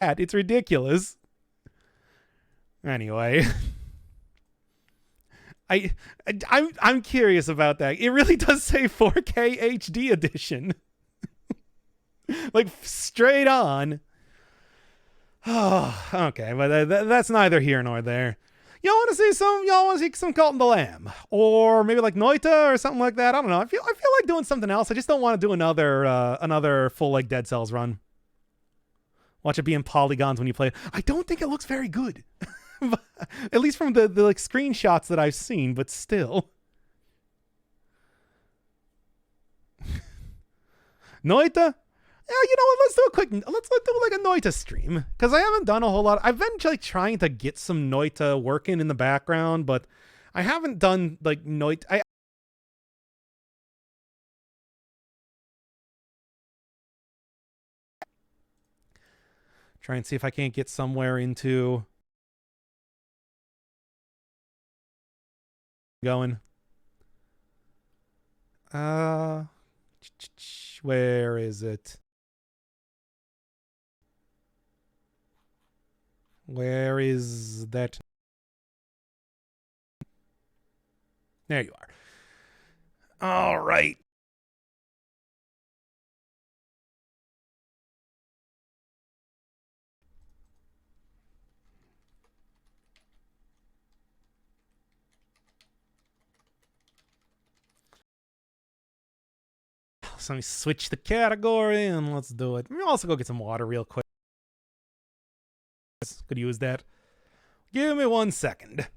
It's ridiculous. Anyway. I'm curious about that. It really does say 4K HD edition. Like, straight on. Oh, okay, but that's neither here nor there. Y'all want to see some Cult of the Lamb, or maybe like Noita'd or something like that. I don't know. I feel like doing something else. I just don't want to do another full like Dead Cells run. Watch it be in polygons when you play it. I don't think it looks very good, at least from the like screenshots that I've seen. But still, Noita'd. Yeah, you know what? Let's do a quick. Let's do like a Noita'd stream, because I haven't done a whole lot. I've been like trying to get some Noita'd working in the background, but I haven't done like Noita'd. Try and see if I can't get somewhere into going. Where is it? Where is that? There you are. All right. So let me switch the category and let's do it. Let me also go get some water real quick. Could use that. Give me 1 second.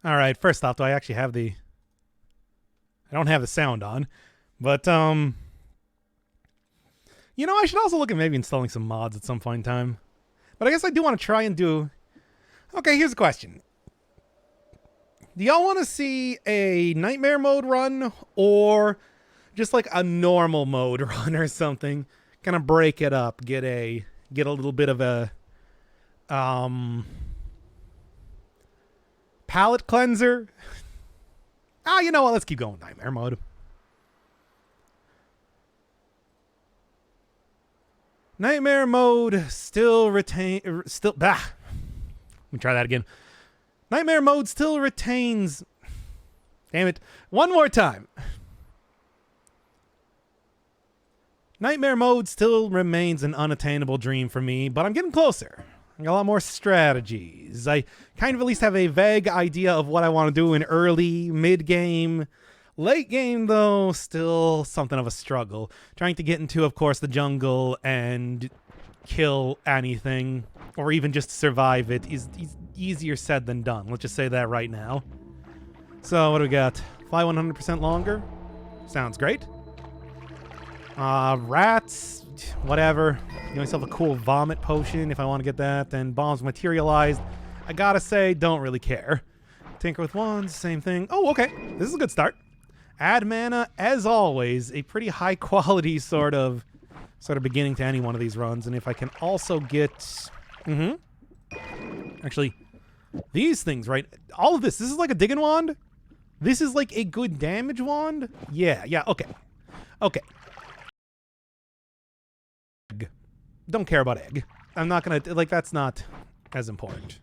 All right, first off, do I actually have the... I don't have the sound on, but, you know, I should also look at maybe installing some mods at some point in time. But I guess I do want to try and do... Okay, here's the question. Do y'all want to see a nightmare mode run, or just like a normal mode run or something? Kind of break it up, get a little bit of a, palate cleanser. You know what? Let's keep going nightmare mode. Nightmare mode still retain... Let me try that again. Nightmare mode still retains... Damn it. One more time. Nightmare mode still remains an unattainable dream for me, but I'm getting closer. I got a lot more strategies. I kind of at least have a vague idea of what I want to do in early, mid-game. Late game, though, still something of a struggle. Trying to get into, of course, the jungle and kill anything, or even just survive it, is easier said than done. Let's just say that right now. So, what do we got? Fly 100% longer? Sounds great. Rats, whatever. Give myself a cool vomit potion if I want to get that. And bombs materialized. I gotta say, don't really care. Tinker with wands, same thing. Oh, okay. This is a good start. Add mana, as always, a pretty high quality sort of beginning to any one of these runs. And if I can also get... Actually, these things, right? All of this is like a digging wand? This is like a good damage wand? Yeah, okay. Okay. Don't care about egg. I'm not gonna, like, that's not as important.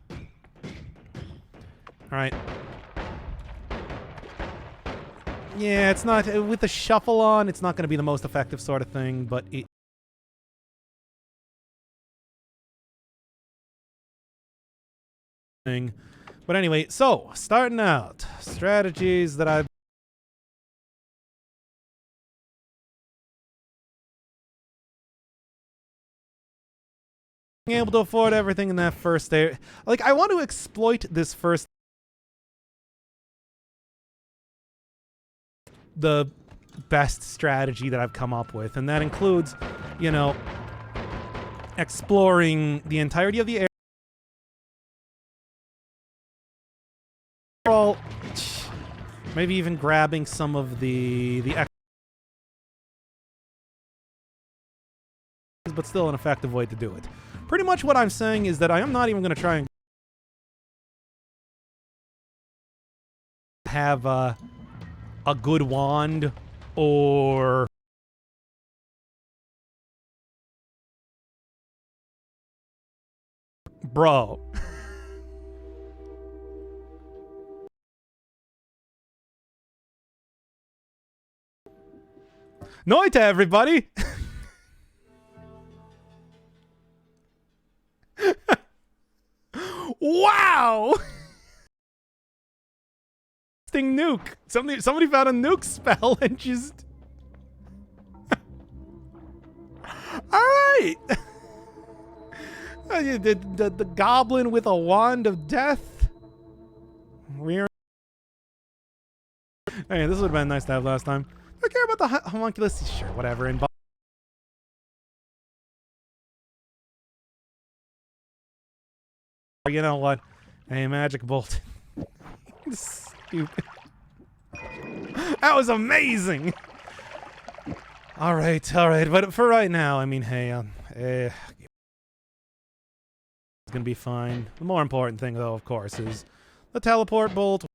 Alright. Yeah, it's not, with the shuffle on, it's not gonna be the most effective sort of thing, but it... But anyway, so, starting out. Strategies that I've... being able to afford everything in that first area. Like, I want to exploit this first... the best strategy that I've come up with, and that includes, you know, exploring the entirety of the area. Overall, maybe even grabbing some of the but still an effective way to do it. Pretty much what I'm saying is that I am not even going to try and have a good wand or bro. Noita'd, everybody. Wow. Nuke. Somebody found a nuke spell and just... Alright! the goblin with a wand of death? Weird. Hey, this would have been nice to have last time. Do I care about the homunculus? Sure, whatever. And you know what? A magic bolt. Stupid. That was amazing. All right. But for right now, I mean, hey, it's gonna be fine. The more important thing, though, of course, is the teleport bolt.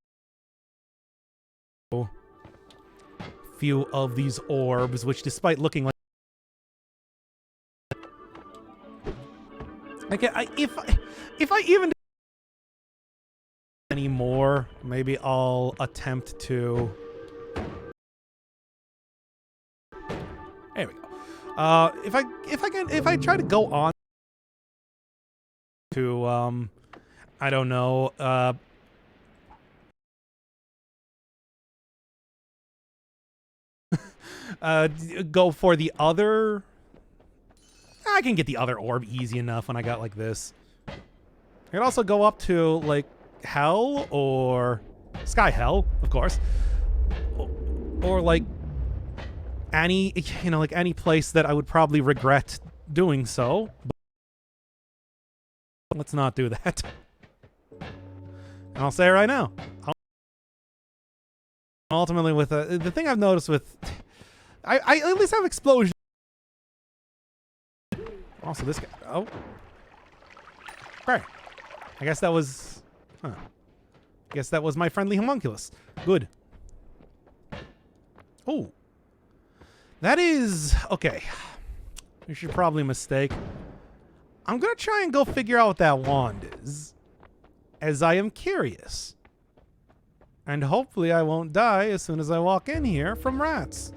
Few of these orbs, which, despite looking like, if I even any more, maybe I'll attempt to. There we go. If I try to go on to I don't know, go for the other. I can get the other orb easy enough when I got like this. I could also go up to like hell or sky hell, of course, or like any, you know, like any place that I would probably regret doing so. But let's not do that. And I'll say it right now. Ultimately, with the thing I've noticed with, I at least have explosion. Also, this guy. Oh, right. I guess that was. Huh. I guess that was my friendly homunculus. Good. Oh. That is... Okay. You should probably mistake. I'm going to try and go figure out what that wand is, as I am curious. And hopefully I won't die as soon as I walk in here from rats.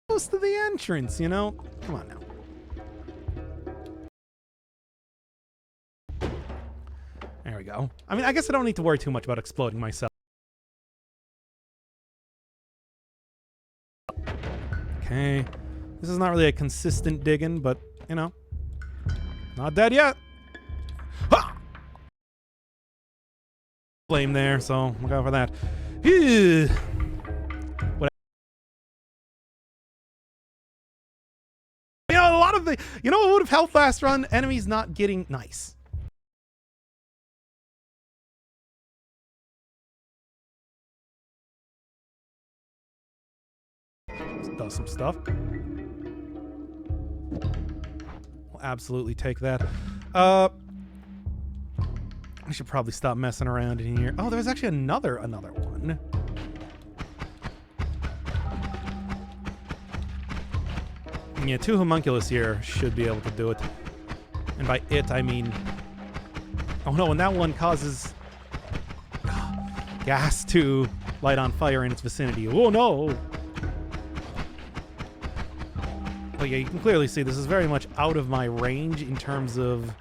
Close to the entrance, you know? Come on now. There we go. I mean, I guess I don't need to worry too much about exploding myself. Okay. This is not really a consistent digging, but, you know. Not dead yet. Ha! Flame there, so we'll go for that. Whatever. You know, a lot of the... You know what would have helped last run? Enemies not getting nice. Does some stuff. We'll absolutely take that. I should probably stop messing around in here. Oh, there's actually another one. Yeah, 2 homunculus here should be able to do it. And by it, I mean... Oh no, and that one causes... gas to light on fire in its vicinity. Oh no! But yeah, you can clearly see this is very much out of my range in terms of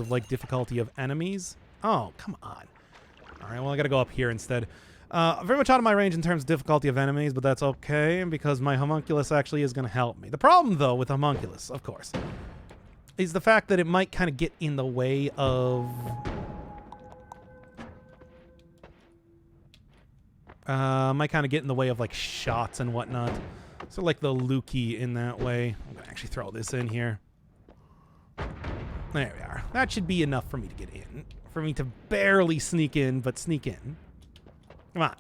like difficulty of enemies. Oh, come on. Alright, well I gotta go up here instead. Very much out of my range in terms of difficulty of enemies, but that's okay, because my homunculus actually is gonna help me. The problem, though, with homunculus, of course, is the fact that it might kind of get in the way of... might kind of get in the way of, like, shots and whatnot. So, like, the Lukey in that way. I'm gonna actually throw this in here. There we are. That should be enough for me to get in. For me to barely sneak in, but sneak in. Come on.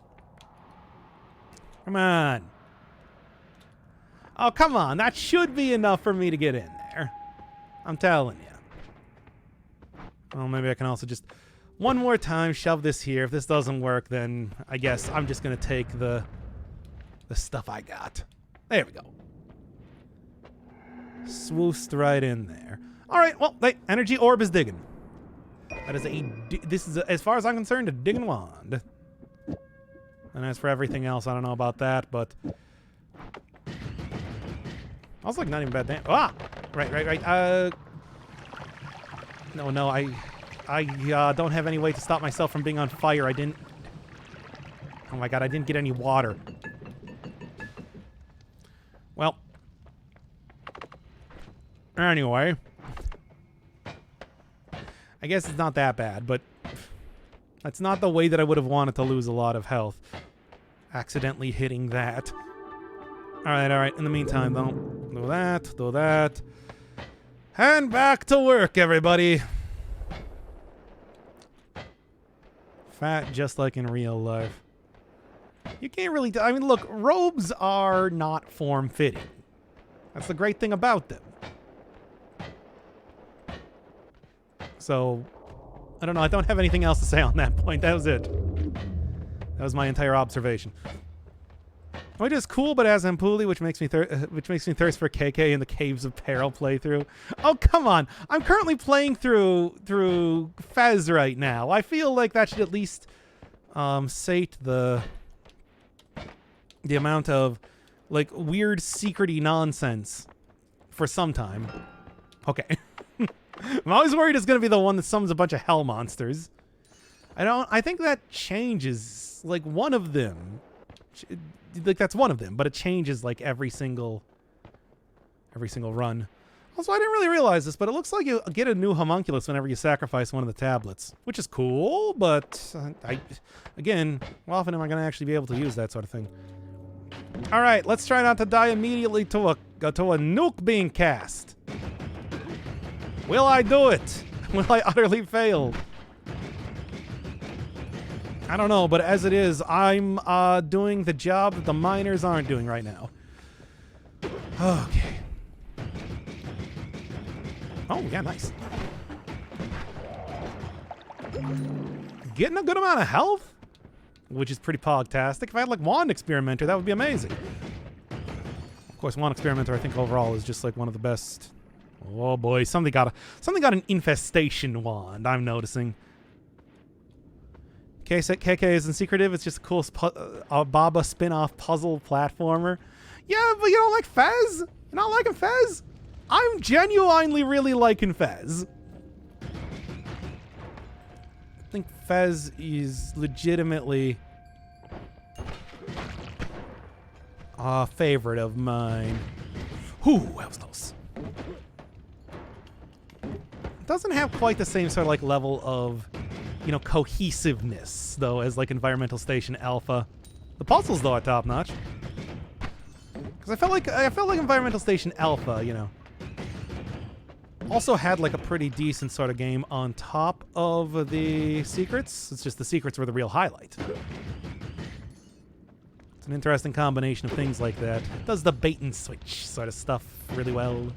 Come on. Oh, come on. That should be enough for me to get in there. I'm telling you. Well, maybe I can also just... one more time, shove this here. If this doesn't work, then I guess I'm just going to take the stuff I got. There we go. Swoosed right in there. All right, well, the energy orb is digging. That is this is, as far as I'm concerned, a digging wand. And as for everything else, I don't know about that, but... I was like, not even bad damn... Ah! Right. No, I don't have any way to stop myself from being on fire. I didn't... Oh my god, I didn't get any water. Well. Anyway. I guess it's not that bad, but... that's not the way that I would have wanted to lose a lot of health. Accidentally hitting that. Alright. In the meantime, though, do that. And back to work, everybody. Fat just like in real life. You can't really... I mean, look, robes are not form-fitting. That's the great thing about them. So... I don't know. I don't have anything else to say on that point. That was it. That was my entire observation. Which is cool, but as Ampuli, which makes me thirst for KK in the Caves of Peril playthrough. Oh, come on! I'm currently playing through Fez right now. I feel like that should at least sate the amount of like weird secrety nonsense for some time. Okay. I'm always worried it's gonna be the one that summons a bunch of hell monsters. I think that changes like one of them. Like that's one of them, but it changes like every single run. Also, I didn't really realize this, but it looks like you get a new homunculus whenever you sacrifice one of the tablets, which is cool. But again, how often am I going to actually be able to use that sort of thing? All right, let's try not to die immediately to a nuke being cast. Will I do it? Will I utterly fail? I don't know, but as it is, I'm doing the job that the miners aren't doing right now. Okay. Oh, yeah, nice. Getting a good amount of health, which is pretty pogtastic. If I had, like, Wand Experimenter, that would be amazing. Of course, Wand Experimenter, I think, overall is just, like, one of the best... Oh, boy, something got an infestation wand, I'm noticing. KK isn't secretive. It's just a cool Baba spin-off puzzle platformer. Yeah, but you don't like Fez? You're not liking Fez? I'm genuinely really liking Fez. I think Fez is legitimately a favorite of mine. Whew, that was close. It doesn't have quite the same sort of like level of... you know, cohesiveness, though, as, like, Environmental Station Alpha. The puzzles, though, are top-notch. Because I felt like Environmental Station Alpha, you know, also had, like, a pretty decent sort of game on top of the secrets. It's just the secrets were the real highlight. It's an interesting combination of things like that. It does the bait-and-switch sort of stuff really well.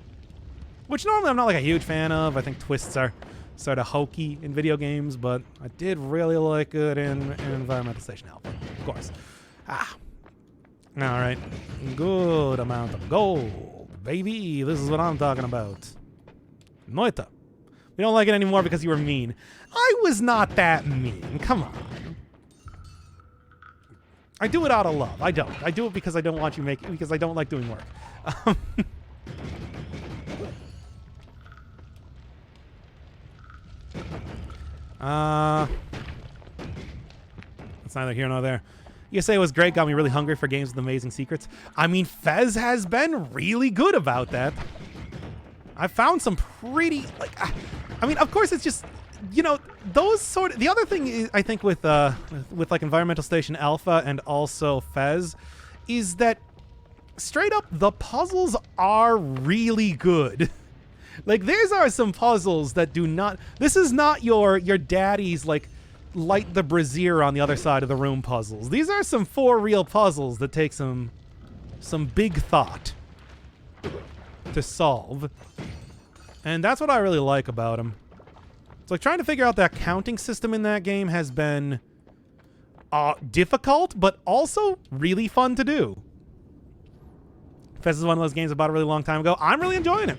Which normally I'm not, like, a huge fan of. I think twists are... sort of hokey in video games, but I did really like it in Environmental Station Alpha, of course. All right. Good amount of gold. Baby, this is what I'm talking about. Noita'd. We don't like it anymore because you were mean. I was not that mean. Come on. I do it out of love. I don't. I do it because I don't want you make it, because I don't like doing work. It's neither here nor there. ESA was great, got me really hungry for games with amazing secrets. I mean, Fez has been really good about that. I found some pretty, like, I mean, of course it's just, you know, those sort of, the other thing is, I think with like Environmental Station Alpha and also Fez is that straight up the puzzles are really good. Like, these are some puzzles that do not, this is not your daddy's, like, light the brazier on the other side of the room puzzles. These are some for real puzzles that take some big thought to solve. And that's what I really like about them. It's like trying to figure out that counting system in that game has been difficult, but also really fun to do. Fez is one of those games I bought a really long time ago. I'm really enjoying it.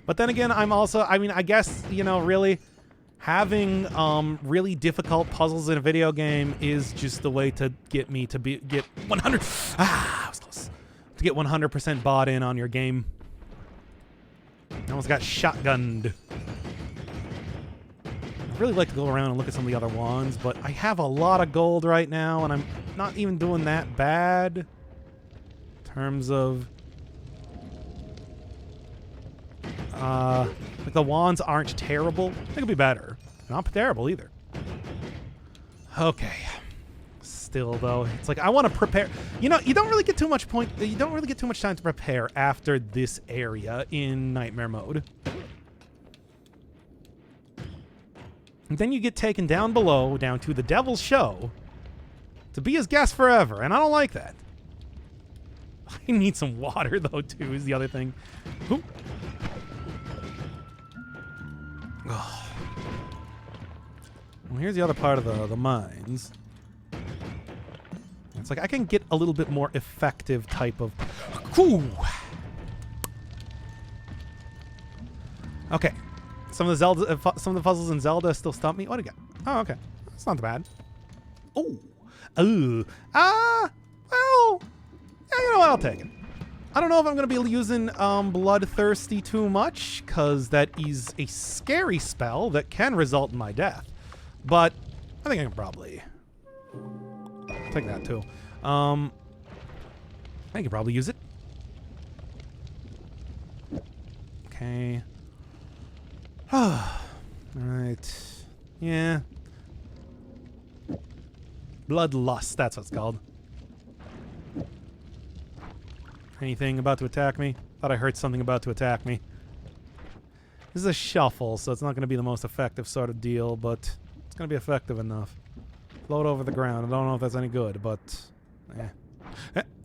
But then again, I'm also, I mean, I guess, you know, really having really difficult puzzles in a video game is just the way to get me to get 100. I was close. To get 100% bought in on your game. I almost got shotgunned. I'd really like to go around and look at some of the other ones, but I have a lot of gold right now, and I'm not even doing that bad in terms of like the wands aren't terrible. They could be better. Not terrible either. Okay. Still though, it's like I want to prepare. You know, you don't really get too much time to prepare after this area in nightmare mode. And then you get taken down below, down to the Devil's Show, to be his guest forever, and I don't like that. I need some water though too. Is the other thing. Oop. Oh. Well, here's the other part of the mines. It's like I can get a little bit more effective type of. Ooh. Okay, some of the puzzles in Zelda still stump me. What do you got? Oh, okay, that's not bad. Oh, well, yeah, you know what? I'll take it. I don't know if I'm going to be using Bloodthirsty too much, because that is a scary spell that can result in my death. But I think I can probably take that too. I can probably use it. Okay. Alright. Yeah. Bloodlust, that's what it's called. Anything about to attack me? Thought I heard something about to attack me. This is a shuffle, so it's not going to be the most effective sort of deal, but it's going to be effective enough. Float over the ground. I don't know if that's any good, but...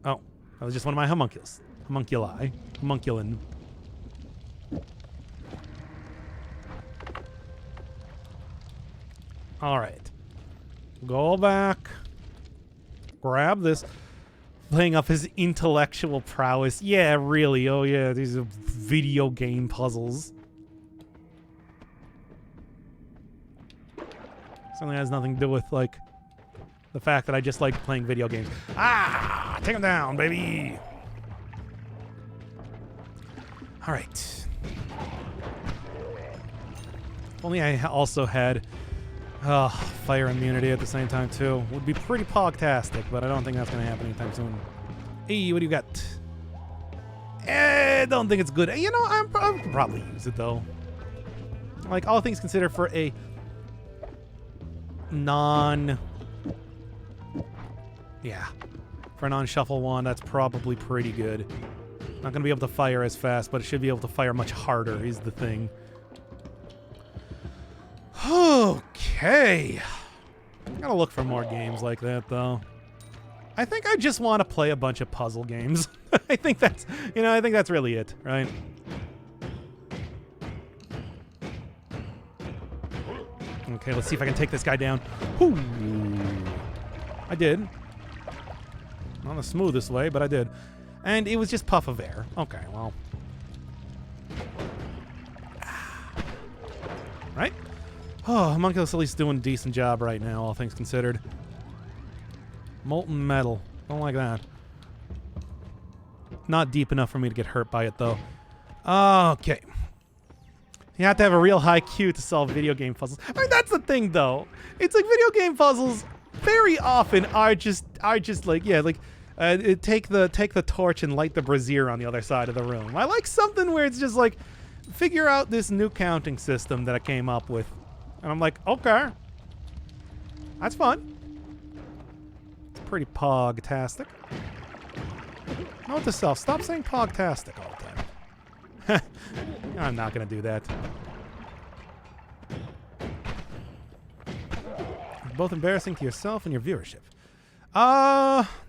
Oh, that was just one of my homunculus. Homunculi. Homunculin. Alright. Go back. Grab this. Playing up his intellectual prowess. Yeah, really. Oh, yeah. These are video game puzzles. Something has nothing to do with, like, the fact that I just like playing video games. Ah! Take him down, baby! Alright. If only I also had fire immunity at the same time, too. Would be pretty pogtastic, but I don't think that's going to happen anytime soon. Hey, what do you got? Don't think it's good. You know, I'll probably use it, though. Like, all things considered, for a for a non-shuffle wand, that's probably pretty good. Not going to be able to fire as fast, but it should be able to fire much harder, is the thing. Okay. I gotta look for more games like that, though. I think I just want to play a bunch of puzzle games. I think that's really it, right? Okay, let's see if I can take this guy down. Ooh. I did. Not the smoothest way, but I did. And it was just puff of air. Okay, well. Right? Oh, Homunculus at least doing a decent job right now, all things considered. Molten metal. Don't like that. Not deep enough for me to get hurt by it, though. Okay. You have to have a real high Q to solve video game puzzles. I mean, that's the thing, though. It's like video game puzzles very often are just like, yeah, like, take the torch and light the brazier on the other side of the room. I like something where it's just like, figure out this new counting system that I came up with. And I'm like, okay. That's fun. It's pretty pog-tastic. Note to self, stop saying pog-tastic all the time. I'm not going to do that. It's both embarrassing to yourself and your viewership.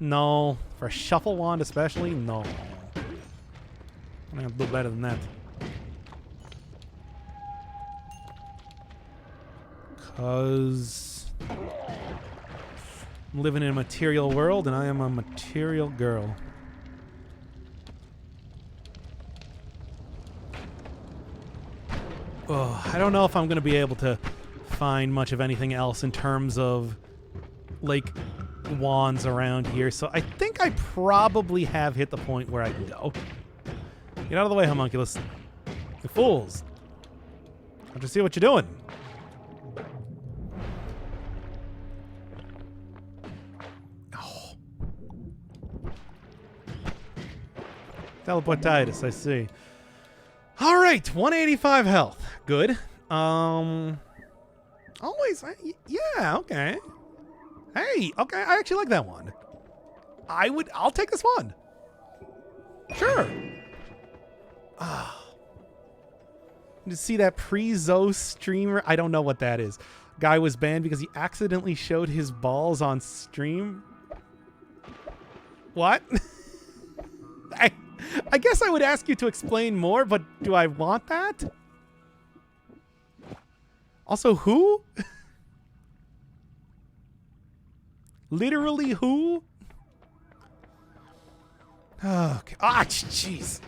No. For a shuffle wand especially, no. I'm going to do better than that. Because I'm living in a material world and I am a material girl. Oh, I don't know if I'm going to be able to find much of anything else in terms of, like, wands around here. So I think I probably have hit the point where I can go. Get out of the way, Homunculus. You fools. I have to see what you're doing. Oh. Teleportitis, I see. All right, 185 health. Good. Always, yeah, okay. Hey, okay, I actually like that one. I'll take this one. Sure. To see that pre-Zo streamer, I don't know what that is. Guy was banned because he accidentally showed his balls on stream. What? I guess I would ask you to explain more, but do I want that? Also, who? Literally who? Okay. Ah, jeez.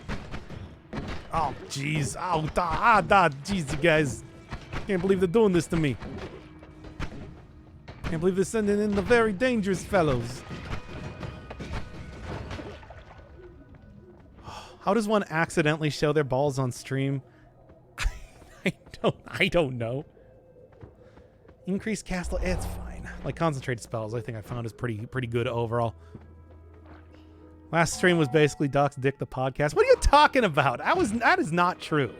Oh, jeez. Oh, jeez, you guys. Can't believe they're doing this to me. Can't believe they're sending in the very dangerous fellows. How does one accidentally show their balls on stream? I don't know. Increased castle, it's fine. Like concentrated spells, I think I found is pretty good overall. Last stream was basically Doc's Dick the podcast. What are you talking about? That is not true.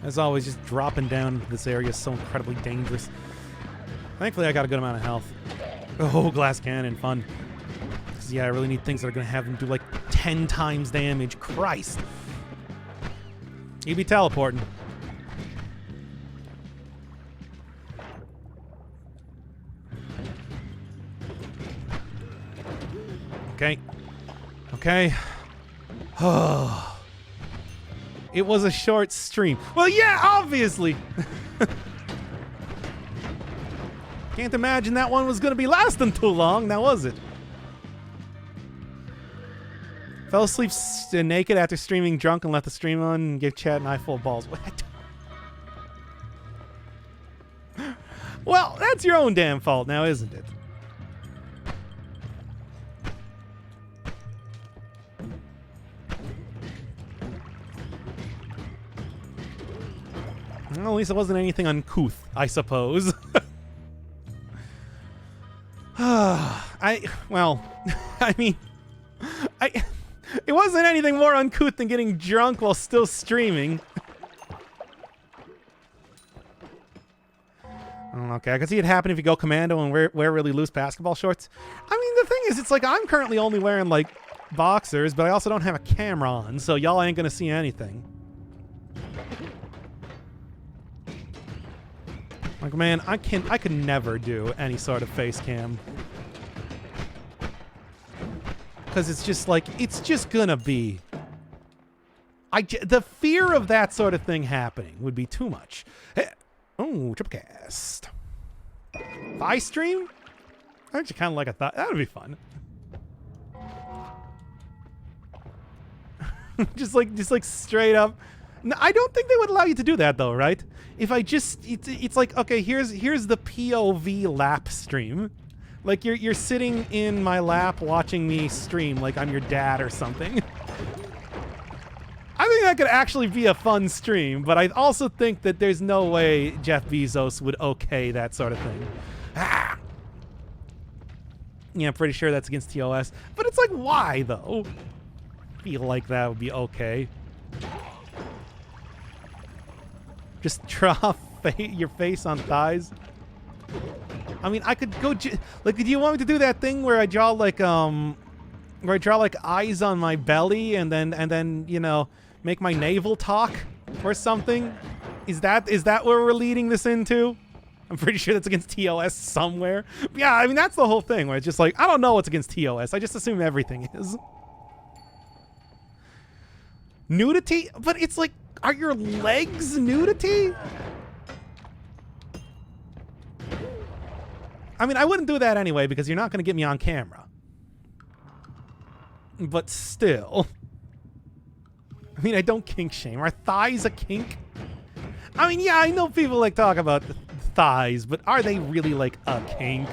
As always, just dropping down this area is so incredibly dangerous. Thankfully, I got a good amount of health. Oh, glass cannon, fun. Because, yeah, I really need things that are going to have them do like 10 times damage. Christ. You be teleporting. Okay. Okay. Oh. It was a short stream. Well, yeah, obviously. Can't imagine that one was going to be lasting too long, now was it? Fell asleep naked after streaming drunk and left the stream on and gave chat an eye full of balls. What? Well, that's your own damn fault now, isn't it? Well, at least it wasn't anything uncouth, I suppose. It wasn't anything more uncouth than getting drunk while still streaming. Okay, I can see it happen if you go commando and wear really loose basketball shorts. I mean, the thing is, it's like I'm currently only wearing, like, boxers, but I also don't have a camera on, so y'all ain't gonna see anything. Like, man, I could never do any sort of face cam. Because it's just like, it's just gonna be The fear of that sort of thing happening would be too much. Hey, oh, Tripcast. Thigh stream? I actually kind of like a thigh. That would be fun. just like straight up. No, I don't think they would allow you to do that though, right? If I just, it's like, okay, here's the POV lap stream. Like you're sitting in my lap watching me stream like I'm your dad or something. I think that could actually be a fun stream, but I also think that there's no way Jeff Bezos would okay that sort of thing. Ah! Yeah, I'm pretty sure that's against TOS. But it's like, why though? I feel like that would be okay. Just draw your face on thighs. I mean, I could go like. Do you want me to do that thing where I draw like eyes on my belly and then you know make my navel talk or something? Is that where we're leading this into? I'm pretty sure that's against TOS somewhere. Yeah, I mean that's the whole thing where it's just like I don't know what's against TOS. I just assume everything is. Nudity, but it's like, are your legs nudity? I mean, I wouldn't do that anyway because you're not going to get me on camera. But still. I mean, I don't kink shame. Are thighs a kink? I mean, yeah, I know people like talk about thighs, but are they really like a kink?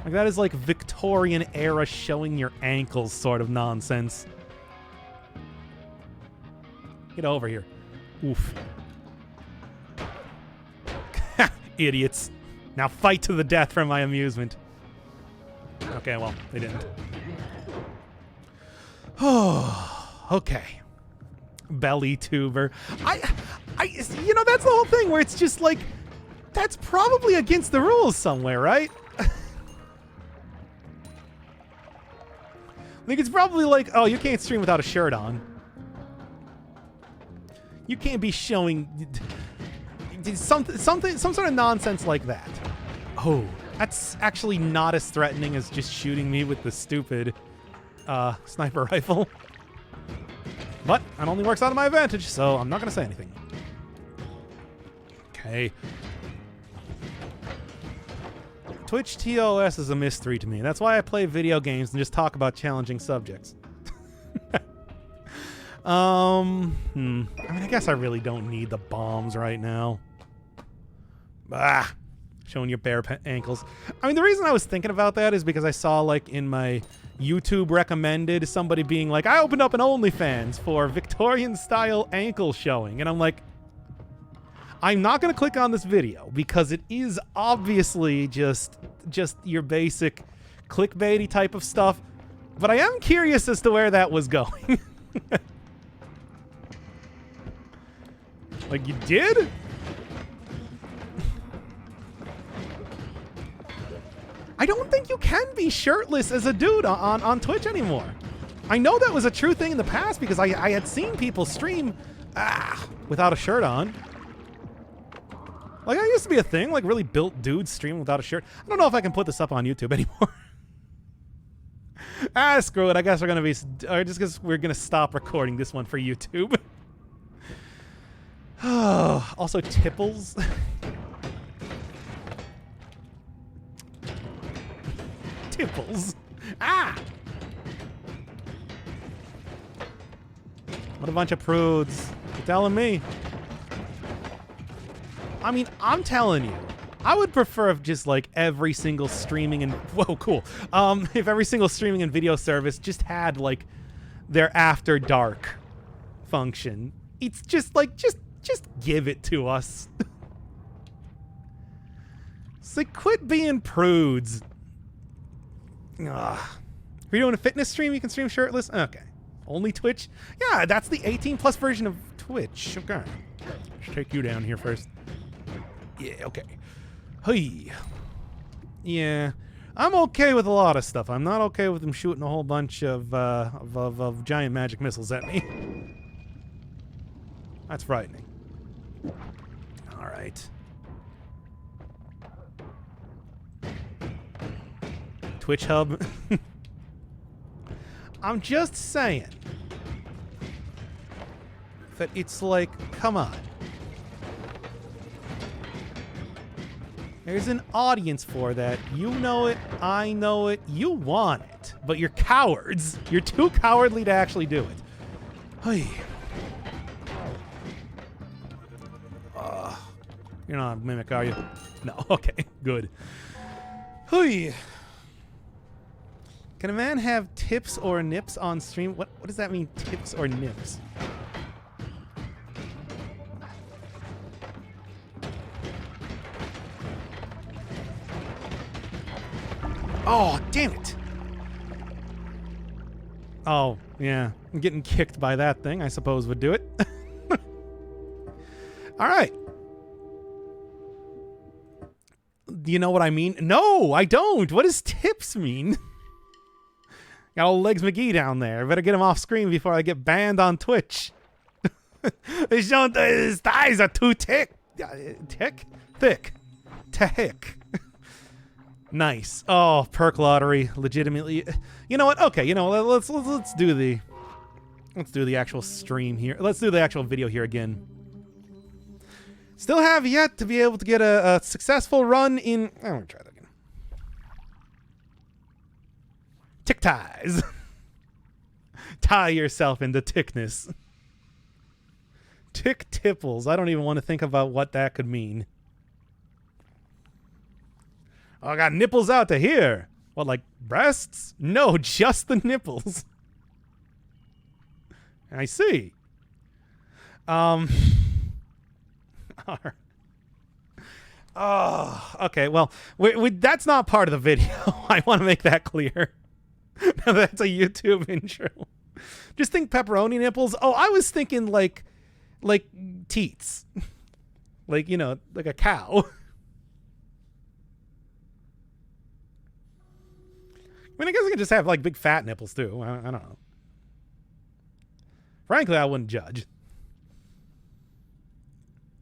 Like that is like Victorian era showing your ankles sort of nonsense. Get over here. Oof. Idiots. Now fight to the death for my amusement. Okay, well, they didn't. Oh, okay. Belly tuber. You know, that's the whole thing where it's just like, that's probably against the rules somewhere, right? I think it's probably like, oh, you can't stream without a shirt on. You can't be showing some sort of nonsense like that. Oh, that's actually not as threatening as just shooting me with the stupid sniper rifle. But it only works out to my advantage, so I'm not going to say anything. Okay. Twitch TOS is a mystery to me. That's why I play video games and just talk about challenging subjects. I mean, I guess I really don't need the bombs right now. Showing your bare ankles. I mean, the reason I was thinking about that is because I saw, like, in my YouTube recommended, somebody being like, I opened up an OnlyFans for Victorian-style ankle showing. And I'm like, I'm not going to click on this video because it is obviously just your basic clickbaity type of stuff. But I am curious as to where that was going. Like, you did? I don't think you can be shirtless as a dude on Twitch anymore. I know that was a true thing in the past because I had seen people stream without a shirt on. Like, that used to be a thing, like really built dudes stream without a shirt. I don't know if I can put this up on YouTube anymore. Screw it. I guess we're going to be, just because we're going to stop recording this one for YouTube. Also, tipples. Tipples. What a bunch of prudes. You're telling me. I mean, I'm telling you. I would prefer if just like every single streaming and whoa, cool. If every single streaming and video service just had like their after dark function. It's just like just give it to us. It's like quit being prudes. Ugh. If you're doing a fitness stream, you can stream shirtless? Okay. Only Twitch? Yeah, that's the 18+ version of Twitch. Okay. Let's take you down here first. Yeah, okay. Hey. Yeah. I'm okay with a lot of stuff. I'm not okay with them shooting a whole bunch of giant magic missiles at me. That's frightening. All right. Twitch hub. I'm just saying that it's like, come on. There's an audience for that. You know it. I know it. You want it. But you're cowards. You're too cowardly to actually do it. Hey. You're not a mimic, are you? No. Okay. Good. Hey. Can a man have tips or nips on stream? What does that mean, tips or nips? Oh, damn it. Oh, yeah. Getting kicked by that thing, I suppose, would do it. All right. Do you know what I mean? No, I don't. What does tips mean? Got old Legs McGee down there. Better get him off screen before I get banned on Twitch. His thighs are too thick. Thick. Nice. Oh, perk lottery, legitimately. You know what? Okay, you know, let's do the actual stream here. Let's do the actual video here again. Still have yet to be able to get a successful run in. I'm gonna try that again. Tick ties. Tie yourself into tickness. Tick tipples. I don't even want to think about what that could mean. Oh, I got nipples out to here. What, like breasts? No, just the nipples. I see. Oh, okay. Well, that's not part of the video. I want to make that clear. That's a YouTube intro. Just think pepperoni nipples. Oh, I was thinking like teats. Like, you know, like a cow. I mean, I guess I could just have like big fat nipples too. I don't know. Frankly, I wouldn't judge.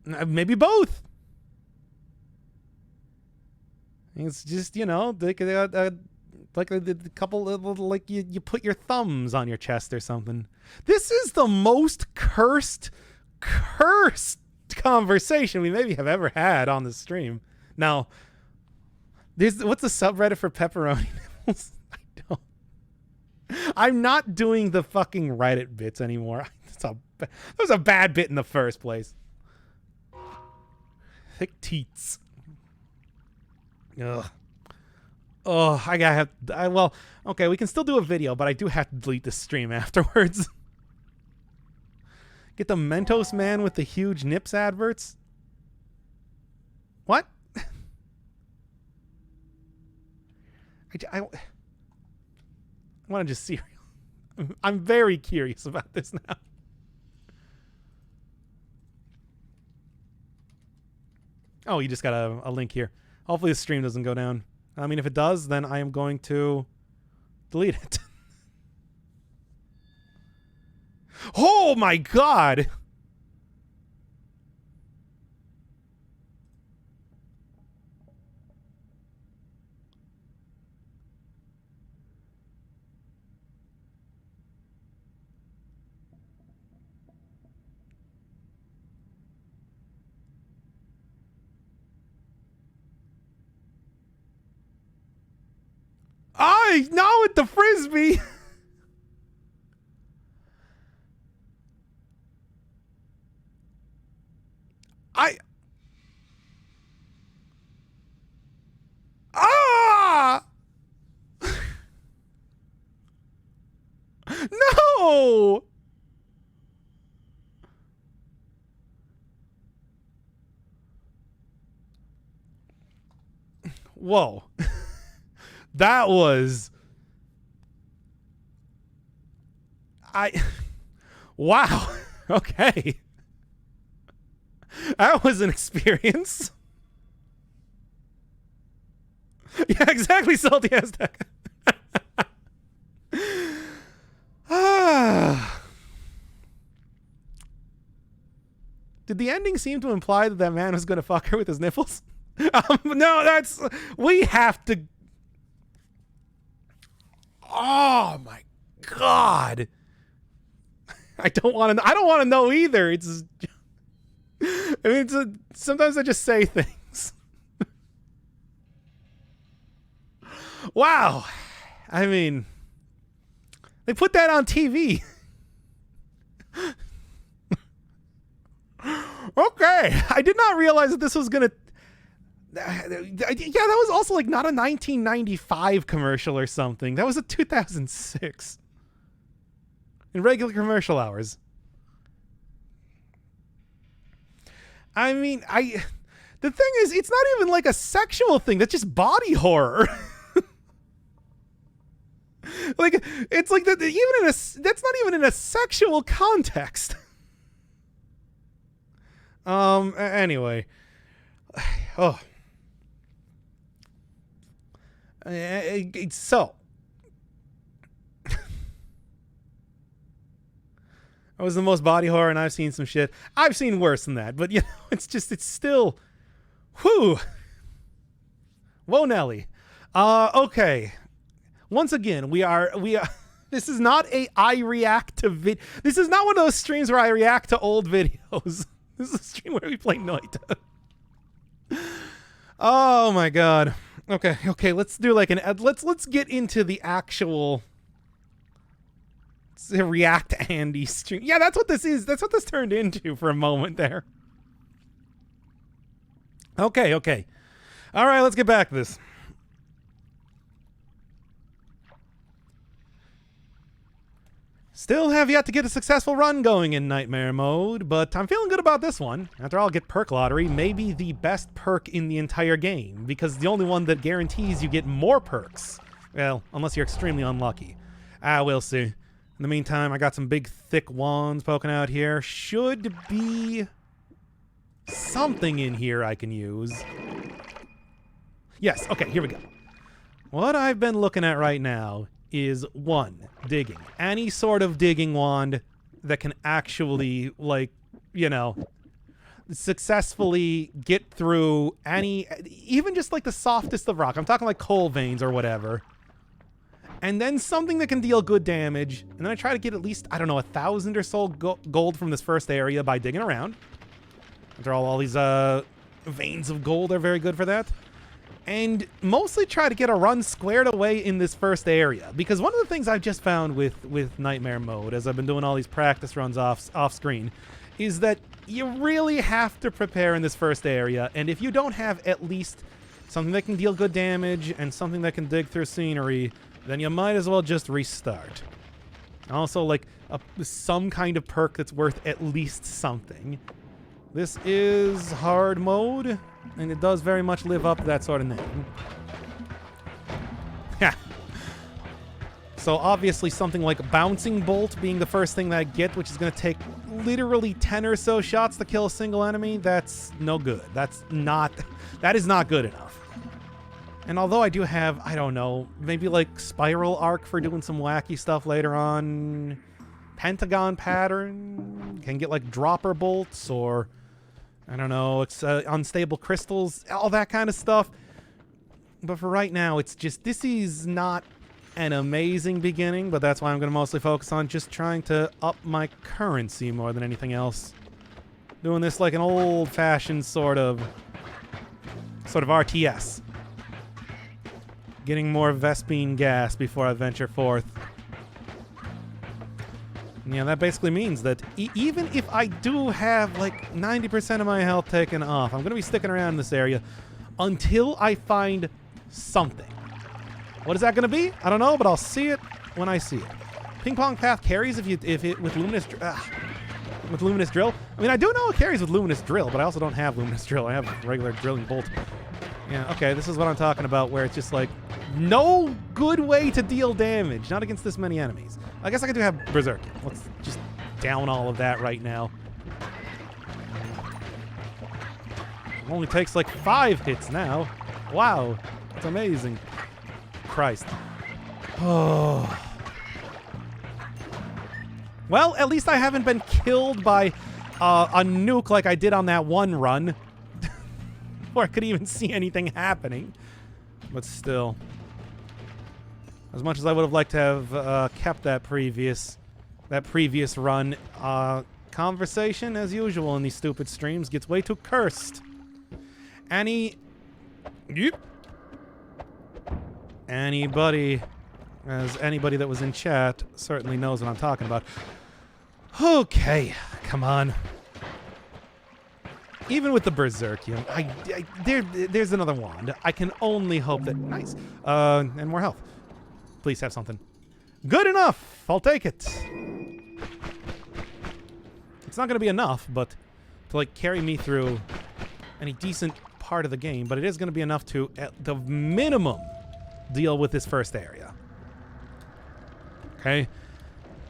Maybe both. It's just, you know, like a couple of, like you put your thumbs on your chest or something. This is the most cursed conversation we maybe have ever had on the stream. Now, what's the subreddit for pepperoni nipples? I'm not doing the fucking Reddit bits anymore. That was a bad bit in the first place. Thick teats. Ugh. Oh, well, okay, we can still do a video, but I do have to delete the stream afterwards. Get the Mentos man with the huge nips adverts? What? I want to just see. I'm very curious about this now. Oh, you just got a link here. Hopefully the stream doesn't go down. I mean, if it does, then I am going to delete it. Oh my God! Now with the frisbee. No. Whoa. That was... Wow. Okay. That was an experience. Yeah, exactly, Salty Aztec. Did the ending seem to imply that that man was going to fuck her with his nipples? We have to... Oh, my God. I don't want to know either. It's I mean, sometimes I just say things. Wow. I mean, they put that on TV. Okay. I did not realize that this was going to... Yeah, that was also like not a 1995 commercial or something. That was a 2006. In regular commercial hours. I mean, the thing is, it's not even like a sexual thing. That's just body horror. Like, it's like that. Even that's not even in a sexual context. Anyway, oh, so that was the most body horror, and I've seen some shit. I've seen worse than that, but you know, it's still, whew. Whoa, Nelly. Okay. Once again, we are. This is not I react to This is not one of those streams where I react to old videos. This is a stream where we play Noita'd. Oh my god. Okay. Let's do like let's get into the actual. React Andy stream. Yeah, that's what this is. That's what this turned into for a moment there. Okay. All right, let's get back to this. Still have yet to get a successful run going in Nightmare Mode, but I'm feeling good about this one. After all, get Perk Lottery, maybe the best perk in the entire game, because the only one that guarantees you get more perks. Well, unless you're extremely unlucky. We'll see. In the meantime, I got some big, thick wands poking out here. Should be something in here I can use. Yes, okay, here we go. What I've been looking at right now is, 1, digging. Any sort of digging wand that can actually, like, you know, successfully get through any, even just like the softest of rock. I'm talking like coal veins or whatever. And then something that can deal good damage. And then I try to get at least, I don't know, 1,000 or so gold from this first area by digging around. After all these veins of gold are very good for that. And mostly try to get a run squared away in this first area. Because one of the things I've just found with Nightmare Mode, as I've been doing all these practice runs off screen, is that you really have to prepare in this first area. And if you don't have at least something that can deal good damage and something that can dig through scenery, then you might as well just restart. Also, like, some kind of perk that's worth at least something. This is hard mode, and it does very much live up to that sort of name. Yeah. So obviously something like Bouncing Bolt being the first thing that I get, which is going to take literally 10 or so shots to kill a single enemy, that's no good. That is not good enough. And although I do have, I don't know, maybe like Spiral Arc for doing some wacky stuff later on, Pentagon Pattern, can get like Dropper Bolts, or I don't know, it's Unstable Crystals, all that kind of stuff. But for right now, it's just, this is not an amazing beginning, but that's why I'm going to mostly focus on just trying to up my currency more than anything else. Doing this like an old-fashioned sort of RTS. Getting more Vespine gas before I venture forth. Yeah, that basically means that even if I do have like 90% of my health taken off, I'm going to be sticking around in this area until I find something. What is that going to be? I don't know, but I'll see it when I see it. Ping Pong Path carries if it with Luminous Drill. I mean, I do know it carries with Luminous Drill, but I also don't have Luminous Drill. I have regular Drilling Bolt. Yeah, okay, this is what I'm talking about, where it's just like no good way to deal damage, not against this many enemies. I guess I could do have Berserk. Let's just down all of that right now. It only takes like 5 hits now. Wow, it's amazing. Christ. Oh. Well, at least I haven't been killed by a nuke like I did on that one run. Before I could even see anything happening. But still. As much as I would have liked to have kept that previous run, conversation, as usual in these stupid streams, gets way too cursed. Anybody, as anybody that was in chat certainly knows what I'm talking about. Okay, come on. Even with the Berserkium, there's another wand. I can only hope that... Nice. And more health. Please have something. Good enough! I'll take it. It's not going to be enough, but to, like, carry me through any decent part of the game, but it is going to be enough to, at the minimum, deal with this first area. Okay.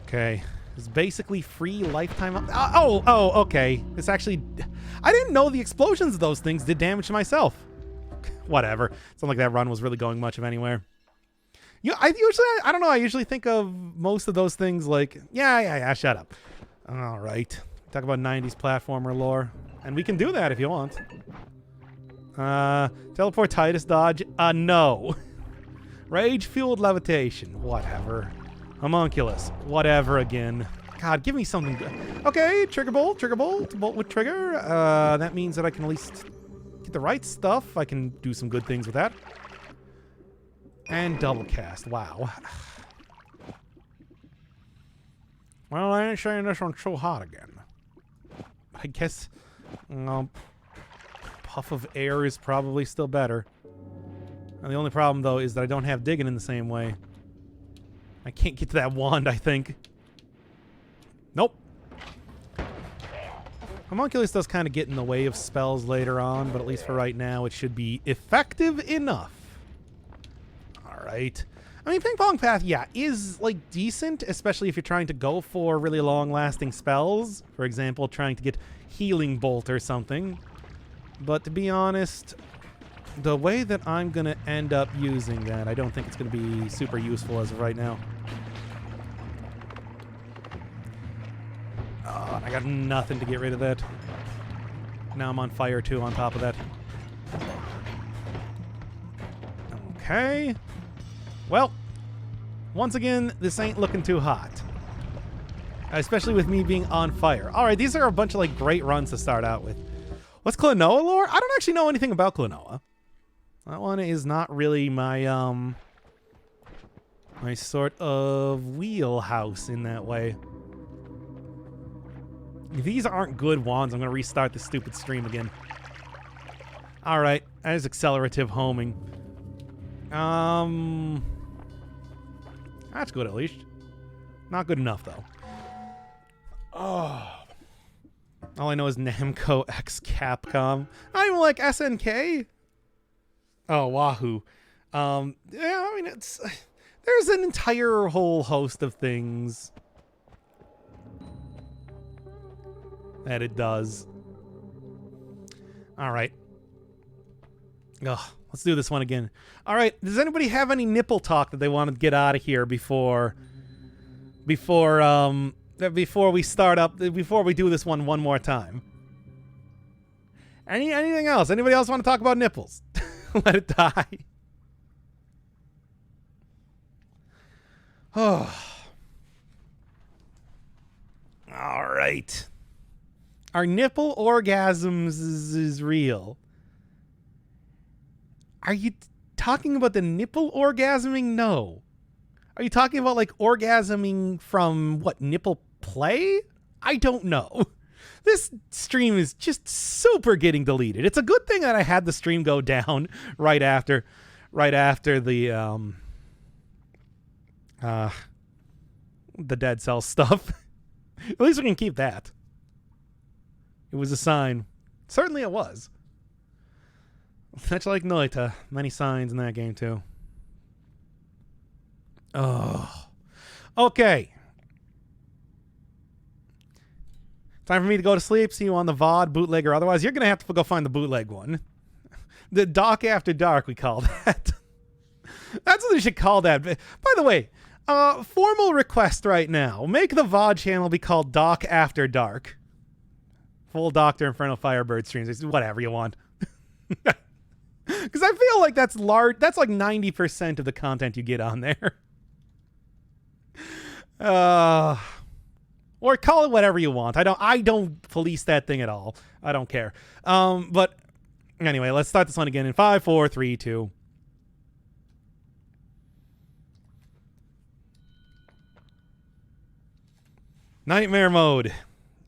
Okay. It's basically free lifetime... okay. It's actually... I didn't know the explosions of those things did damage to myself. Whatever. It's not like that run was really going much of anywhere. I don't know, I usually think of most of those things like... Yeah, shut up. All right. Talk about 90s platformer lore. And we can do that if you want. Teleportitis dodge? No. Rage-fueled levitation. Whatever. Homunculus. Whatever again. God, give me something good. Okay, trigger bolt, bolt with trigger. That means that I can at least get the right stuff. I can do some good things with that. And double cast. Wow. Well, I ain't saying this one's so hot again. I guess puff of air is probably still better. And the only problem, though, is that I don't have digging in the same way. I can't get to that wand, I think. Nope. Homunculus does kind of get in the way of spells later on, but at least for right now, it should be effective enough. All right. I mean, Ping Pong Path, yeah, is, like, decent, especially if you're trying to go for really long-lasting spells. For example, trying to get Healing Bolt or something. But to be honest, the way that I'm going to end up using that, I don't think it's going to be super useful as of right now. I got nothing to get rid of that. Now I'm on fire, too, on top of that. Okay. Well, once again, this ain't looking too hot. Especially with me being on fire. All right, these are a bunch of, like, great runs to start out with. What's Klonoa lore? I don't actually know anything about Klonoa. That one is not really my, my sort of wheelhouse in that way. If these aren't good wands, I'm going to restart this stupid stream again. All right, that is accelerative homing. That's good at least. Not good enough, though. Oh. All I know is Namco X Capcom. Not even like SNK. Oh, Wahoo. Yeah, I mean, it's... There's an entire whole host of things that it does. All right. Ugh, let's do this one again. All right. Does anybody have any nipple talk that they want to get out of here before we start up, before we do this one more time? Anything else? Anybody else want to talk about nipples? Let it die. Oh. All right. Are nipple orgasms is real? Are you talking about the nipple orgasming? No. Are you talking about, like, orgasming from, what, nipple play? I don't know. This stream is just super getting deleted. It's a good thing that I had the stream go down right after the Dead Cell stuff. At least we can keep that. It was a sign. Certainly it was. Much like Noita'd. Many signs in that game, too. Oh. Okay. Time for me to go to sleep. See you on the VOD, bootleg or otherwise. You're going to have to go find the bootleg one. The Doc After Dark, we call that. That's what we should call that. By the way, formal request right now. Make the VOD channel be called Doc After Dark. Full Dr. Inferno Firebird streams. Whatever you want. Because I feel like that's large. That's like 90% of the content you get on there. Or call it whatever you want. I don't police that thing at all. I don't care. But anyway, let's start this one again in 5, 4, 3, 2. Nightmare mode.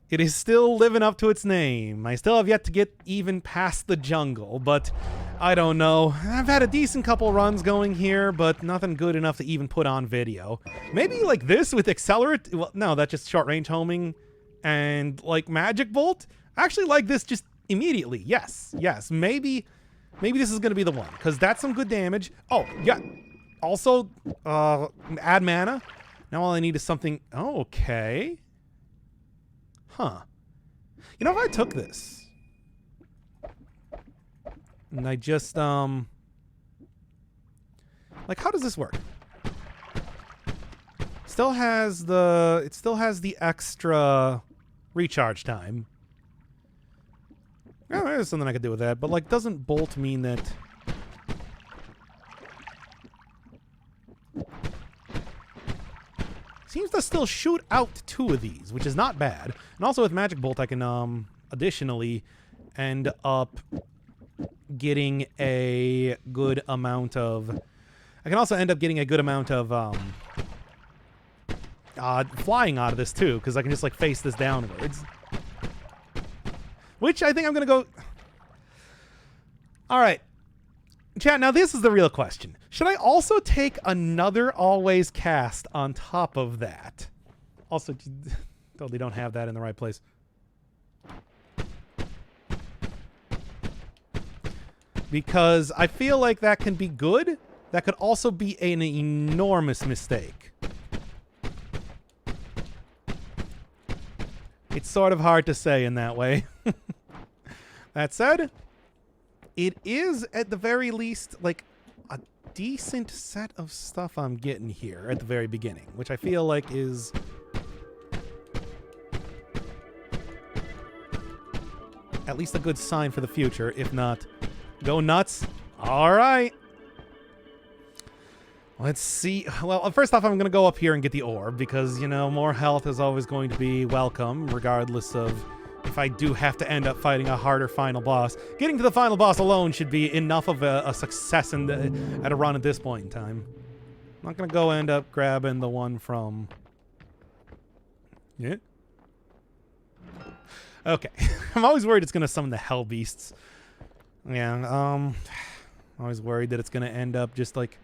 It is still living up to its name. I still have yet to get even past the jungle, but I don't know. I've had a decent couple runs going here, but nothing good enough to even put on video. Maybe like this with Accelerate? Well, no, that's just short range homing and like Magic Bolt. I actually like this just immediately. Yes. Maybe this is going to be the one, because that's some good damage. Oh, yeah. Also, add mana. Now all I need is something... Oh, okay. Huh. You know, if I took this and I just, like, how does this work? It still has the extra recharge time. Oh, there's something I could do with that, but, like, doesn't Bolt mean that... Seems to still shoot out 2 of these, which is not bad. And also with Magic Bolt, I can additionally end up getting a good amount of... I can also end up getting a good amount of flying out of this too, because I can just like face this downwards. Which I think I'm going to go... All right. Chat, now this is the real question. Should I also take another always cast on top of that? Also, totally don't have that in the right place. Because I feel like that can be good. That could also be an enormous mistake. It's sort of hard to say in that way. That said, it is at the very least like a decent set of stuff I'm getting here at the very beginning, which I feel like is at least a good sign for the future, if not go nuts. All right. Let's see. Well, first off, I'm going to go up here and get the orb because, you know, more health is always going to be welcome, regardless of if I do have to end up fighting a harder final boss. Getting to the final boss alone should be enough of a success at a run at this point in time. I'm not going to go end up grabbing the one from... Yeah? Okay. I'm always worried it's going to summon the Hell Beasts. Yeah, I'm always worried that it's going to end up just, like,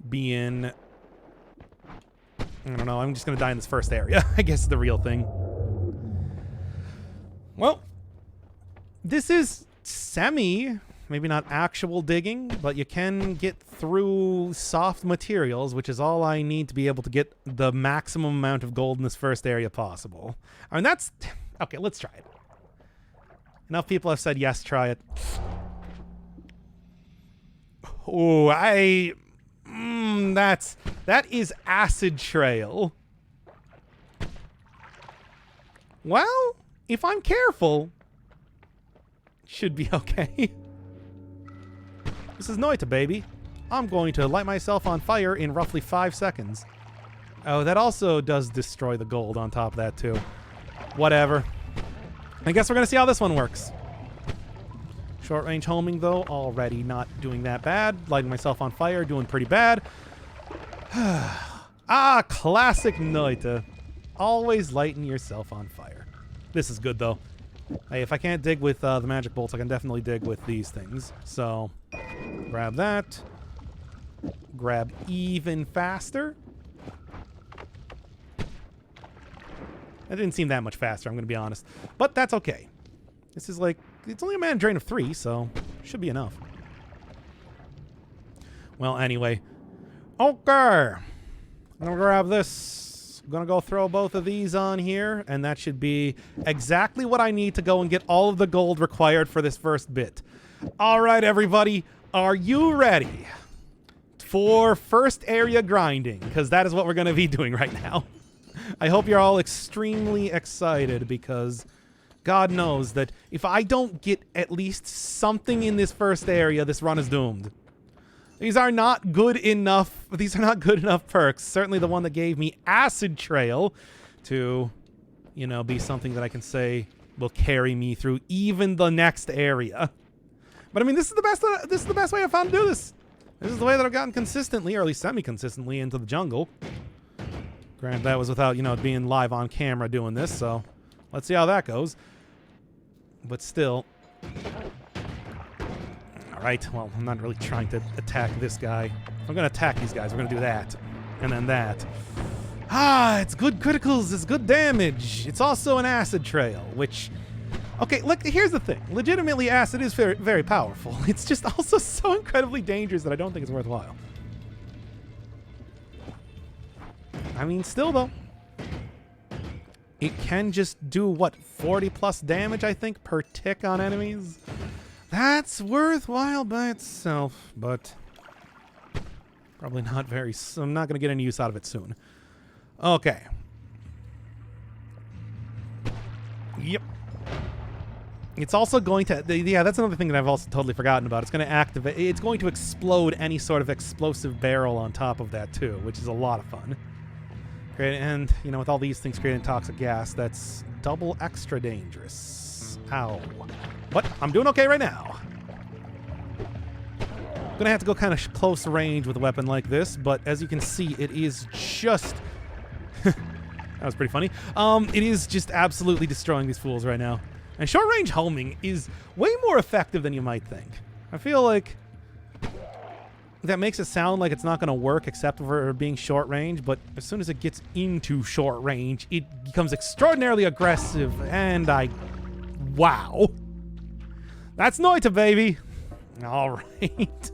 being... I don't know, I'm just going to die in this first area, I guess is the real thing. Well, this is maybe not actual digging, but you can get through soft materials, which is all I need to be able to get the maximum amount of gold in this first area possible. I mean, that's... Okay, let's try it. Enough people have said yes, try it. Oh, that is Acid Trail. Well, if I'm careful, should be okay. This is Noita'd, baby. I'm going to light myself on fire in roughly 5 seconds. Oh, that also does destroy the gold on top of that, too. Whatever. I guess we're going to see how this one works. Short range homing, though, already not doing that bad. Lighting myself on fire, doing pretty bad. Classic Noita'd. Always lighting yourself on fire. This is good, though. Hey, if I can't dig with the magic bolts, I can definitely dig with these things. So, grab that. Grab even faster. That didn't seem that much faster, I'm going to be honest. But that's okay. This is like... It's only a mana drain of 3, so should be enough. Well, anyway. Okay. I'm going to grab this. I'm going to go throw both of these on here, and that should be exactly what I need to go and get all of the gold required for this first bit. All right, everybody. Are you ready for first area grinding? Because that is what we're going to be doing right now. I hope you're all extremely excited because... God knows that if I don't get at least something in this first area, this run is doomed. These are not good enough. These are not good enough perks. Certainly the one that gave me Acid Trail to, you know, be something that I can say will carry me through even the next area. But I mean, this is the best. This is the best way I've found to do this. This is the way that I've gotten consistently, or at least semi-consistently, into the jungle. Granted, that was without, you know, being live on camera doing this. So let's see how that goes. But still. All right. Well, I'm not really trying to attack this guy. If I'm going to attack these guys, we're going to do that. And then that. Ah, it's good criticals. It's good damage. It's also an acid trail, which... Okay, look, here's the thing. Legitimately, acid is very, very powerful. It's just also so incredibly dangerous that I don't think it's worthwhile. I mean, still, though. It can just do, what, 40 plus damage, I think, per tick on enemies? That's worthwhile by itself, but probably not very... I'm not going to get any use out of it soon. Okay. Yep. It's also going to... Yeah, that's another thing that I've also totally forgotten about. It's going to activate... It's going to explode any sort of explosive barrel on top of that, too, which is a lot of fun. Great, and, you know, with all these things creating toxic gas, that's double extra dangerous. Ow. What? I'm doing okay right now. I'm going to have to go kind of close range with a weapon like this, but as you can see, it is just... that was pretty funny. It is just absolutely destroying these fools right now. And short-range homing is way more effective than you might think. I feel like that makes it sound like it's not going to work except for being short-range, but as soon as it gets into short-range, it becomes extraordinarily aggressive, and wow. That's Noita'd, baby. All right.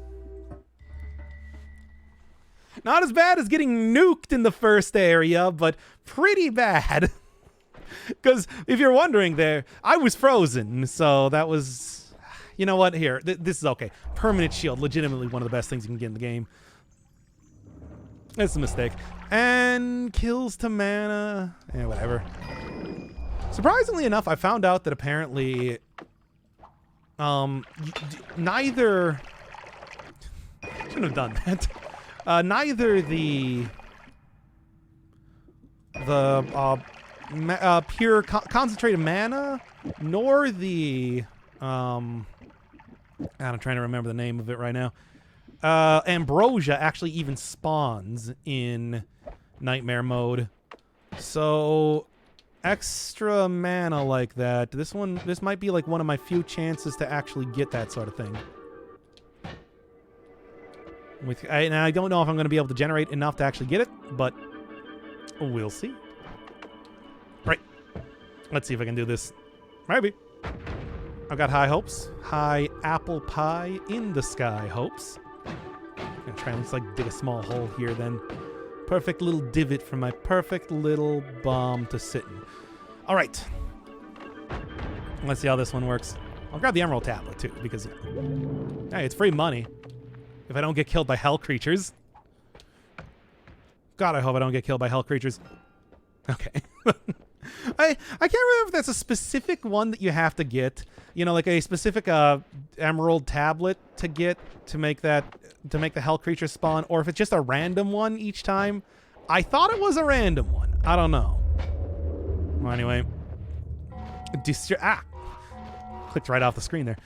Not as bad as getting nuked in the first area, but pretty bad. Because if you're wondering there, I was frozen, so that was... You know what? Here, this is okay. Permanent shield, legitimately one of the best things you can get in the game. That's a mistake. And kills to mana. Yeah, whatever. Surprisingly enough, I found out that apparently... neither... Shouldn't have done that. Neither the pure concentrated mana, nor the I'm trying to remember the name of it right now. Ambrosia actually even spawns in Nightmare mode. So extra mana like that. This might be like one of my few chances to actually get that sort of thing. And I don't know if I'm going to be able to generate enough to actually get it, but we'll see. Right. Let's see if I can do this. Maybe. I've got high hopes. High apple pie in the sky hopes. I'm going to try and just like dig a small hole here then. Perfect little divot for my perfect little bomb to sit in. All right. Let's see how this one works. I'll grab the emerald tablet too, because hey, it's free money. If I don't get killed by hell creatures. God, I hope I don't get killed by hell creatures. Okay. I can't remember if that's a specific one that you have to get. You know, like a specific emerald tablet to get to make the hell creature spawn, or if it's just a random one each time. I thought it was a random one. I don't know. Well, anyway. Clicked right off the screen there.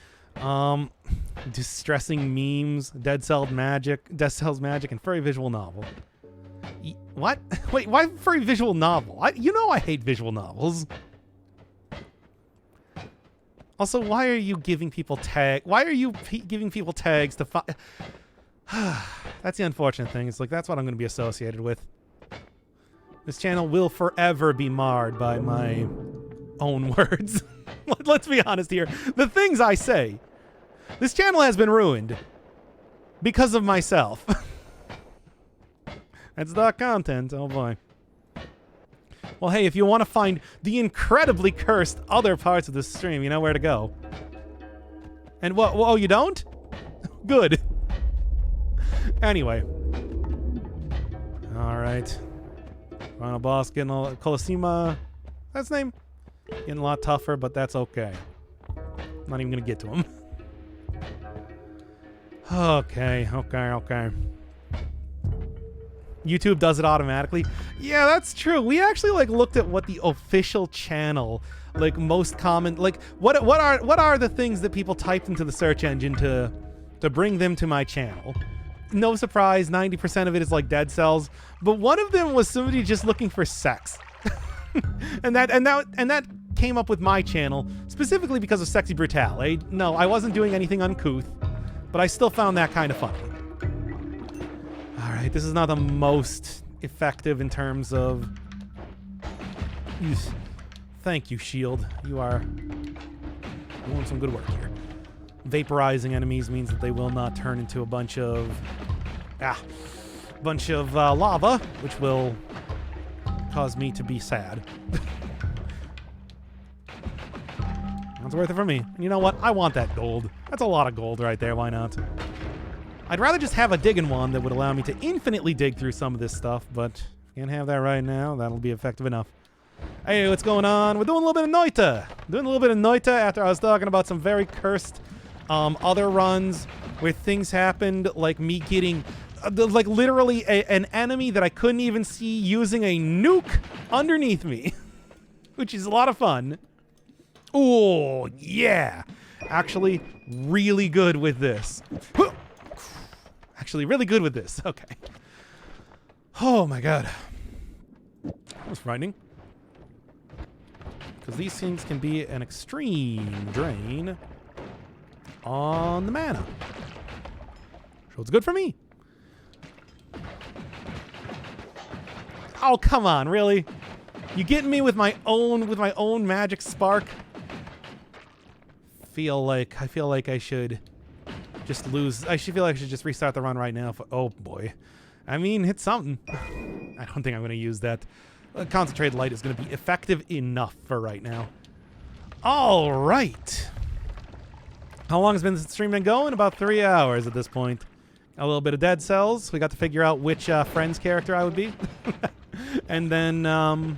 Distressing memes, Dead Cells Magic, and furry visual novel. What? Wait, why furry visual novel? You know I hate visual novels. Also, why are you giving people giving people tags to find? That's the unfortunate thing. It's like that's what I'm going to be associated with. This channel will forever be marred by my own words. Let's be honest here. The things I say. This channel has been ruined because of myself. That's the content. Oh boy. Well, hey, if you want to find the incredibly cursed other parts of this stream, you know where to go. And what? Oh, you don't? Good. Anyway. All right. Final boss getting a Colosima. That's his name. Getting a lot tougher, but that's okay. I'm not even gonna get to him. Okay. YouTube does it automatically. Yeah, that's true. We actually like looked at what the official channel, like most common, like what are the things that people typed into the search engine to bring them to my channel. No surprise, 90% of it is like Dead Cells, but one of them was somebody just looking for sex. and that came up with my channel specifically because of Sexy Brutale. No, I wasn't doing anything uncouth, but I still found that kind of funny. All right, this is not the most effective in terms of... Thank you, shield. You are doing some good work here. Vaporizing enemies means that they will not turn into a bunch of lava, which will cause me to be sad. That's worth it for me. And you know what? I want that gold. That's a lot of gold right there. Why not? I'd rather just have a digging wand that would allow me to infinitely dig through some of this stuff, but can't have that right now. That'll be effective enough. Hey, what's going on? We're doing a little bit of Noita'd. Doing a little bit of Noita'd after I was talking about some very cursed other runs where things happened, like me getting like literally an enemy that I couldn't even see using a nuke underneath me, which is a lot of fun. Oh, yeah. Actually, really good with this. Actually, really good with this. Okay. Oh, my God. That was frightening. Because these things can be an extreme drain on the mana. So it's good for me. Oh, come on, really? You getting me with my own magic spark? I feel like I should just lose. I feel like I should just restart the run right now. Oh boy. I mean, hit something. I don't think I'm going to use that. Concentrated light is going to be effective enough for right now. All right. How long has the stream been going? About 3 hours at this point. A little bit of Dead Cells. We got to figure out which Friends character I would be. And then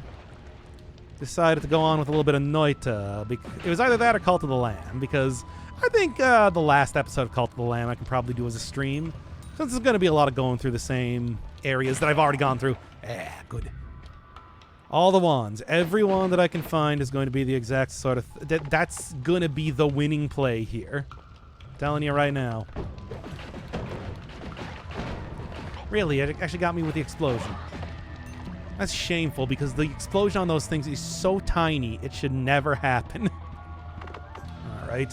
decided to go on with a little bit of Noita'd. It was either that or Cult of the Lamb, because I think the last episode of Cult of the Lamb I can probably do as a stream, since there's going to be a lot of going through the same areas that I've already gone through. Good. All the wands. Every wand that I can find is going to be the exact sort of... that's going to be the winning play here. I'm telling you right now. Really, it actually got me with the explosion. That's shameful, because the explosion on those things is so tiny, it should never happen. All right.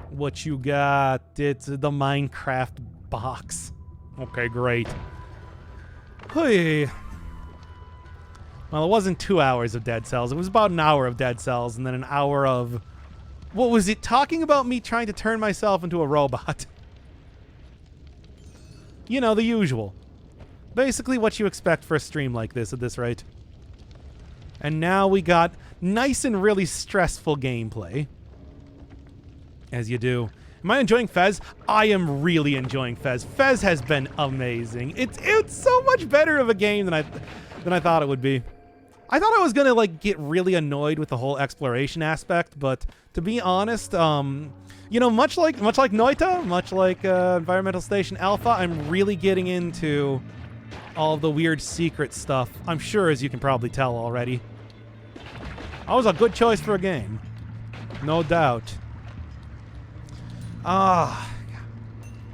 What you got? It's the Minecraft box. Okay, great. Hey. Well, it wasn't 2 hours of Dead Cells. It was about an hour of Dead Cells, and then an hour of... what was it? Talking about me trying to turn myself into a robot. You know, the usual. Basically what you expect for a stream like this at this rate. And now we got nice and really stressful gameplay. As you do. Am I enjoying Fez? I am really enjoying Fez. Fez has been amazing. It's so much better of a game than I thought it would be. I thought I was gonna like get really annoyed with the whole exploration aspect, but to be honest, you know, much like Noita'd, much like Environmental Station Alpha, I'm really getting into all the weird secret stuff. I'm sure, as you can probably tell already. That was a good choice for a game. No doubt. I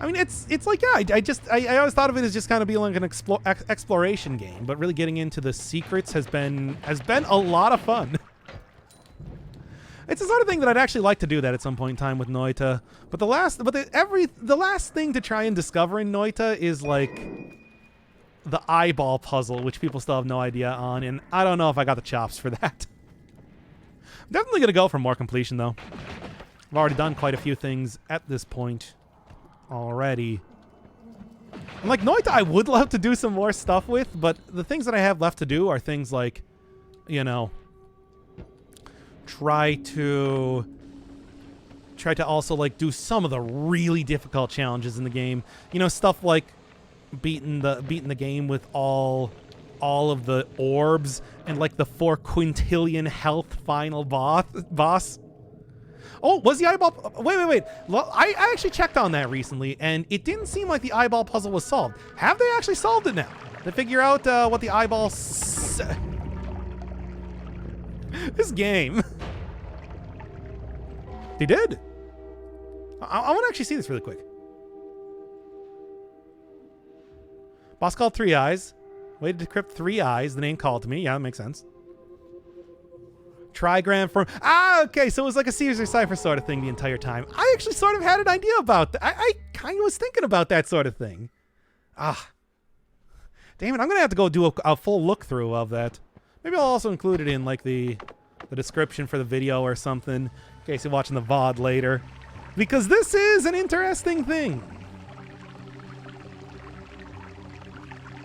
mean, it's like, yeah, I always thought of it as just kind of being like an exploration game, but really getting into the secrets has been a lot of fun. It's the sort of thing that I'd actually like to do that at some point in time with Noita'd. But the last thing to try and discover in Noita'd is like the eyeball puzzle, which people still have no idea on, and I don't know if I got the chops for that. I'm definitely gonna go for more completion though. I've already done quite a few things at this point already. And like Noita'd, I would love to do some more stuff with, but the things that I have left to do are things like, you know, try to also like do some of the really difficult challenges in the game. You know, stuff like beating the game with all of the orbs and like the 4 quintillion health final boss. Oh, was the eyeball... Wait. Well, I actually checked on that recently, and it didn't seem like the eyeball puzzle was solved. Have they actually solved it now? They figure out what the eyeball... This game. They did. I want to actually see this really quick. Boss called 3 Eyes. Way to decrypt 3 Eyes. The name called to me. Yeah, that makes sense. Trigram from... Ah, okay. So it was like a Caesar Cipher sort of thing the entire time. I actually sort of had an idea about that. I kind of was thinking about that sort of thing. Ah. Damn it. I'm going to have to go do a full look through of that. Maybe I'll also include it in like the description for the video or something in case you're watching the VOD later. Because this is an interesting thing.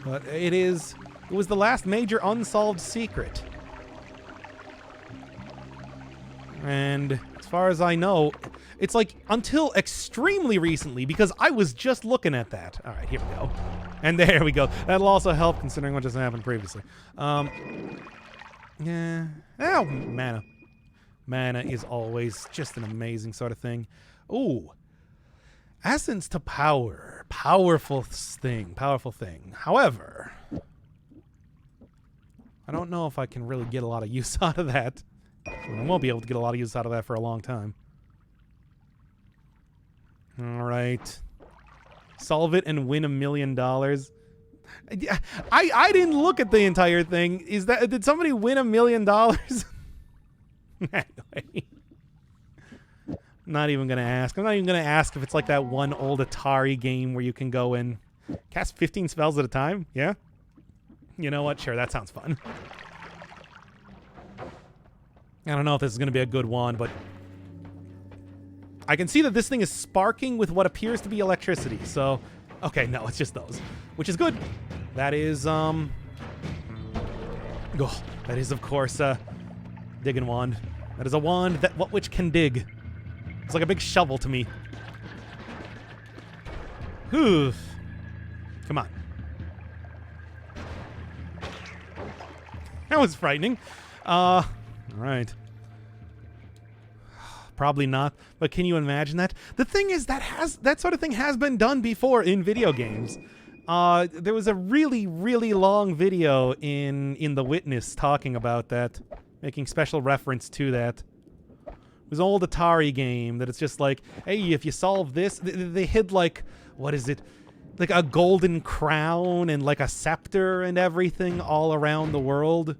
But it was the last major unsolved secret. And as far as I know, it's like until extremely recently, because I was just looking at that. All right, here we go. And there we go. That'll also help considering what just happened previously. Yeah. Oh, mana. Mana is always just an amazing sort of thing. Ooh. Essence to power. Powerful thing. However, I don't know if I can really get a lot of use out of that. I won't be able to get a lot of use out of that for a long time. All right. Solve it and win $1 million. I didn't look at the entire thing. Did somebody win $1 million? Anyway. Not even going to ask. I'm not even going to ask if it's like that one old Atari game where you can go and cast 15 spells at a time. Yeah? You know what? Sure, that sounds fun. I don't know if this is going to be a good one, but I can see that this thing is sparking with what appears to be electricity. So, okay, no, it's just those, which is good. That is, that is, of course, digging wand. That is a wand which can dig. It's like a big shovel to me. Whew. Come on. That was frightening. All right. Probably not, but can you imagine that? The thing is that sort of thing has been done before in video games. There was a really, really long video in The Witness talking about that, making special reference to that. It was an old Atari game that it's just like, hey, if you solve this, they hid like, what is it? Like a golden crown and like a scepter and everything all around the world.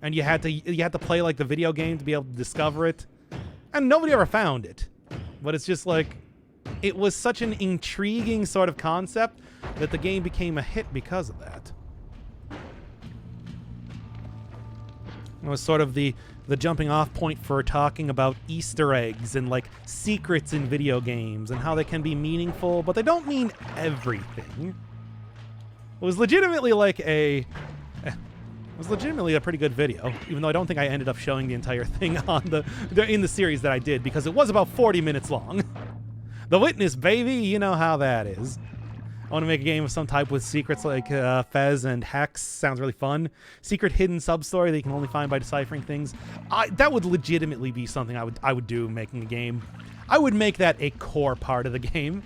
And you had to play like the video game to be able to discover it. And nobody ever found it. But it's just like, it was such an intriguing sort of concept that the game became a hit because of that. It was sort of the jumping off point for talking about Easter eggs and like secrets in video games and how they can be meaningful, but they don't mean everything. It was legitimately like a pretty good video, even though I don't think I ended up showing the entire thing on in the series that I did, because it was about 40 minutes long. The Witness, baby, you know how that is. I want to make a game of some type with secrets like Fez and Hex. Sounds really fun. Secret hidden sub-story that you can only find by deciphering things. That would legitimately be something I would do making a game. I would make that a core part of the game.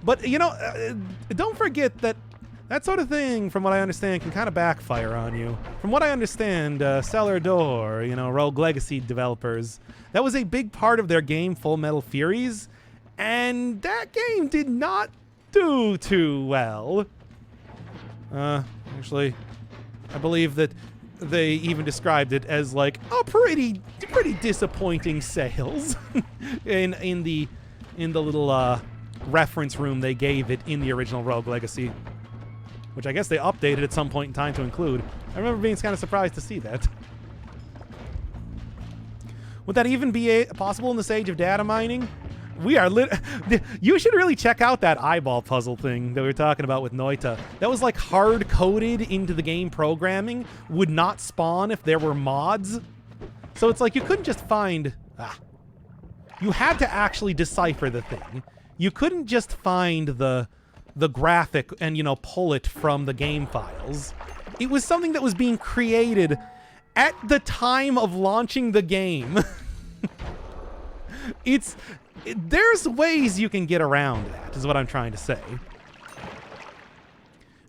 But, you know, don't forget that sort of thing, from what I understand, can kind of backfire on you. From what I understand, Cellar Door, you know, Rogue Legacy developers, that was a big part of their game, Full Metal Furies, and that game did not do too well. Actually, I believe that they even described it as like a pretty disappointing sales in the little reference room they gave it in the original Rogue Legacy, which I guess they updated at some point in time to include. I remember being kind of surprised to see that. Would that even be possible in this age of data mining? We are you should really check out that eyeball puzzle thing that we were talking about with Noita'd. That was like hard-coded into the game programming, would not spawn if there were mods. So it's like you couldn't just find... You had to actually decipher the thing. You couldn't just find the graphic and, you know, pull it from the game files. It was something that was being created at the time of launching the game. There's ways you can get around that, is what I'm trying to say.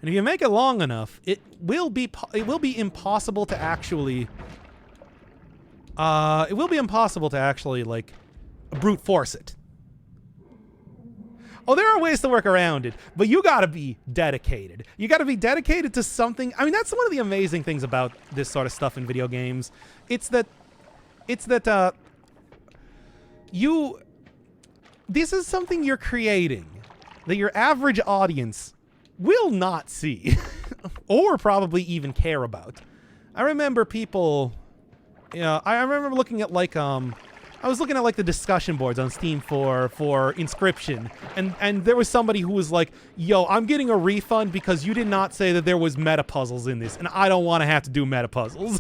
And if you make it long enough, it will be impossible to actually like brute force it. Oh, there are ways to work around it, but you gotta be dedicated. You gotta be dedicated to something. I mean, that's one of the amazing things about this sort of stuff in video games. It's that this is something you're creating that your average audience will not see or probably even care about. I remember people, I remember looking at like, I was looking at like the discussion boards on Steam for Inscription, and there was somebody who was like, yo, I'm getting a refund because you did not say that there was meta puzzles in this, and I don't want to have to do meta puzzles.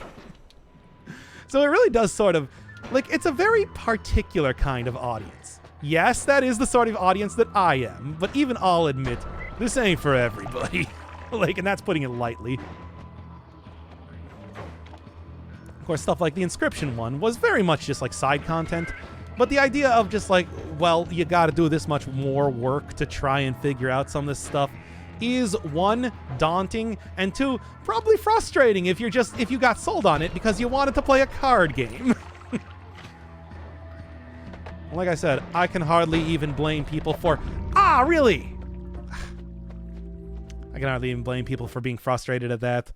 So it really does sort of, like, it's a very particular kind of audience. Yes, that is the sort of audience that I am, but even I'll admit, this ain't for everybody. Like, and that's putting it lightly. Of course, stuff like the Inscription one was very much just like side content, but the idea of just like, well, you gotta do this much more work to try and figure out some of this stuff is, one, daunting, and two, probably frustrating if you got sold on it because you wanted to play a card game. Like I said, I can hardly even blame people for, really? I can hardly even blame people for being frustrated at that.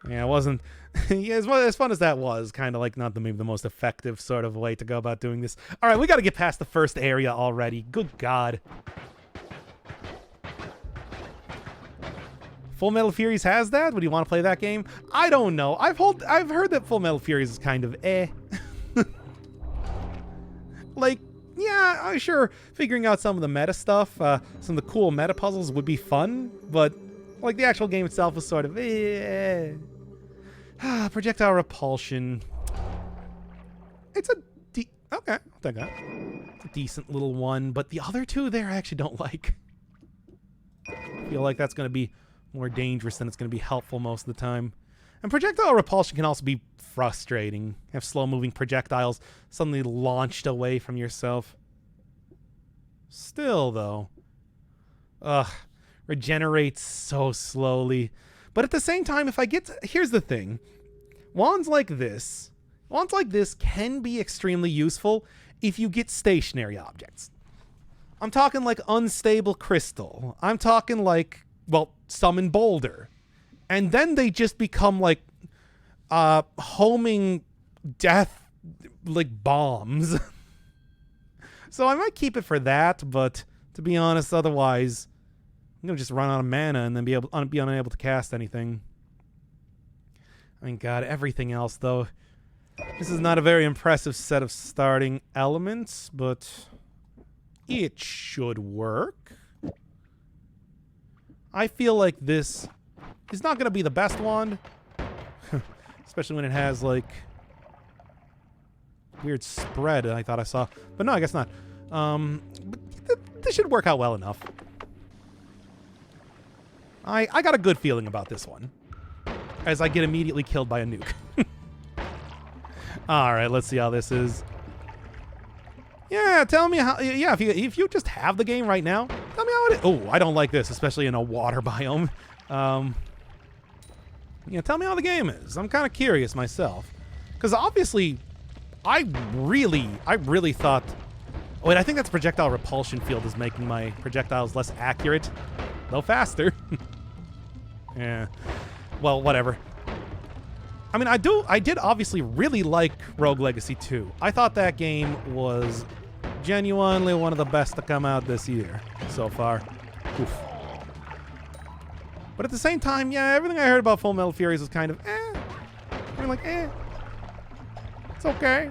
Yeah, it wasn't, yeah, as fun as that was, kind of like not maybe the most effective sort of way to go about doing this. All right, we got to get past the first area already. Good God. Full Metal Furies has that? Would you want to play that game? I don't know. I've heard that Full Metal Furies is kind of eh. Like, yeah, sure, figuring out some of the meta stuff, some of the cool meta puzzles would be fun, but like the actual game itself is sort of eh. Projectile repulsion. It's okay, I'll take that. It's a decent little one, but the other two there I actually don't like. I feel like that's going to be more dangerous than it's going to be helpful most of the time. And projectile repulsion can also be frustrating. Have slow-moving projectiles suddenly launched away from yourself. Still, though, regenerates so slowly. But at the same time, if I get to, here's the thing. Wands like this can be extremely useful if you get stationary objects. I'm talking like unstable crystal. I'm talking like, well, summon boulder. And then they just become like homing death like bombs. So I might keep it for that, but to be honest, otherwise I'm gonna just run out of mana and then be unable to cast anything. I mean, God, everything else though. This is not a very impressive set of starting elements, but it should work. I feel like this is not gonna be the best wand, especially when it has like weird spread I thought I saw, but no, I guess not. But this should work out well enough. I got a good feeling about this one, as I get immediately killed by a nuke. All right, let's see how this is. Yeah, tell me how. Yeah, if you just have the game right now, tell me how it is. Oh, I don't like this, especially in a water biome. Yeah, tell me how the game is. I'm kind of curious myself, because obviously, I really thought. Oh, wait, I think that's projectile repulsion field is making my projectiles less accurate, though faster. Yeah. Well, whatever. I mean, I did obviously really like Rogue Legacy 2. I thought that game was genuinely one of the best to come out this year so far. Oof. But at the same time, yeah, everything I heard about Full Metal Furies was kind of eh. I mean, like, eh. It's okay.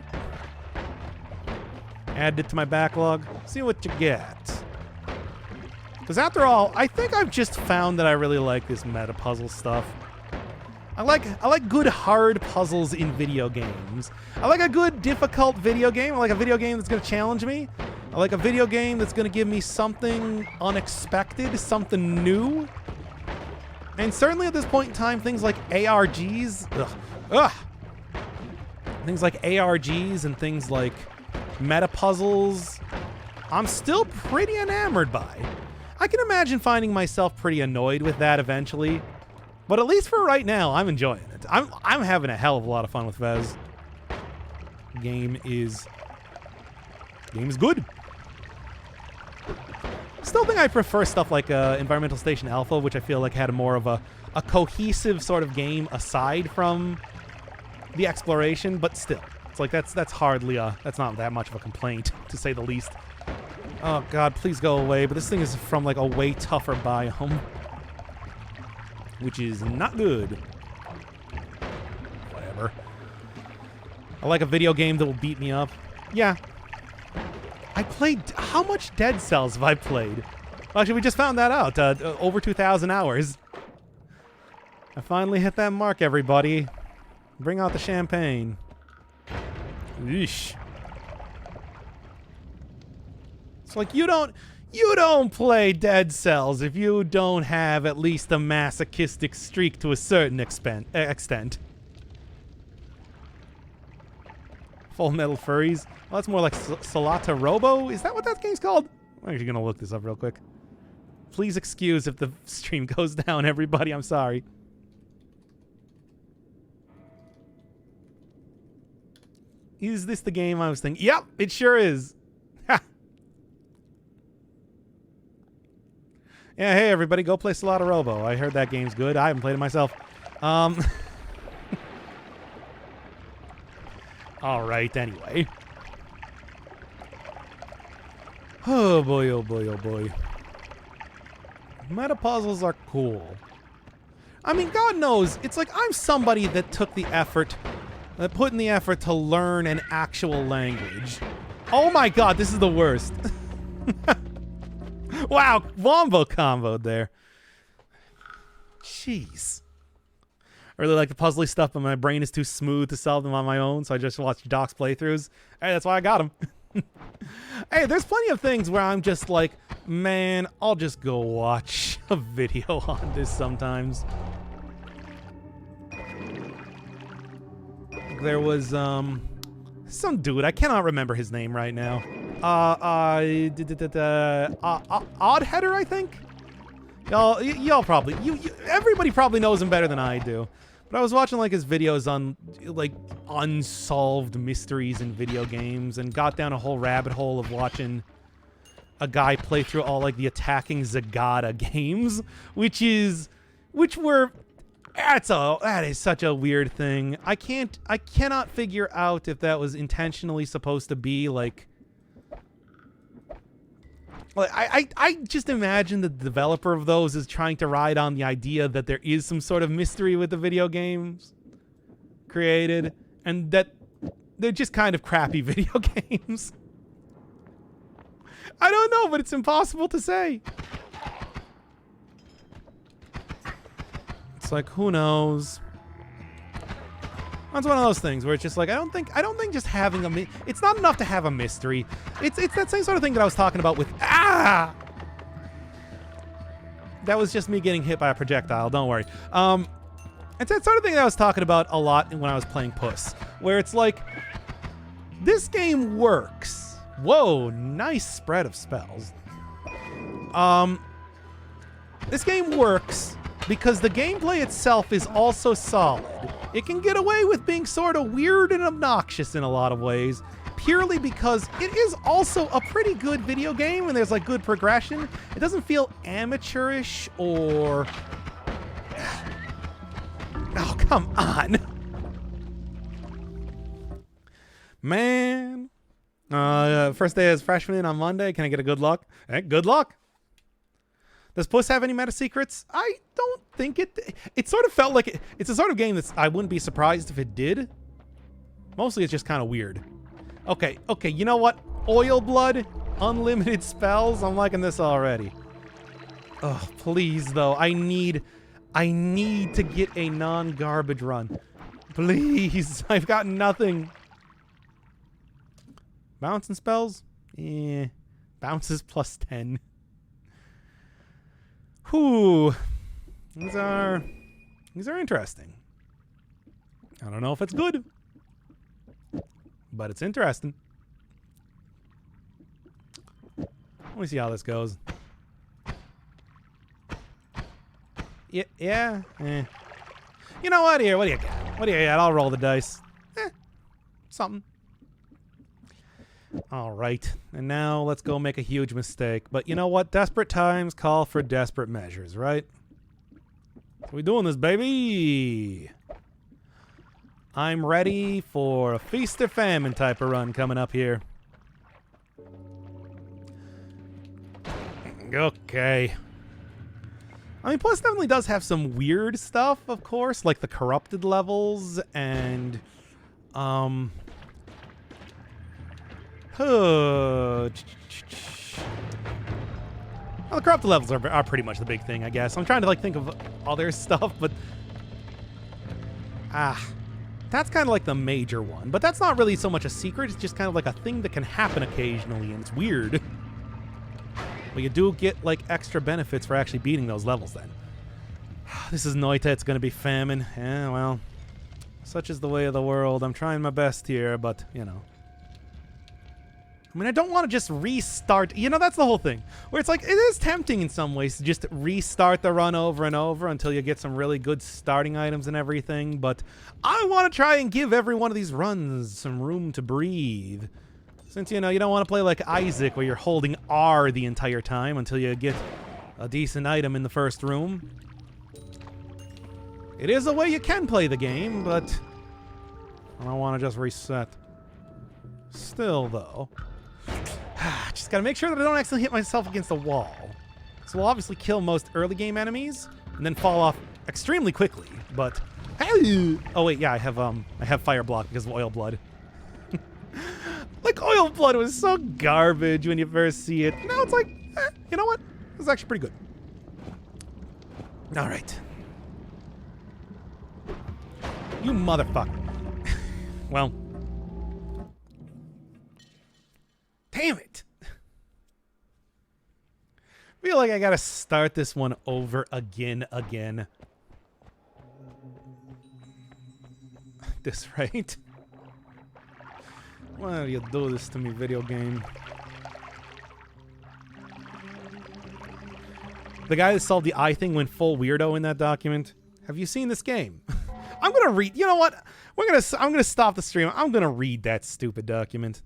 Add it to my backlog. See what you get. Because after all, I think I've just found that I really like this meta puzzle stuff. I like good hard puzzles in video games. I like a good difficult video game. I like a video game that's going to challenge me. I like a video game that's going to give me something unexpected, something new. And certainly at this point in time, things like ARGs, things like ARGs and things like Meta puzzles, I'm still pretty enamored by. I can imagine finding myself pretty annoyed with that eventually, but at least for right now, I'm enjoying it. I'm having a hell of a lot of fun with Fez. Game is good. Still think I prefer stuff like Environmental Station Alpha, which I feel like had more of a cohesive sort of game aside from the exploration, but still. It's like that's hardly that's not that much of a complaint, to say the least. Oh god, please go away, but this thing is from like a way tougher biome, which is not good. Whatever. I like a video game that will beat me up. Yeah. I played... How much Dead Cells have I played? Well, actually, we just found that out. Over 2,000 hours. I finally hit that mark, everybody. Bring out the champagne. Eesh. It's like you don't play Dead Cells if you don't have at least a masochistic streak to a certain extent. Full Metal Furries. Well, that's more like Solata Robo. Is that what that game's called? I'm actually gonna look this up real quick. Please excuse if the stream goes down, everybody. I'm sorry. Is this the game I was thinking? Yep, it sure is. Ha! Yeah, hey everybody, go play Solata Robo. I heard that game's good. I haven't played it myself. Alright, anyway. Oh boy, oh boy, oh boy. Meta puzzles are cool. I mean, God knows, it's like I'm somebody that took the effort, that put in the effort to learn an actual language. Oh my god, this is the worst. Wow, wombo comboed there. Jeez. I really like the puzzly stuff, but my brain is too smooth to solve them on my own, so I just watch Doc's playthroughs. Hey, that's why I got them. Hey, there's plenty of things where I'm just like, man, I'll just go watch a video on this sometimes. There was, some dude, I cannot remember his name right now. Oddheader, I think? Y'all probably, everybody probably knows him better than I do. But I was watching like his videos on like unsolved mysteries in video games and got down a whole rabbit hole of watching a guy play through all like the Attacking Zagata games, that is such a weird thing. I cannot figure out if that was intentionally supposed to be like I just imagine the developer of those is trying to ride on the idea that there is some sort of mystery with the video games created, and that they're just kind of crappy video games. I don't know, but it's impossible to say. It's like, who knows? That's one of those things where it's just like, I don't think just having it's not enough to have a mystery. It's that same sort of thing that I was talking about with That was just me getting hit by a projectile, don't worry. It's that sort of thing that I was talking about a lot when I was playing Puss, where it's like, this game works. Whoa, nice spread of spells. This game works because the gameplay itself is also solid. It can get away with being sort of weird and obnoxious in a lot of ways, purely because it is also a pretty good video game and there's like good progression. It doesn't feel amateurish or... Oh, come on. Man. First day as freshman on Monday. Can I get a good luck? Hey, good luck. Does Puss have any meta secrets? I don't think it... It sort of felt like... It's a sort of game that I wouldn't be surprised if it did. Mostly it's just kind of weird. Okay, you know what? Oil Blood, unlimited spells. I'm liking this already. Oh, please, though. I need to get a non-garbage run. Please. I've got nothing. Bouncing spells? Eh. Bounces plus 10. Whew. These are interesting. I don't know if it's good, but it's interesting. Let me see how this goes. Yeah. You know what? Here, what do you got? What do you got? I'll roll the dice. Something. All right. And now let's go make a huge mistake. But you know what? Desperate times call for desperate measures, right? We doing this, baby. I'm ready for a feast or famine type of run coming up here. Okay. I mean, Plus definitely does have some weird stuff, of course, like the corrupted levels and, well, the corrupted levels are pretty much the big thing, I guess. I'm trying to, like, think of other stuff, but, that's kind of like the major one. But that's not really so much a secret. It's just kind of like a thing that can happen occasionally, and it's weird. But you do get, like, extra benefits for actually beating those levels then. This is Noita'd. It's going to be famine. Yeah, well, such is the way of the world. I'm trying my best here, but, you know. I mean, I don't want to just restart. You know, that's the whole thing. Where it's like, it is tempting in some ways to just restart the run over and over until you get some really good starting items and everything. But I want to try and give every one of these runs some room to breathe. Since, you know, you don't want to play like Isaac where you're holding R the entire time until you get a decent item in the first room. It is a way you can play the game, but I don't want to just reset. Still, though, just gotta make sure that I don't accidentally hit myself against the wall. So we'll obviously kill most early game enemies and then fall off extremely quickly, but... Oh, wait, yeah, I have Fire Block because of Oil Blood. Like, Oil Blood was so garbage when you first see it. Now it's like, you know what? This is actually pretty good. All right. You motherfucker. Well. Damn it. I feel like I gotta start this one over again. This, right? Why do you do this to me, video game? The guy that solved the eye thing went full weirdo in that document. Have you seen this game? I'm gonna read. You know what? I'm gonna stop the stream. I'm gonna read that stupid document.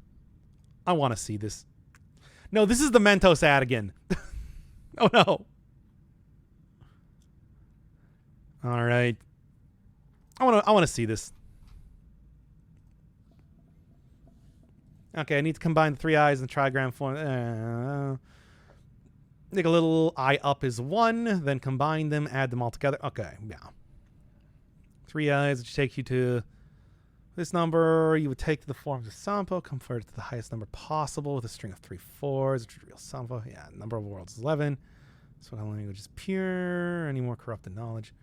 I want to see this. No, this is the Mentos ad again. Oh no. All right. I want to see this. Okay, I need to combine the 3 eyes and the trigram form. Make a little eye up is 1, then combine them, add them all together. Okay, yeah. 3 eyes, which take you to this number. You would take to the forms of Sampo, convert it to the highest number possible with a string of 3 4s, which is real Sampo. Yeah, number of worlds is 11. So language is pure. Any more corrupted knowledge?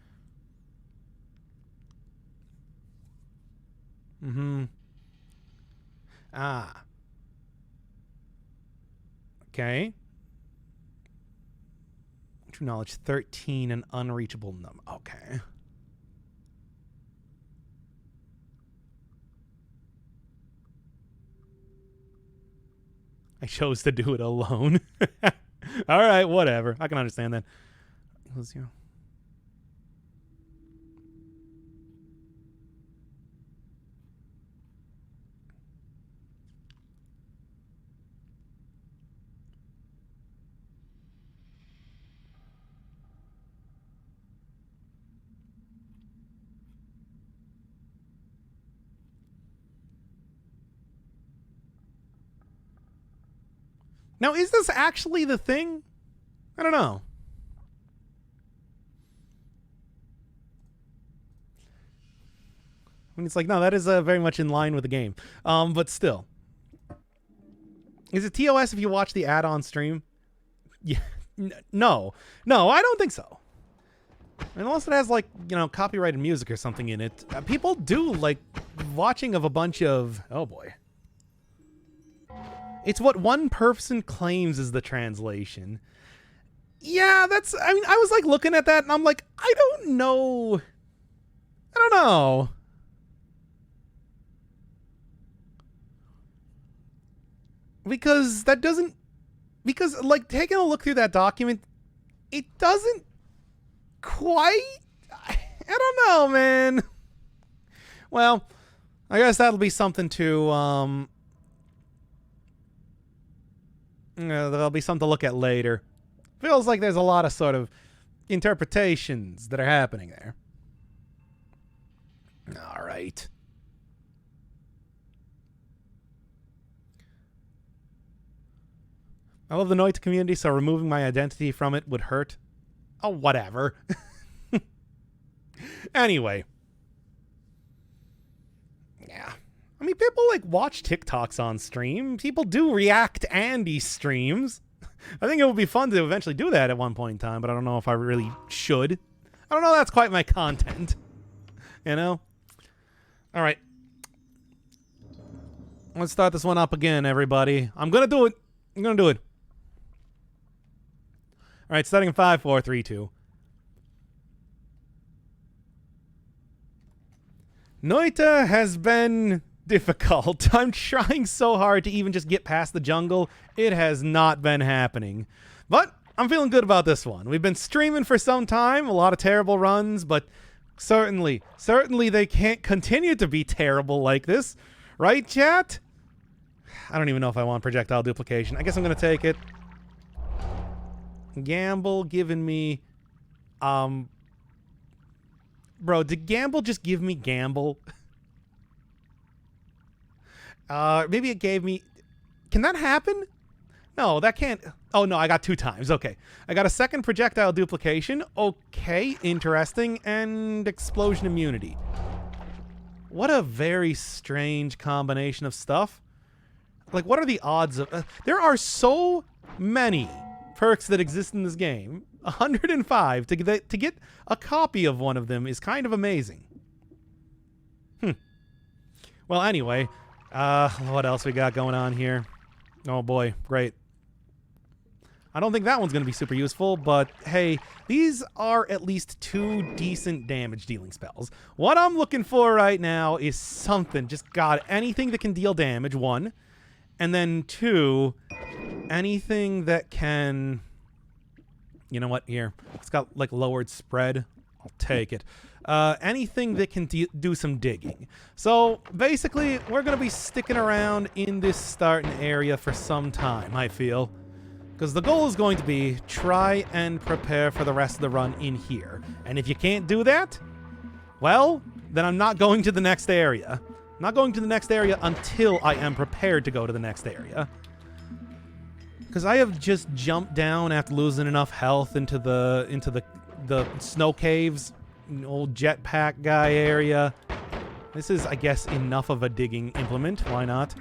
Okay. True knowledge 13, an unreachable number. Okay. I chose to do it alone. All right, whatever. I can understand that. Equals 0. Now, is this actually the thing? I don't know. I mean, it's like, no, that is very much in line with the game. But still. Is it TOS if you watch the ad-on stream? Yeah. No. No, I don't think so. Unless it has, like, you know, copyrighted music or something in it. People do, like, watching of a bunch of... Oh, boy. It's what one person claims is the translation. Yeah, that's... I mean, I was, like, looking at that, and I'm like, I don't know. I don't know. Because that doesn't because, like, taking a look through that document, it doesn't quite... I don't know, man. Well, I guess that'll be something to, there'll be something to look at later. Feels like there's a lot of sort of interpretations that are happening there. All right. I love the Noita'd community, so removing my identity from it would hurt. Oh, whatever. Anyway. Yeah. I mean, people, like, watch TikToks on stream. People do react Andy streams. I think it would be fun to eventually do that at one point in time, but I don't know if I really should. I don't know if that's quite my content. You know? All right. Let's start this one up again, everybody. I'm going to do it. I'm going to do it. All right, starting in 5, 4, 3, 2. Noita'd has been difficult. I'm trying so hard to even just get past the jungle. It has not been happening. But I'm feeling good about this one. We've been streaming for some time, a lot of terrible runs, but certainly they can't continue to be terrible like this. Right, chat? I don't even know if I want projectile duplication. I guess I'm going to take it. Gamble giving me... Bro, did Gamble just give me Gamble? Maybe it gave me... Can that happen? No, that can't... Oh, no, I got 2 times. Okay. I got a second projectile duplication. Okay, interesting. And explosion immunity. What a very strange combination of stuff. Like, what are the odds of... there are so many perks that exist in this game. 105. To get a copy of one of them is kind of amazing. Well, anyway... what else we got going on here? Oh boy, great. I don't think that one's going to be super useful, but hey, these are at least 2 decent damage dealing spells. What I'm looking for right now is something, just God, anything that can deal damage, 1. And then 2, anything that can... You know what, here. It's got like lowered spread. I'll take it. Anything that can do some digging. So basically, we're going to be sticking around in this starting area for some time, I feel. Because the goal is going to be try and prepare for the rest of the run in here. And if you can't do that, well, then I'm not going to the next area. I'm not going to the next area until I am prepared to go to the next area. Because I have just jumped down after losing enough health into the snow caves. Old jetpack guy area. This is, I guess, enough of a digging implement. Why not?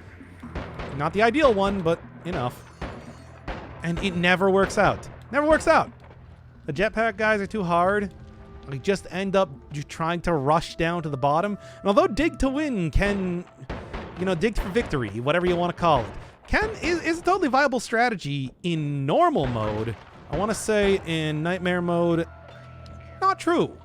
Not the ideal one, but enough. And it never works out. Never works out. The jetpack guys are too hard. I just end up just trying to rush down to the bottom. And although dig to win can, dig for victory, whatever you want to call it, is a totally viable strategy in normal mode. I want to say in nightmare mode, not true.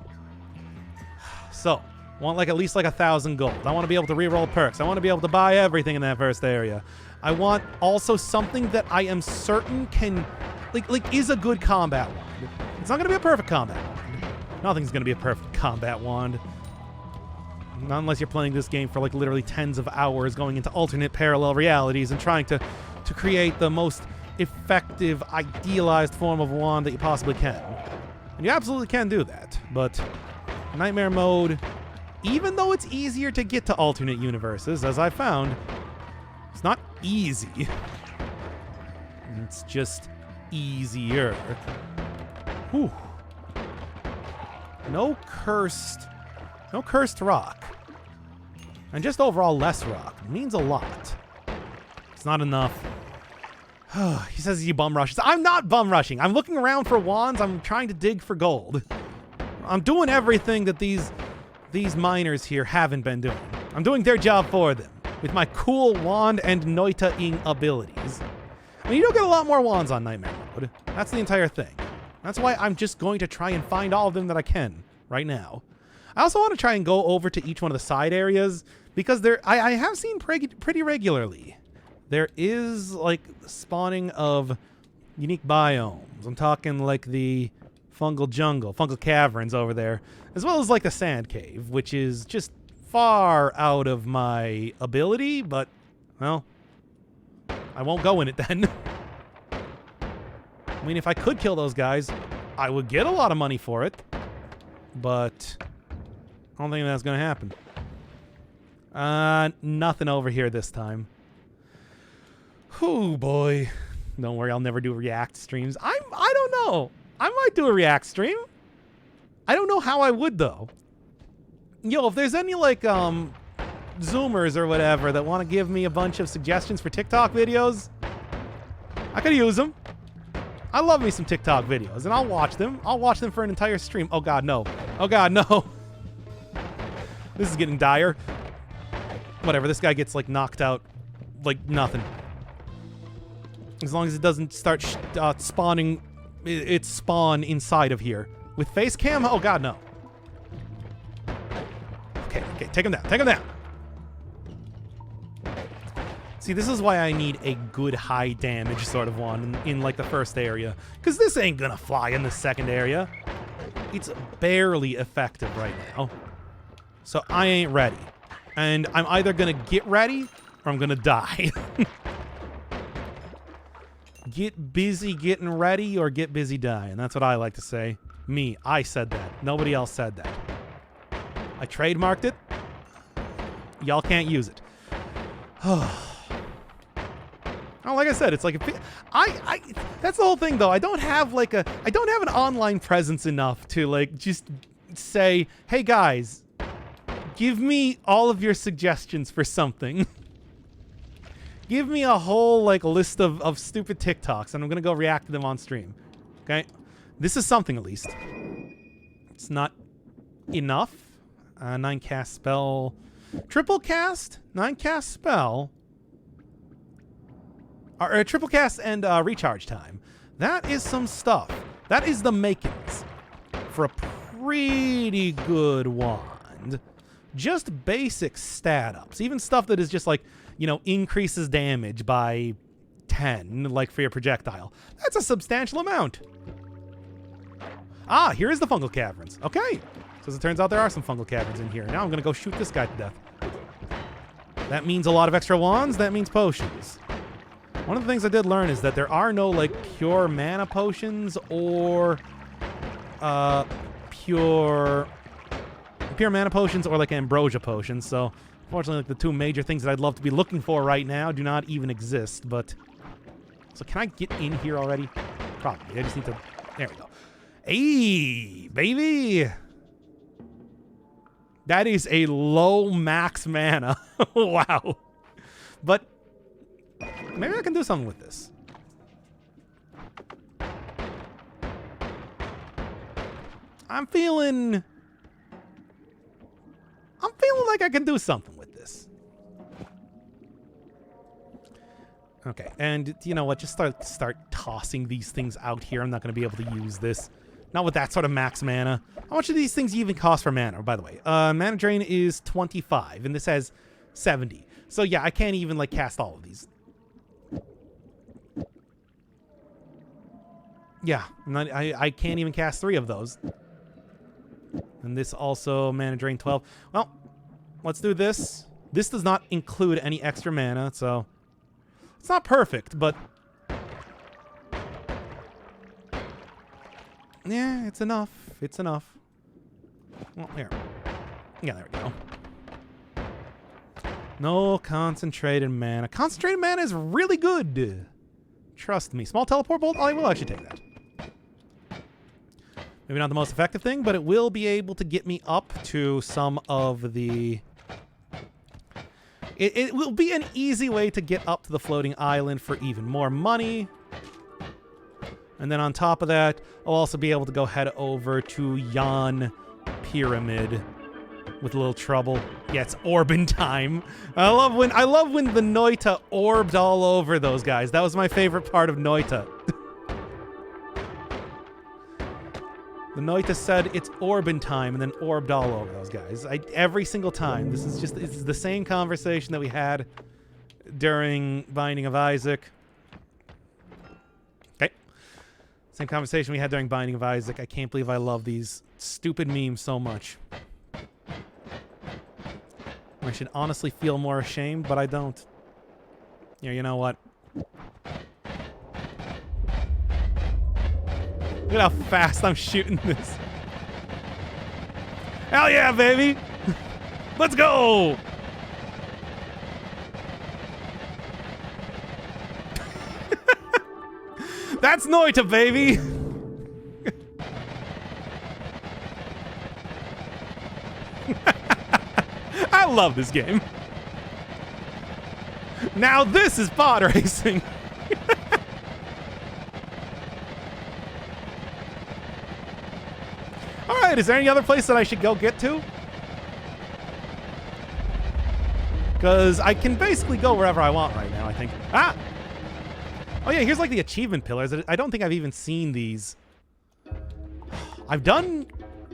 So, I want at least 1,000 gold. I want to be able to reroll perks. I want to be able to buy everything in that first area. I want also something that I am certain can, is a good combat wand. It's not going to be a perfect combat wand. Nothing's going to be a perfect combat wand. Not unless you're playing this game for literally tens of hours, going into alternate parallel realities and trying to create the most effective, idealized form of wand that you possibly can. And you absolutely can do that, but nightmare mode, even though it's easier to get to alternate universes, as I found, it's not easy. It's just easier. Whew. No cursed rock. And just overall less rock. It means a lot. It's not enough. He says he bum rushes. I'm not bum rushing. I'm looking around for wands. I'm trying to dig for gold. I'm doing everything that these miners here haven't been doing. I'm doing their job for them with my cool wand and Noita'ing abilities. I mean, you don't get a lot more wands on nightmare mode. That's the entire thing. That's why I'm just going to try and find all of them that I can right now. I also want to try and go over to each one of the side areas because I have seen pretty regularly. There is spawning of Unique biomes. I'm talking like the fungal jungle, fungal caverns over there, as well as like the sand cave, which is just far out of my ability, but, well, I won't go in it then. I mean, if I could kill those guys, I would get a lot of money for it, but I don't think that's going to happen. Nothing over here this time. Oh boy. Don't worry, I'll never do React streams. I don't know. I might do a React stream. I don't know how I would, though. Yo, if there's any, like, Zoomers or whatever that want to give me a bunch of suggestions for TikTok videos, I could use them. I love me some TikTok videos, and I'll watch them. I'll watch them for an entire stream. Oh, God, no. Oh, God, no. This is getting dire. Whatever, this guy gets, like, knocked out like nothing. As long as it doesn't start spawning its spawn inside of here. With face cam? Oh, God, no. Okay, take him down. Take him down. See, this is why I need a good high damage sort of one in like, the first area. Because this ain't gonna fly in the second area. It's barely effective right now. So I ain't ready. And I'm either gonna get ready or I'm gonna die. Get busy getting ready or get busy dying. That's what I like to say. Me, I said that. Nobody else said that. I trademarked it. Y'all can't use it. Oh, like I said, it's like that's the whole thing though. I don't have an online presence enough to like just say, "Hey guys, give me all of your suggestions for something." Give me a whole like list of stupid TikToks, and I'm gonna go react to them on stream. Okay, this is something at least. It's not enough. 9 cast spell, triple cast, 9 cast spell, or triple cast and recharge time. That is some stuff. That is the makings for a pretty good wand. Just basic stat ups, even stuff that is just like, you know, increases damage by 10, like for your projectile. That's a substantial amount. Ah, here is the fungal caverns. Okay. So as it turns out, there are some fungal caverns in here. Now I'm going to go shoot this guy to death. That means a lot of extra wands. That means potions. One of the things I did learn is that there are no, like, pure mana potions or pure mana potions or, like, ambrosia potions. So, unfortunately, like, the two major things that I'd love to be looking for right now do not even exist. But, so can I get in here already? Probably. I just need to... There we go. Hey, baby! That is a low max mana. Wow. But maybe I can do something with this. I'm feeling like I can do something with this. Okay, and you know what? Just start tossing these things out here. I'm not going to be able to use this. Not with that sort of max mana. How much do these things even cost for mana, by the way? Mana drain is 25, and this has 70. So yeah, I can't even, like, cast all of these. Yeah, I can't even cast 3 of those. And this also mana drain 12. Well, let's do this. This does not include any extra mana, so... It's not perfect, but... Yeah, it's enough. It's enough. Well, here. Yeah, there we go. No concentrated mana. Concentrated mana is really good. Trust me. Small teleport bolt? I will actually take that. Maybe not the most effective thing, but it will be able to get me up to some of the... It will be an easy way to get up to the floating island for even more money. And then on top of that, I'll also be able to go head over to Yan Pyramid with a little trouble. Yeah, it's orbing time. I love when the Noita'd orbed all over those guys. That was my favorite part of Noita'd. The Noita'd said it's orbing time and then orbed all over those guys. Every single time. This is the same conversation that we had during Binding of Isaac. Okay. Same conversation we had during Binding of Isaac. I can't believe I love these stupid memes so much. I should honestly feel more ashamed, but I don't. Yeah, you know what? Look at how fast I'm shooting this. Hell yeah, baby! Let's go! That's Noita'd, baby! I love this game. Now this is pod racing. Alright, is there any other place that I should go get to? Because I can basically go wherever I want right now, I think. Ah! Oh yeah, here's like the achievement pillars. I don't think I've even seen these. I've done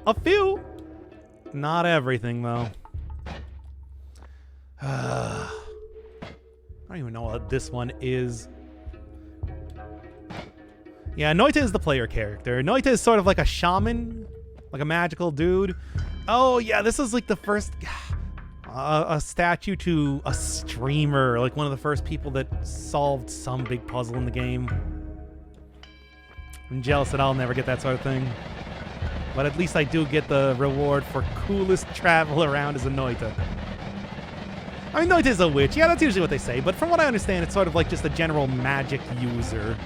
a few. Not everything, though. I don't even know what this one is. Yeah, Noita'd is the player character. Noita'd is sort of like a shaman, like a magical dude. Oh yeah, this is like the first a statue to a streamer, like one of the first people that solved some big puzzle in the game. I'm jealous that I'll never get that sort of thing. But at least I do get the reward for coolest travel around as a Noita'd. I mean, Noita'd is a witch. Yeah, that's usually what they say. But from what I understand, it's sort of like just a general magic user.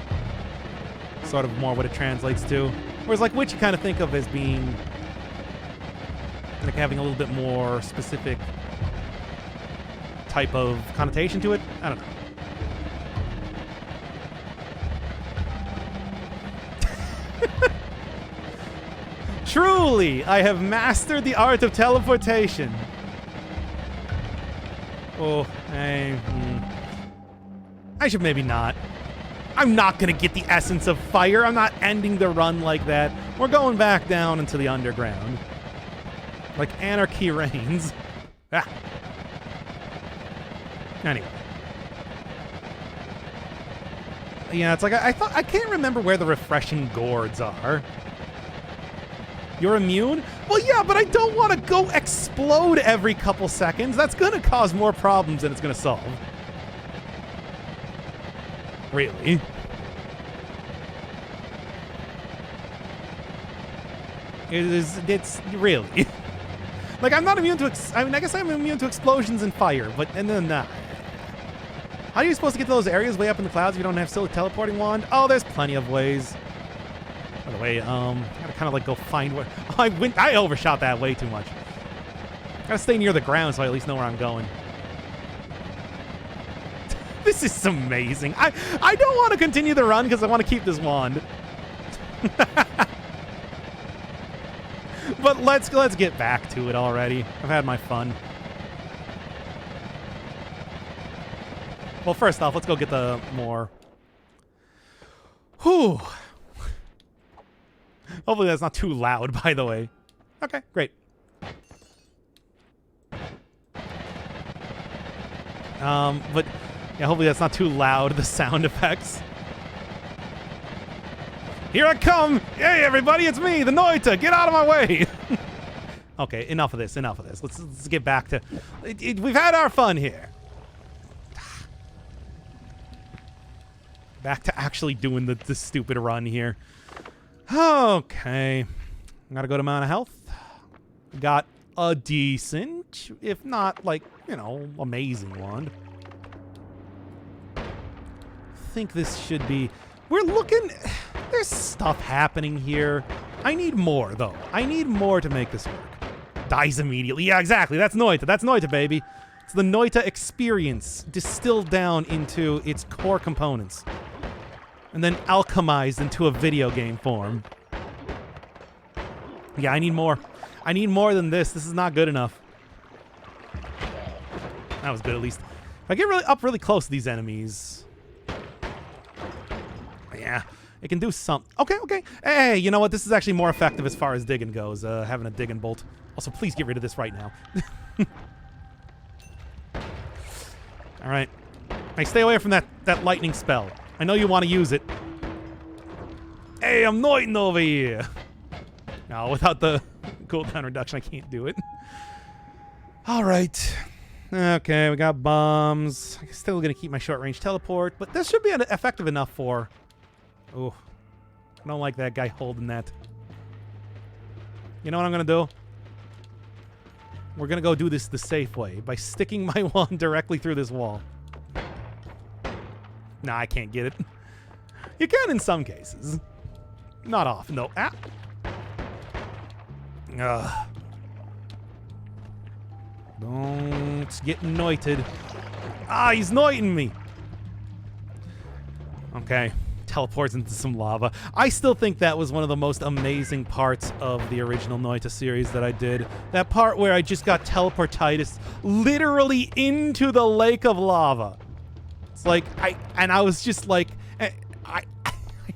Sort of more what it translates to. Whereas like witch you kind of think of as being like having a little bit more specific type of connotation to it. I don't know. Truly, I have mastered the art of teleportation. Oh, I should maybe not. I'm not gonna get the essence of fire. I'm not ending the run like that. We're going back down into the underground. Like anarchy reigns. Ah. Anyway. Yeah, it's like I can't remember where the refreshing gourds are. You're immune? Well, yeah, but I don't want to go explode every couple seconds. That's going to cause more problems than it's going to solve. Really? It's really. Like, I'm not immune to, I mean, I guess I'm immune to explosions and fire, but, and then, how are you supposed to get to those areas way up in the clouds if you don't have still a teleporting wand? Oh, there's plenty of ways. By the way, gotta kind of like go find where, I overshot that way too much. Gotta stay near the ground so I at least know where I'm going. This is amazing. I don't want to continue the run because I want to keep this wand. But let's get back to it already. I've had my fun. Well, first off, let's go get the more. Whew. Hopefully that's not too loud, by the way. Okay, great. But yeah, hopefully that's not too loud, the sound effects. Here I come! Hey, everybody, it's me, the Noita'd! Get out of my way! Okay, enough of this, enough of this. Let's get back to... we've had our fun here. Back to actually doing the stupid run here. Okay. Gotta go to Mount of Health. Got a decent, if not, like, you know, amazing wand. Think this should be... We're looking... There's stuff happening here. I need more, though. I need more to make this work. Dies immediately. Yeah, exactly. That's Noita'd. That's Noita'd, baby. It's the Noita'd experience distilled down into its core components. And then alchemized into a video game form. Yeah, I need more. I need more than this. This is not good enough. That was good, at least. If I get really close to these enemies... Yeah, it can do something. Okay, okay. Hey, you know what? This is actually more effective as far as digging goes, having a digging bolt. Also, please get rid of this right now. All right. Hey, stay away from that lightning spell. I know you want to use it. Hey, Hey, I'm Noita'd over here. No, without the cooldown reduction, I can't do it. All right. Okay, we got bombs. I'm still going to keep my short-range teleport, but this should be effective enough for... Ooh. I don't like that guy holding that. You know what I'm going to do? We're going to go do this the safe way by sticking my wand directly through this wall. Nah, I can't get it. You can in some cases. Not often, though. Ah. Ugh. Don't get Noita'd. Ah, he's Noita'ing me. Okay. Teleports into some lava. I still think that was one of the most amazing parts of the original Noita'd series that I did. That part where I just got teleportitis literally into the lake of lava. It's like, I was just like,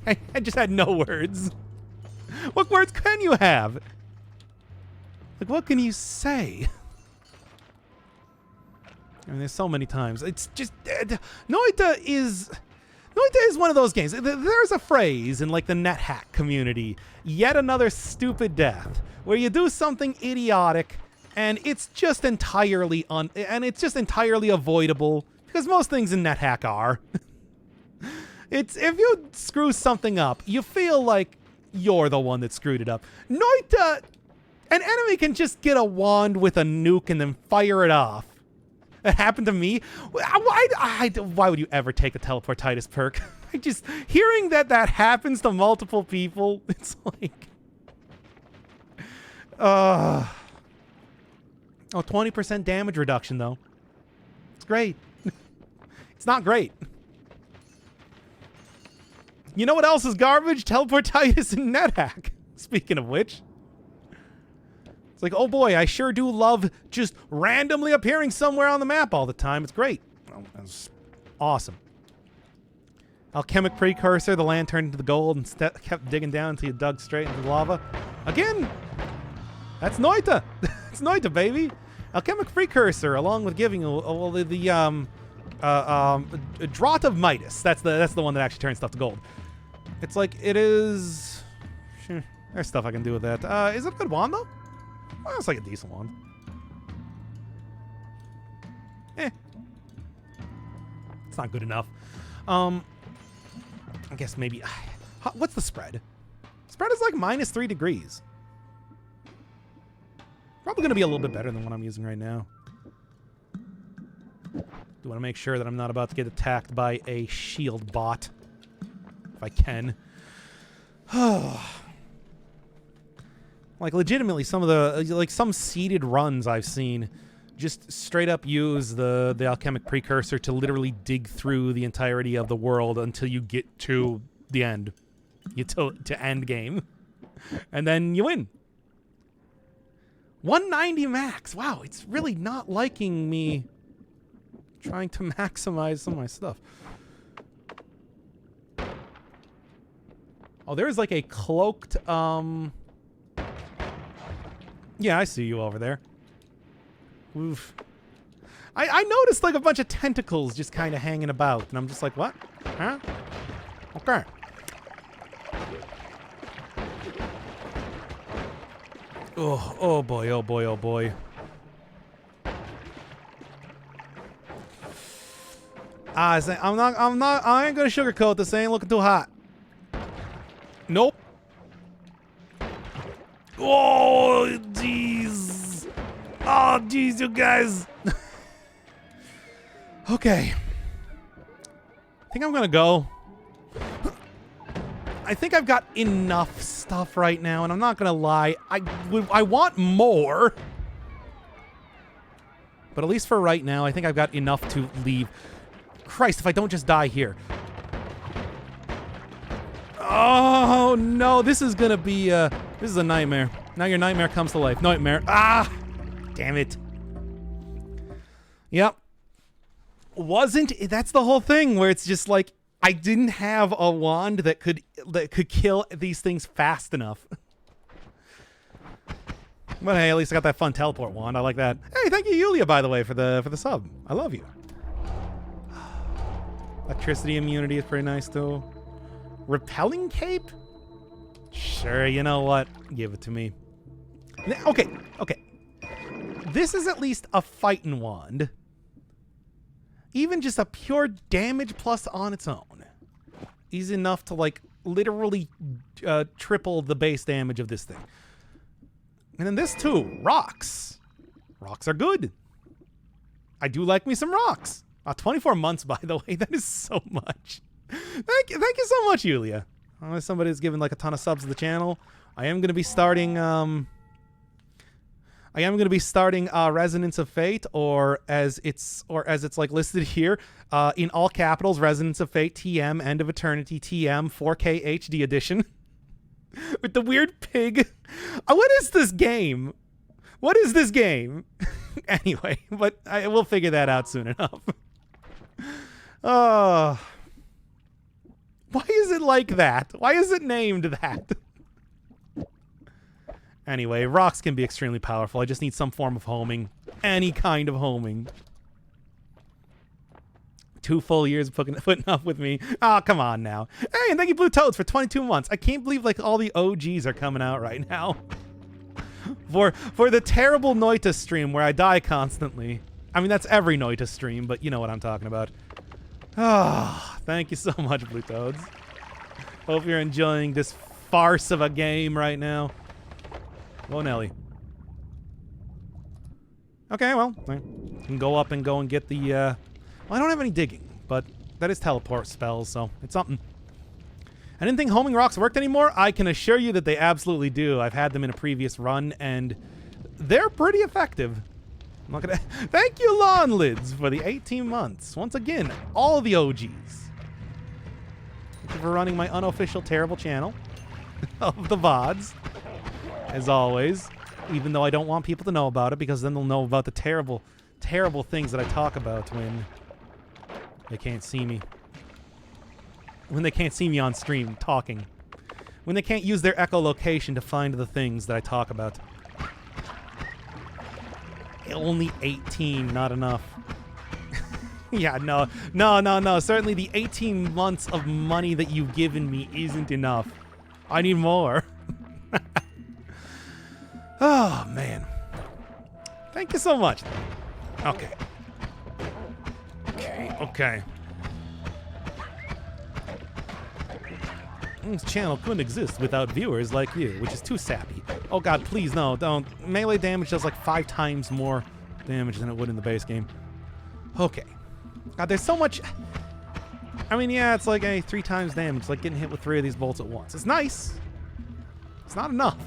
I just had no words. What words can you have? Like, what can you say? I mean, there's so many times. It's just... Noita'd is one of those games. There's a phrase in, like, the NetHack community. Yet another stupid death. Where you do something idiotic, and it's just entirely avoidable. Because most things in NetHack are. It's... If you screw something up, you feel like you're the one that screwed it up. Noita'd... An enemy can just get a wand with a nuke and then fire it off. That happened to me. Why would you ever take a teleportitis perk? Hearing that happens to multiple people, it's like... Oh, 20% damage reduction, though. It's great. It's not great. You know what else is garbage? Teleportitis and NetHack. Speaking of which... It's like, oh boy, I sure do love just randomly appearing somewhere on the map all the time. It's great. Oh, that's awesome. Alchemic precursor, the land turned into the gold and kept digging down until you dug straight into the lava. Again, that's Noita'd. It's Noita'd, baby. Alchemic precursor, along with giving the draught of Midas. That's the one that actually turns stuff to gold. It's like it is. Sure, there's stuff I can do with that. Is it a good wand though? Well, it's like a decent one. It's not good enough. I guess maybe... What's the spread? Spread is like -3 degrees. Probably going to be a little bit better than what I'm using right now. Do want to make sure that I'm not about to get attacked by a shield bot. If I can. Like, legitimately, some of the... some seeded runs I've seen just straight up use the alchemic precursor to literally dig through the entirety of the world until you get to the end. To end game. And then you win. 190 max. Wow, it's really not liking me trying to maximize some of my stuff. Oh, there's like a cloaked... Yeah, I see you over there. Oof. I noticed like a bunch of tentacles just kind of hanging about, and I'm just like, what? Huh? Okay. Oh boy, oh boy, oh boy. I ain't gonna sugarcoat this. Ain't looking too hot. Nope. Oh, jeez. Oh, jeez, you guys. Okay. I think I'm gonna go. I think I've got enough stuff right now, and I'm not gonna lie. I want more. But at least for right now, I think I've got enough to leave. Christ, if I don't just die here. Oh, no. This is gonna be, this is a nightmare. Now your nightmare comes to life. Nightmare. Ah! Damn it. Yep. That's the whole thing, where it's just like, I didn't have a wand that could kill these things fast enough. But hey, at least I got that fun teleport wand. I like that. Hey, thank you, Yulia, by the way, for the sub. I love you. Electricity immunity is pretty nice, too. Repelling cape? Sure, you know what? Give it to me. Okay, okay. This is at least a fighting wand. Even just a pure damage plus on its own is enough to, like, literally triple the base damage of this thing. And then this too, rocks. Rocks are good. I do like me some rocks. 24 months, by the way. That is so much. Thank you so much, Yulia. Somebody's given like a ton of subs to the channel. I am going to be starting Resonance of Fate, or as it's like listed here, in all capitals, Resonance of Fate TM End of Eternity TM 4K HD edition. With the weird pig. What is this game? What is this game? Anyway, but we'll figure that out soon enough. Oh. Why is it like that? Why is it named that? Anyway, rocks can be extremely powerful. I just need some form of homing. Any kind of homing. 2 full years of putting up with me. Oh, come on now. Hey, and thank you, Blue Toads, for 22 months. I can't believe, like, all the OGs are coming out right now. For the terrible Noita'd stream where I die constantly. I mean, that's every Noita'd stream, but you know what I'm talking about. Ah, thank you so much, Blue Toads. Hope you're enjoying this farce of a game right now. Whoa, Nelly. Okay, well, I can go up and go and get the, well, I don't have any digging, but that is teleport spells, so it's something. I didn't think homing rocks worked anymore. I can assure you that they absolutely do. I've had them in a previous run, and they're pretty effective. I'm not gonna... Thank you, Lawn Lids, for the 18 months. Once again, all the OGs. Thank you for running my unofficial terrible channel of the VODs. As always, even though I don't want people to know about it, because then they'll know about the terrible, terrible things that I talk about when they can't see me. When they can't see me on stream talking. When they can't use their echolocation to find the things that I talk about. Only 18, not enough. Yeah, no. Certainly the 18 months of money that you've given me isn't enough. I need more. Oh, man. Thank you so much. Okay. Okay. This channel couldn't exist without viewers like you, which is too sappy. Oh god, please, no, don't. Melee damage does like 5 times more damage than it would in the base game. Okay. God, there's so much... I mean, yeah, it's like a 3 times damage, like getting hit with 3 of these bolts at once. It's nice. It's not enough.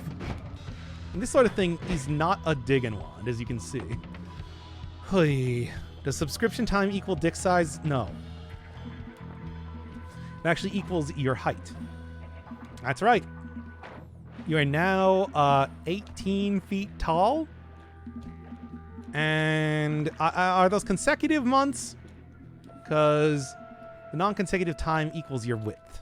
And this sort of thing is not a digging wand, as you can see. Hey. Does subscription time equal dick size? No. It actually equals your height. That's right. You are now 18 feet tall. And are those consecutive months? Because the non-consecutive time equals your width.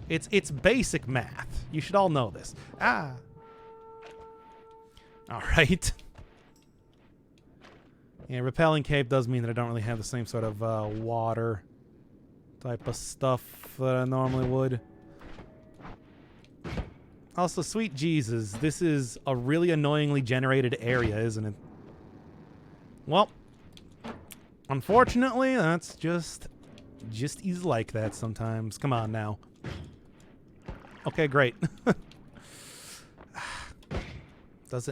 It's basic math. You should all know this. Ah. All right. Yeah, repelling cape does mean that I don't really have the same sort of water type of stuff that I normally would. Also, sweet Jesus, this is a really annoyingly generated area, isn't it? Well, unfortunately, that's just is like that sometimes. Come on now. Okay, great.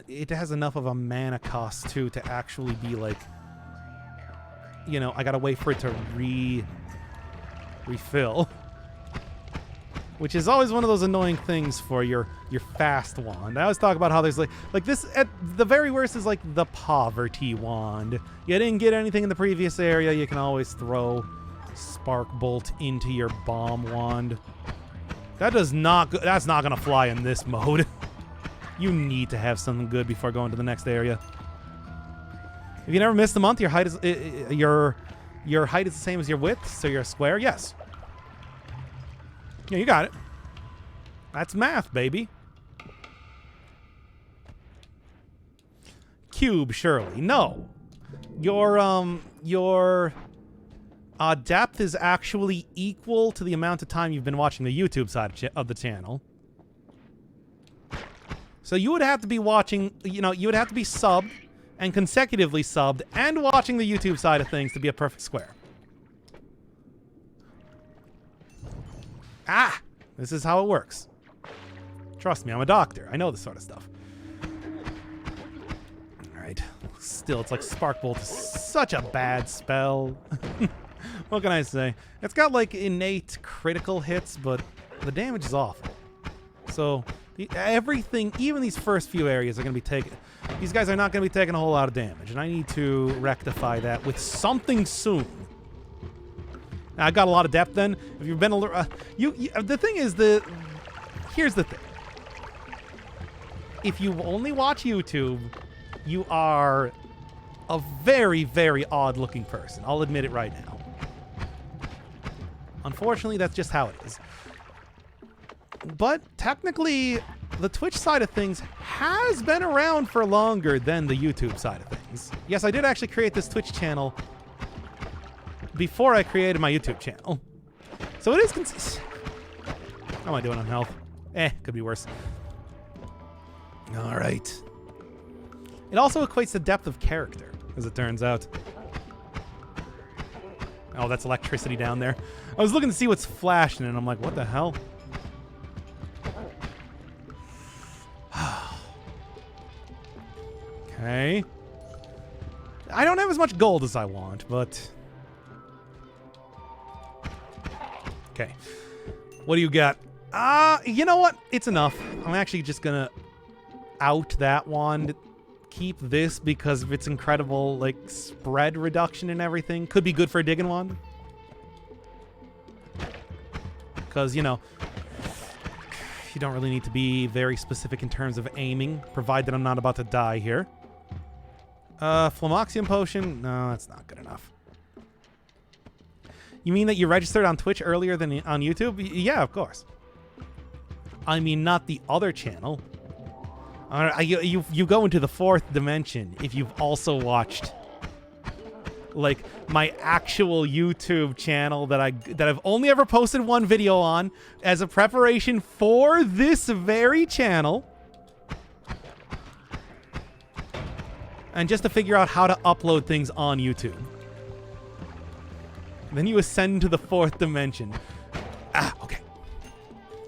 It has enough of a mana cost too to actually be like, you know, I gotta wait for it to refill. Which is always one of those annoying things for your fast wand. I always talk about how there's like this, at the very worst, is like the poverty wand. You didn't get anything in the previous area, you can always throw Spark Bolt into your bomb wand. That's not gonna fly in this mode. You need to have something good before going to the next area. If you never missed a month, your height is your height is the same as your width, so you're a square. Yes. Yeah, you got it. That's math, baby. Cube, surely. No. Your depth is actually equal to the amount of time you've been watching the YouTube side of the channel. So you would have to be watching, you would have to be subbed and consecutively subbed and watching the YouTube side of things to be a perfect square. Ah! This is how it works. Trust me, I'm a doctor. I know this sort of stuff. Alright. Still, it's like Spark Bolt is such a bad spell. What can I say? It's got like innate critical hits, but the damage is awful. So, everything, even these first few areas are going to be taking... These guys are not going to be taking a whole lot of damage, and I need to rectify that with something soon. Now, I got a lot of depth then. If you've been the thing is, here's the thing. If you only watch YouTube, you are a very, very odd-looking person. I'll admit it right now. Unfortunately, that's just how it is. But technically, the Twitch side of things has been around for longer than the YouTube side of things. Yes, I did actually create this Twitch channel before I created my YouTube channel. So it is how am I doing on health? Could be worse. All right. It also equates to depth of character, as it turns out. Oh, that's electricity down there. I was looking to see what's flashing, and I'm like, what the hell? Okay. I don't have as much gold as I want, but... Okay. What do you got? You know what? It's enough. I'm actually just gonna out that wand. Keep this because of its incredible, like, spread reduction and everything. Could be good for a digging wand. Because, you don't really need to be very specific in terms of aiming, provided I'm not about to die here. Flamoxium potion? No, that's not good enough. You mean that you registered on Twitch earlier than on YouTube? Yeah, of course. I mean, not the other channel. You go into the fourth dimension if you've also watched, like, my actual YouTube channel that I've only ever posted one video on as a preparation for this very channel. And just to figure out how to upload things on YouTube. Then you ascend to the fourth dimension. Okay.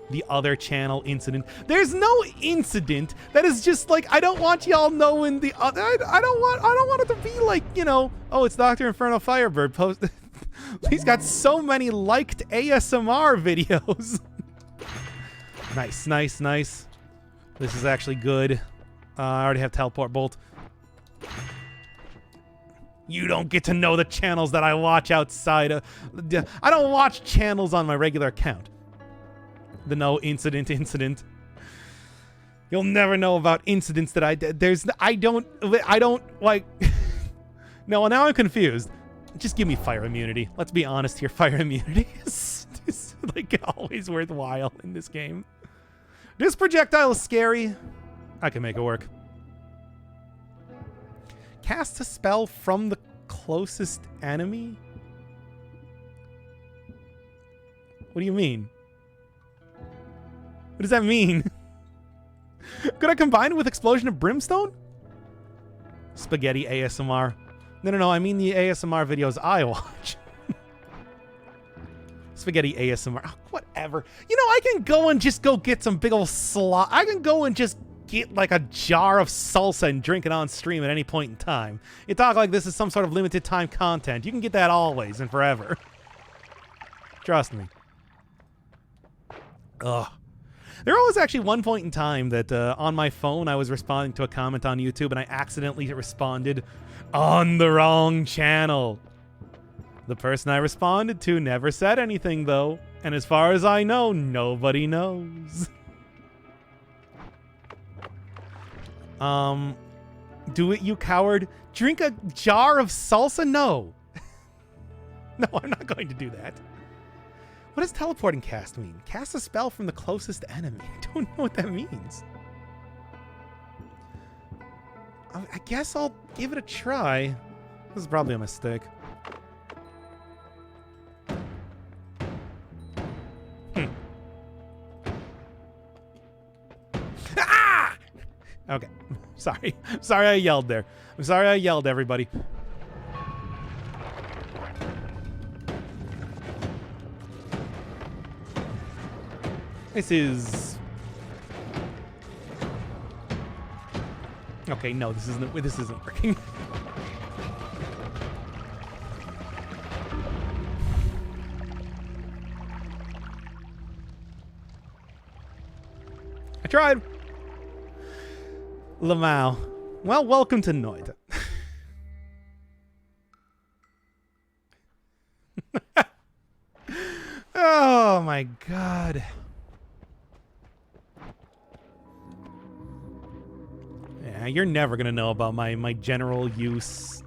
The other channel incident. There's no incident. That is just like, I don't want y'all knowing the other. I don't want it to be like, oh, it's Dr. Inferno Firebird post. He's got so many liked ASMR videos. Nice. This is actually good. I already have Teleport Bolt. You don't get to know the channels that I watch outside of... I don't watch channels on my regular account. The no incident. You'll never know about incidents that I did. I don't like... No, now I'm confused. Just give me fire immunity. Let's be honest here. Fire immunity is like always worthwhile in this game. This projectile is scary. I can make it work. Cast a spell from the closest enemy? What do you mean? What does that mean? Could I combine it with Explosion of Brimstone? Spaghetti ASMR. No, I mean the ASMR videos I watch. Spaghetti ASMR. Oh, whatever. I can go and just go get some big old slot. I can go and just get like a jar of salsa and drink it on stream at any point in time. You talk like this is some sort of limited time content. You can get that always and forever. Trust me. Ugh. There was actually one point in time that on my phone I was responding to a comment on YouTube and I accidentally responded on the wrong channel. The person I responded to never said anything though, and as far as I know, nobody knows. Do it, you coward. Drink a jar of salsa? No. No, I'm not going to do that. What does teleporting cast mean? Cast a spell from the closest enemy. I don't know what that means. I guess I'll give it a try. This is probably a mistake. Okay. Sorry. Sorry I yelled there. I'm sorry I yelled, everybody. This is... Okay, no, this isn't working. I tried. Lamau. Well, welcome to Noita'd. Oh my god. Yeah, you're never gonna know about my general use.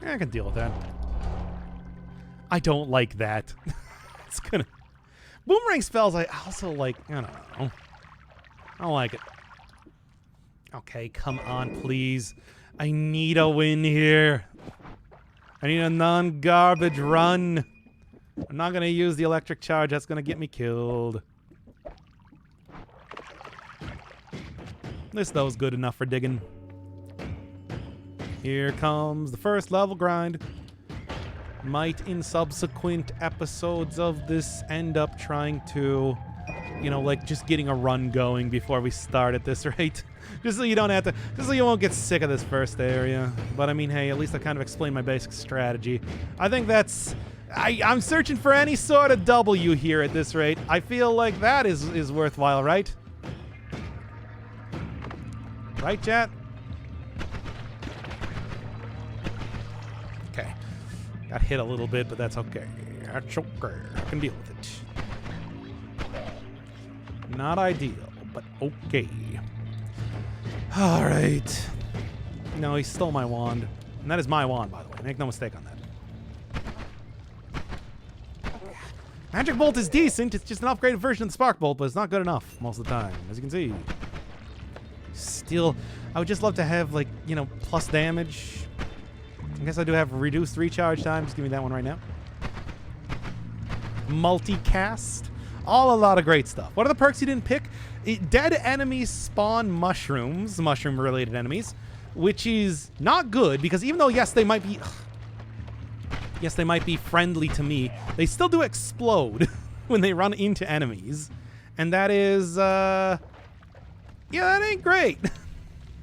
I can deal with that. I don't like that. It's gonna... Boomerang spells, I also like... I don't know. I don't like it. Okay, come on, please. I need a win here. I need a non-garbage run. I'm not gonna use the electric charge. That's gonna get me killed. This, though, is good enough for digging. Here comes the first level grind. Might in subsequent episodes of this end up trying to, you know, like just getting a run going before we start at this rate. Just so you don't have to, just so you won't get sick of this first area. But I mean, hey, at least I kind of explained my basic strategy. I think that's, I'm searching for any sort of W here at this rate. I feel like that is worthwhile, right? Right, chat? Okay. Got hit a little bit, but that's okay. That's okay. I can deal with it. Not ideal, but okay. Alright. No, he stole my wand. And that is my wand, by the way. Make no mistake on that. Magic Bolt is decent. It's just an upgraded version of the Spark Bolt, but it's not good enough most of the time, as you can see. Still, I would just love to have, like, you know, plus damage. I guess I do have reduced recharge time. Just give me that one right now. Multicast. All a lot of great stuff. What are the perks you didn't pick? Dead enemies spawn mushrooms, mushroom-related enemies, which is not good because even though, yes, they might be... Yes, they might be friendly to me. They still do explode when they run into enemies. And that is, yeah, that ain't great.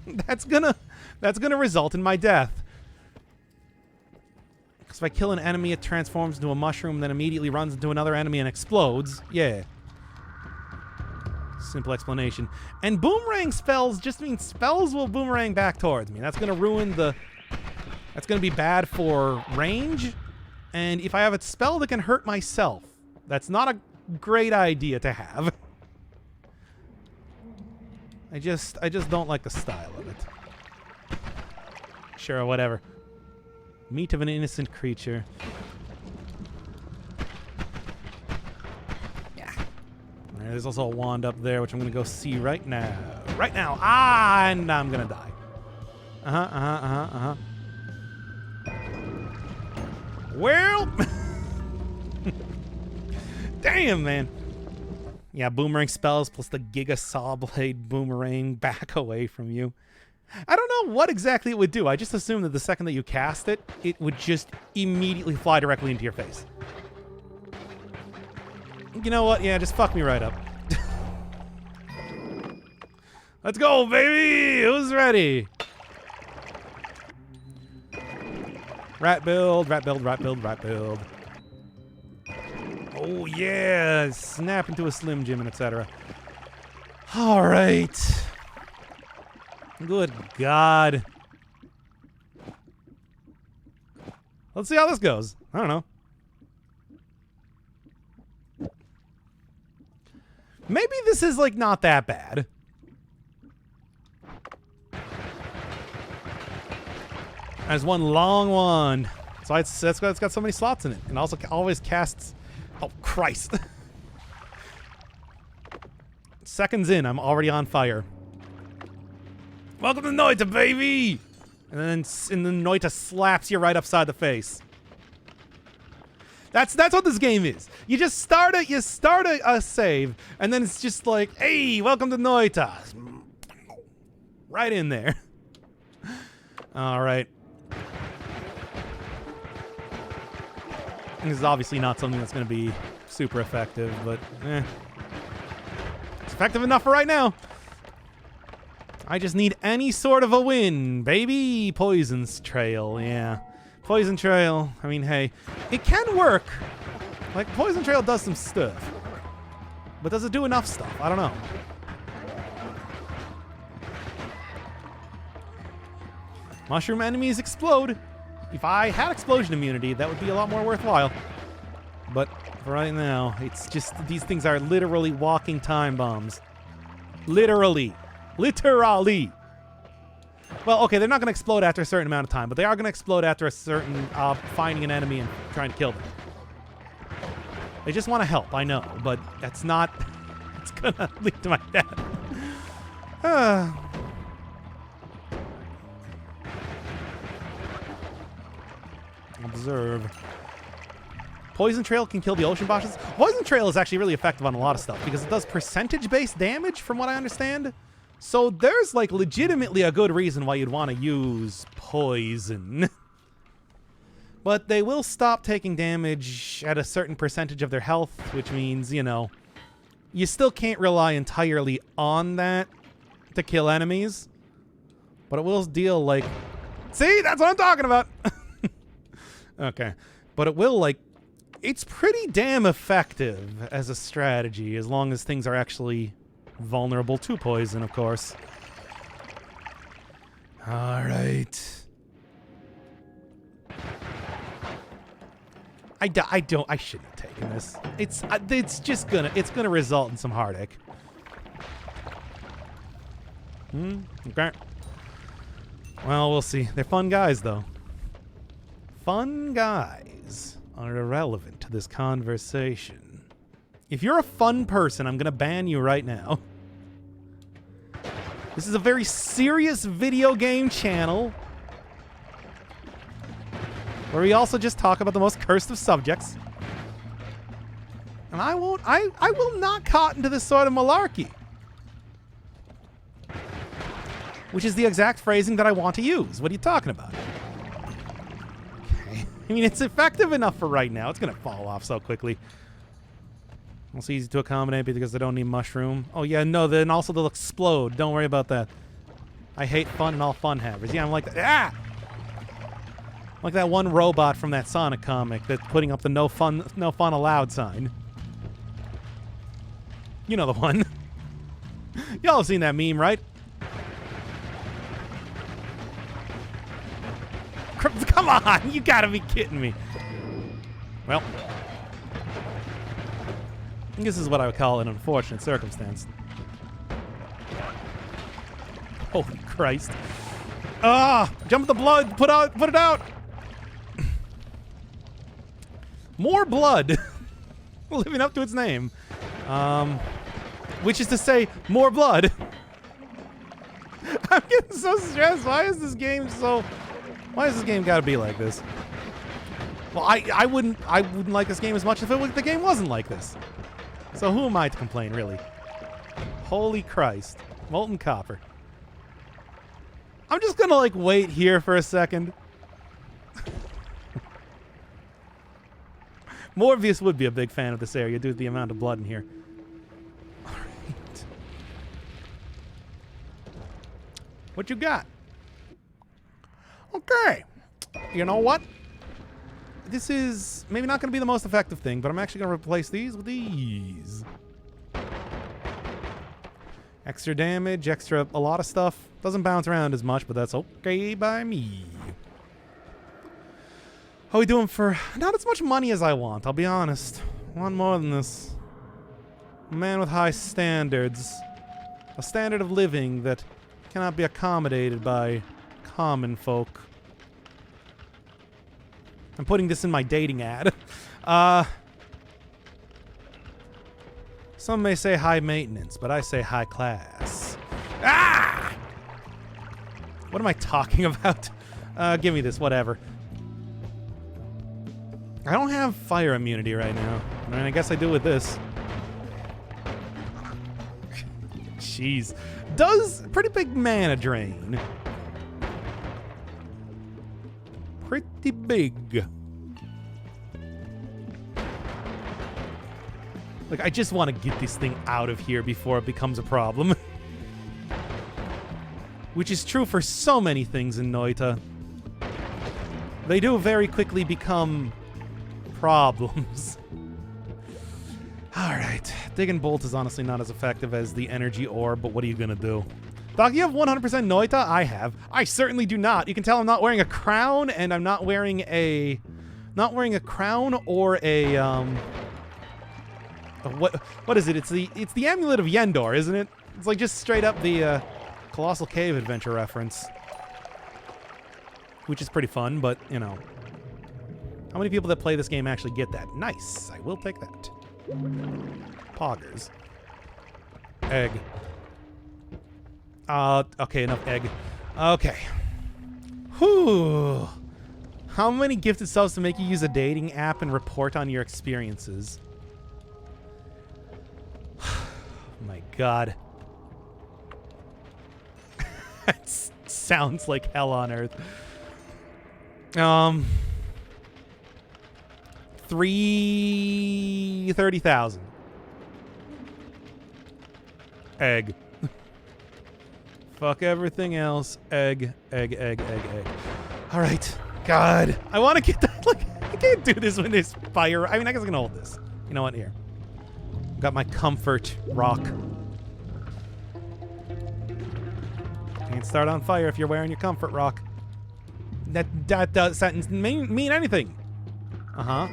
That's gonna result in my death. Because if I kill an enemy, it transforms into a mushroom, then immediately runs into another enemy and explodes. Yeah. Simple explanation. And boomerang spells just mean spells will boomerang back towards me. That's gonna ruin the... That's gonna be bad for range. And if I have a spell that can hurt myself, that's not a great idea to have. I just don't like the style of it. Sure, whatever. Meat of an innocent creature. Yeah. Right, there's also a wand up there, which I'm gonna go see right now. Right now. Ah, and I'm gonna die. Well, damn, man. Yeah, boomerang spells plus the Giga Saw Blade boomerang back away from you. I don't know what exactly it would do. I just assumed that the second that you cast it, it would just immediately fly directly into your face. You know what? Yeah, just fuck me right up. Let's go, baby! Who's ready? Rat build, rat build, rat build, rat build. Oh, yeah! Snap into a Slim Jim and etc. All right. Good God. Let's see how this goes. I don't know. Maybe this is, like, not that bad. There's one long wand. So it's got so many slots in it. And also always casts... Oh, Christ. Seconds in, I'm already on fire. Welcome to Noita'd, baby! And then Noita'd slaps you right upside the face. That's what this game is. You just start a save, and then it's just like, hey, welcome to Noita'd. Right in there. All right. This is obviously not something that's going to be super effective, but it's effective enough for right now. I just need any sort of a win, baby. Poison's Trail, yeah. Poison Trail, I mean, hey, it can work. Like, Poison Trail does some stuff. But does it do enough stuff? I don't know. Mushroom enemies explode. If I had explosion immunity, that would be a lot more worthwhile. But for right now, it's just these things are literally walking time bombs. Literally. Literally. Well, okay, they're not going to explode after a certain amount of time, but they are going to explode after a certain finding an enemy and trying to kill them. They just want to help, I know, but that's not... It's going to lead to my death. Observe. Poison Trail can kill the ocean bosses. Poison Trail is actually really effective on a lot of stuff because it does percentage-based damage, from what I understand. So there's, like, legitimately a good reason why you'd want to use poison. But they will stop taking damage at a certain percentage of their health, which means, you know, you still can't rely entirely on that to kill enemies. But it will deal, like... See? That's what I'm talking about! Okay. But it will, like... It's pretty damn effective as a strategy, as long as things are actually vulnerable to poison, of course. All right. I shouldn't have taken this. It's just gonna result in some heartache. Okay. Well, we'll see. They're fun guys, though. Fun guys are irrelevant to this conversation. If you're a fun person, I'm gonna ban you right now. This is a very serious video game channel where we also just talk about the most cursed of subjects. And I will not cotton to this sort of malarkey. Which is the exact phrasing that I want to use. What are you talking about? Okay. I mean, it's effective enough for right now. It's gonna fall off so quickly. It's easy to accommodate because they don't need mushroom. Oh yeah, no, then also they'll explode. Don't worry about that. I hate fun and all fun havers. Yeah, I'm like that. Like that one robot from that Sonic comic that's putting up the no fun allowed sign. You know the one. Y'all have seen that meme, right? Come on, you gotta be kidding me. Well, this is what I would call an unfortunate circumstance. Holy Christ. Jump the blood, put it out. More blood. Living up to its name. Which is to say, more blood. I'm getting so stressed. Why is this game gotta be like this? Well, I wouldn't like this game as much if the game wasn't like this. So who am I to complain, really? Holy Christ. Molten copper. I'm just gonna, like, wait here for a second. Morbius would be a big fan of this area due to the amount of blood in here. Alright. What you got? Okay. You know what? This is maybe not going to be the most effective thing, but I'm actually going to replace these with these. Extra damage, a lot of stuff. Doesn't bounce around as much, but that's okay by me. How are we doing for not as much money as I want, I'll be honest. I want more than this. A man with high standards. A standard of living that cannot be accommodated by common folk. I'm putting this in my dating ad. Some may say high maintenance, but I say high class. Ah! What am I talking about? Give me this, whatever. I don't have fire immunity right now. I mean, I guess I do with this. Jeez. Does pretty big mana drain. Pretty big. Like, I just want to get this thing out of here before it becomes a problem. Which is true for so many things in Noita'd. They do very quickly become problems. Alright. Digging Bolt is honestly not as effective as the Energy Orb, but what are you gonna do? Doc, you have 100% Noita'd? I have. I certainly do not. You can tell I'm not wearing a crown, and I'm not wearing a... Not wearing a crown or a, What is it? It's the Amulet of Yendor, isn't it? It's like just straight up the, Colossal Cave Adventure reference. Which is pretty fun, but, you know. How many people that play this game actually get that? Nice. I will take that. Poggers. Egg. Okay, enough egg. Okay. Whew. How many gifted subs to make you use a dating app and report on your experiences? My God. That sounds like hell on earth. 330,000. Egg. Fuck everything else. Egg, egg, egg, egg, egg. All right. God. I want to get that. Like, I can't do this when there's fire. I mean, I guess I can hold this. You know what? Here. Got my comfort rock. Can't start on fire if you're wearing your comfort rock. That sentence didn't mean anything. Uh-huh.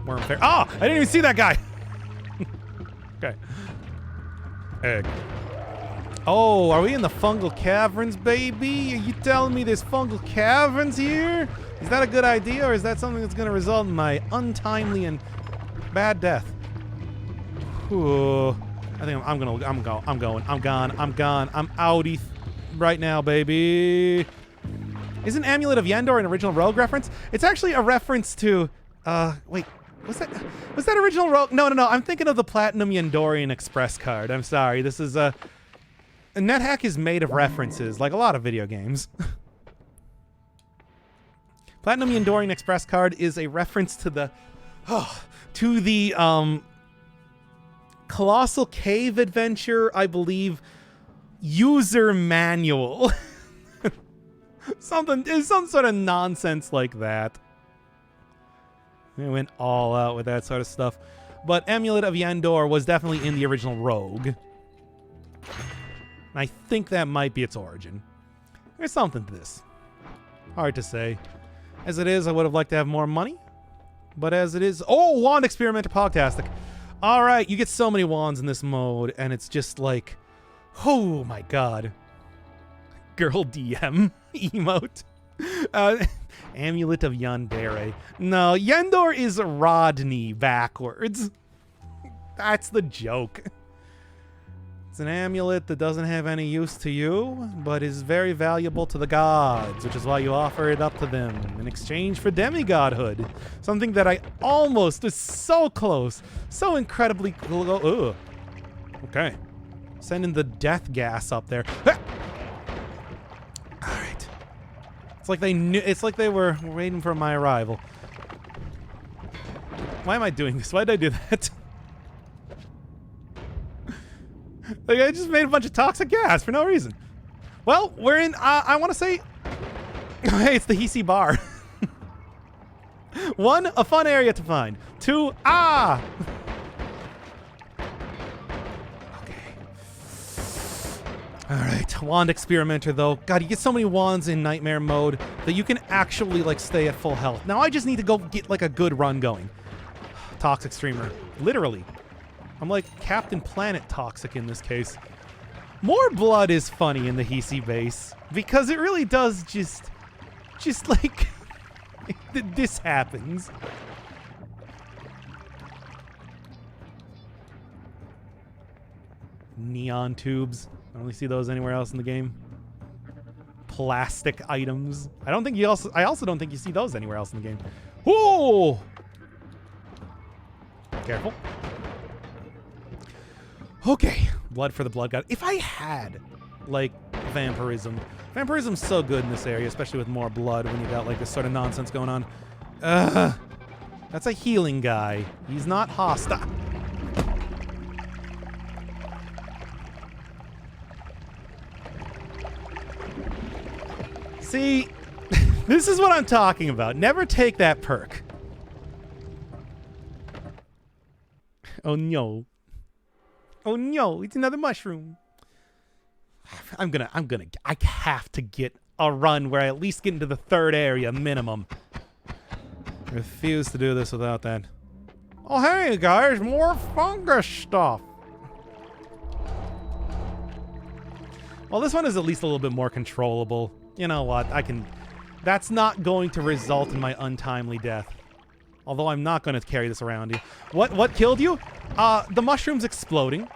Worm fair. Oh! I didn't even see that guy! Okay. Egg. Oh, are we in the fungal caverns, baby? Are you telling me there's fungal caverns here? Is that a good idea, or is that something that's gonna result in my untimely and bad death? Ooh. I think I'm gone. I'm outie right now, baby. Isn't Amulet of Yendor an original Rogue reference? It's actually a reference to, wait, was that original Rogue? No. I'm thinking of the Platinum Yendorian Express card. I'm sorry. This is, NetHack is made of references, like a lot of video games. Platinum Yendorian Express card is a reference to the, Colossal Cave Adventure, I believe, user manual. Some sort of nonsense like that. They went all out with that sort of stuff. But Amulet of Yendor was definitely in the original Rogue. I think that might be its origin. There's something to this. Hard to say. As it is, I would have liked to have more money. But as it is... Oh, Wand Experimenter Pogtastic. Alright, you get so many wands in this mode, and it's just like... Oh my God. Girl DM emote. Amulet of Yandere. No, Yendor is Rodney backwards. That's the joke. It's an amulet that doesn't have any use to you, but is very valuable to the gods, which is why you offer it up to them in exchange for demigodhood. Something that I almost was so close, so incredibly close. Ugh. Okay. Sending the death gas up there. Alright. It's like they knew, it's like they were waiting for my arrival. Why am I doing this? Why did I do that? Like, I just made a bunch of toxic gas for no reason. Well, we're in, I want to say... Hey, it's the Hisi Bar. 1, a fun area to find. 2, Okay. Alright, Wand Experimenter, though. God, you get so many wands in Nightmare mode that you can actually, like, stay at full health. Now, I just need to go get, like, a good run going. Toxic Streamer. Literally. I'm like Captain Planet toxic in this case. More blood is funny in the Hisi base because it really does just like this happens. Neon tubes. I only see those anywhere else in the game. Plastic items. I also don't think you see those anywhere else in the game. Oh! Careful. Okay. Blood for the blood god. If I had, like, vampirism. Vampirism's so good in this area, especially with more blood when you got, like, this sort of nonsense going on. That's a healing guy. He's not hostile. See, this is what I'm talking about. Never take that perk. Oh no. Oh no, it's another mushroom. I have to get a run where I at least get into the third area minimum. I refuse to do this without that. Oh hey guys, more fungus stuff. Well, this one is at least a little bit more controllable. You know what? That's not going to result in my untimely death. Although I'm not going to carry this around you. What killed you? The mushrooms exploding.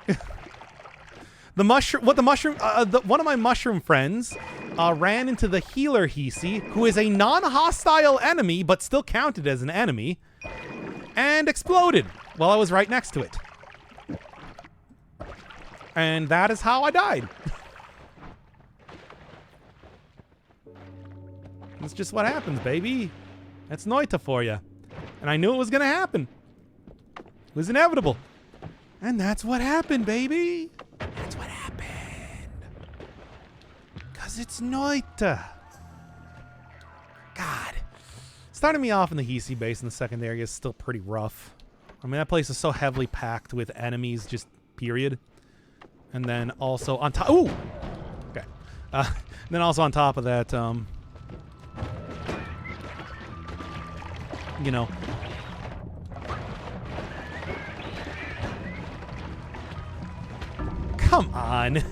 One of my mushroom friends ran into the healer Hisi, who is a non-hostile enemy, but still counted as an enemy, and exploded while I was right next to it. And that is how I died. That's just what happens, baby. That's Noita'd for you. And I knew it was going to happen. It was inevitable. And that's what happened, baby. That's what happened. Because it's Noita'd. God. Starting me off in the Hisi base in the second area is still pretty rough. I mean, that place is so heavily packed with enemies, just period. And then also on top... Ooh! Okay. Then also on top of that, you know... Come on.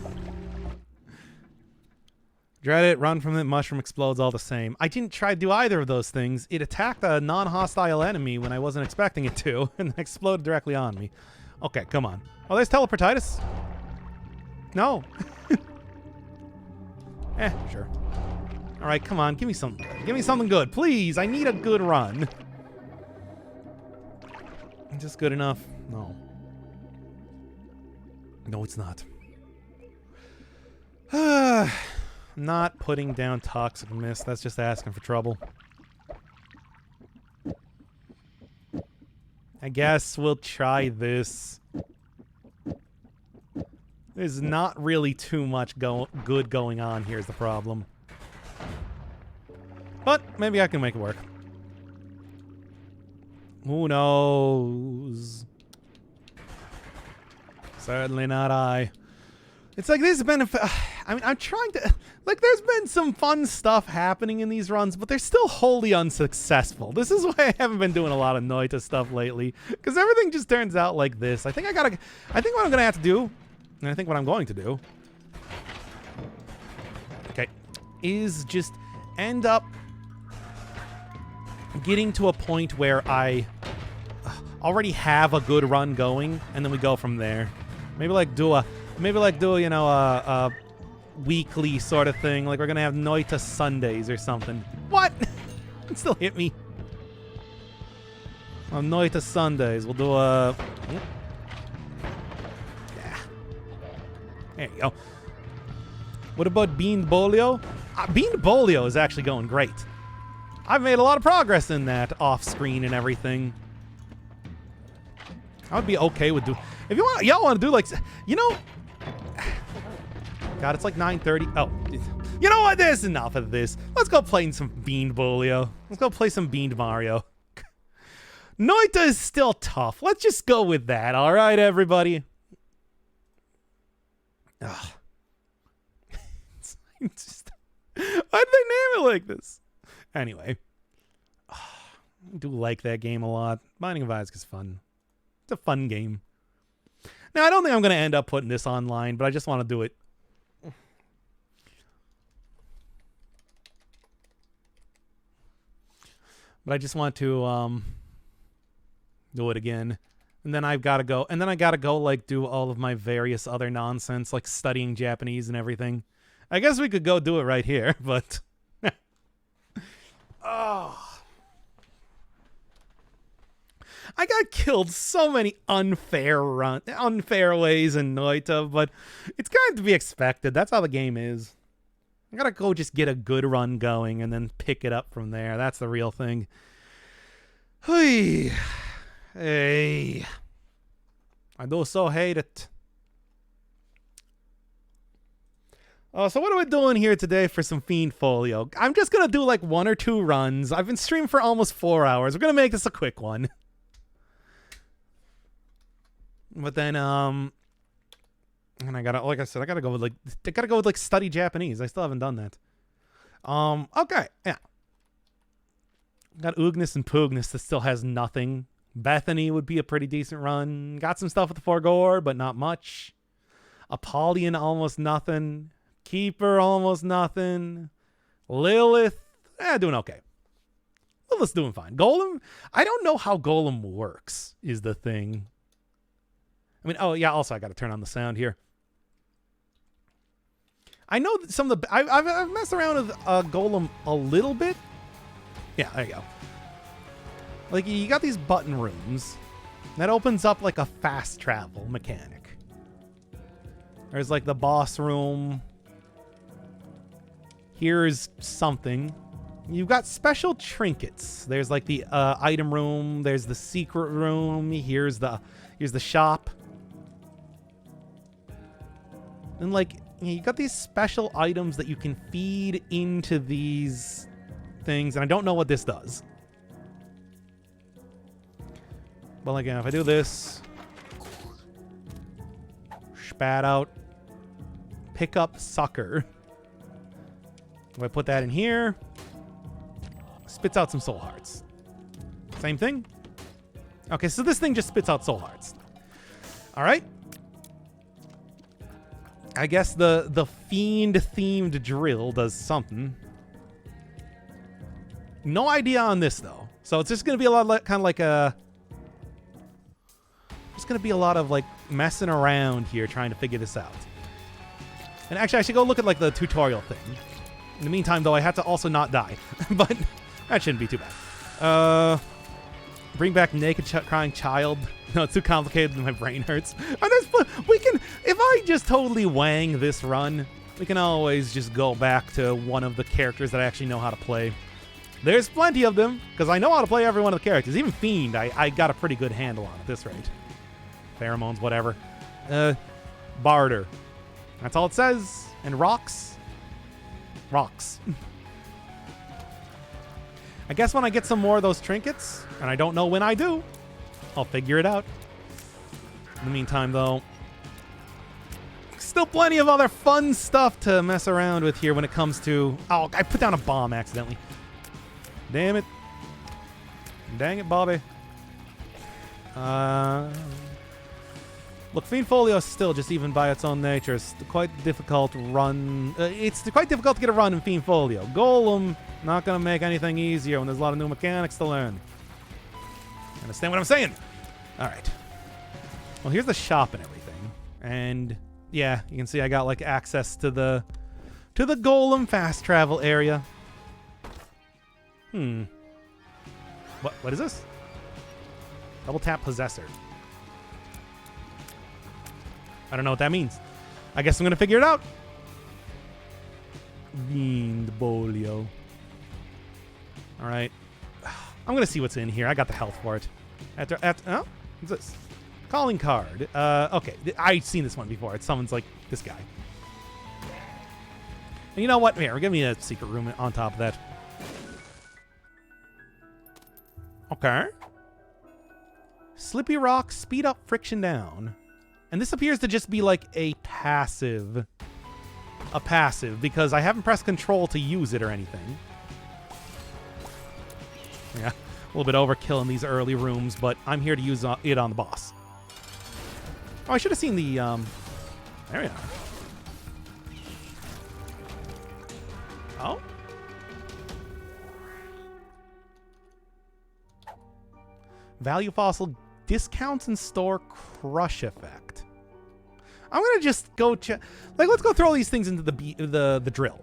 Dread it, run from it, mushroom explodes all the same. I didn't try to do either of those things. It attacked a non-hostile enemy when I wasn't expecting it to, and then exploded directly on me. Okay, come on. Oh, there's teleportitis. No. Sure. All right, come on, give me something good. Give me something good, please. I need a good run. Is this good enough? No. No, it's not. Not putting down Toxic Mist. That's just asking for trouble. I guess we'll try this. There's not really too much good going on here is the problem. But maybe I can make it work. Who knows? Certainly not I. It's like this has been I mean, I'm trying to... Like, there's been some fun stuff happening in these runs, but they're still wholly unsuccessful. This is why I haven't been doing a lot of Noita'd stuff lately, because everything just turns out like this. I think what I'm gonna have to do, and I think what I'm going to do, okay, is just end up getting to a point where I already have a good run going, and then we go from there. Maybe like do you know, a weekly sort of thing. Like we're gonna have Noita'd Sundays or something. What? It still hit me. On Noita'd Sundays, we'll do a... Yep. Yeah. There you go. What about Bean Bolio? Bean Bolio is actually going great. I've made a lot of progress in that off-screen and everything. I would be okay with if y'all want to do like, you know, God, it's like 9:30. Oh, you know what? There's enough of this. Let's go play some Bean Bolio. Let's go play some Bean Mario. Noita'd is still tough. Let's just go with that. All right, everybody. Ugh. It's just, why did they name it like this? Anyway, I do like that game a lot. Binding of Isaac is fun. It's a fun game. Now, I don't think I'm going to end up putting this online, but I just want to do it. But I just want to do it again. And then I've got to go. And then I got to go, like, do all of my various other nonsense, like studying Japanese and everything. I guess we could go do it right here, but... Oh. I got killed so many unfair ways in Noita'd, but it's kind of to be expected. That's how the game is. I gotta go just get a good run going and then pick it up from there. That's the real thing. Hey. I do so hate it. So what are we doing here today for some Fiend Folio? I'm just going to do like 1 or 2 runs. I've been streaming for almost 4 hours. We're going to make this a quick one. But then, and I gotta, like I said, I gotta go with like study Japanese. I still haven't done that. Okay, yeah. Got Ugnus and Pugnus that still has nothing. Bethany would be a pretty decent run. Got some stuff with the Forgore, but not much. Apollyon, almost nothing. Keeper, almost nothing. Lilith, doing okay. Lilith's doing fine. Golem, I don't know how Golem works, is the thing. I mean, oh, yeah, also I got to turn on the sound here. I know that some of the... I've messed around with Golem a little bit. Yeah, there you go. Like, you got these button rooms. That opens up, like, a fast travel mechanic. There's, like, the boss room. Here's something. You've got special trinkets. There's, like, the item room. There's the secret room. Here's the shop. And, like, you got these special items that you can feed into these things. And I don't know what this does. But, like, if I do this... Spat out. Pick up sucker. If I put that in here... Spits out some soul hearts. Same thing. Okay, so this thing just spits out soul hearts. Alright. I guess the fiend-themed drill does something. No idea on this, though. So it's just going to be a lot of, kind of like a... Just going to be a lot of, like, messing around here trying to figure this out. And actually, I should go look at, like, the tutorial thing. In the meantime, though, I have to also not die. But that shouldn't be too bad. Bring back naked crying child. No, it's too complicated and my brain hurts. We can, if I just totally wang this run, we can always just go back to one of the characters that I actually know how to play. There's plenty of them, because I know how to play every one of the characters. Even Fiend, I got a pretty good handle on at this rate. Pheromones, whatever. Barter. That's all it says. And rocks. Rocks. I guess when I get some more of those trinkets, and I don't know when I do, I'll figure it out. In the meantime, though, still plenty of other fun stuff to mess around with here when it comes to... Oh, I put down a bomb accidentally. Damn it. Dang it, Bobby. Look, Fiend Folio is still, just even by its own nature, it's quite difficult run. It's quite difficult to get a run in Fiend Folio. Golem, not going to make anything easier when there's a lot of new mechanics to learn. Understand what I'm saying? All right. Well, here's the shop and everything. And, yeah, you can see I got, like, access to the Golem fast travel area. What is this? Double tap Possessor. I don't know what that means. I guess I'm going to figure it out. Fiend Bolio. All right. I'm going to see what's in here. I got the health for it. Oh, what's this? Calling card. Okay. I've seen this one before. It summons, like, this guy. And you know what? Here, give me a secret room on top of that. Okay. Slippy Rock, speed up friction down. And this appears to just be like a passive. Because I haven't pressed control to use it or anything. Yeah, a little bit overkill in these early rooms, but I'm here to use it on the boss. Oh, I should have seen the, there we are. Oh. Value fossil discounts and store crush effect. I'm gonna just go check. Like, let's go throw all these things into the drill.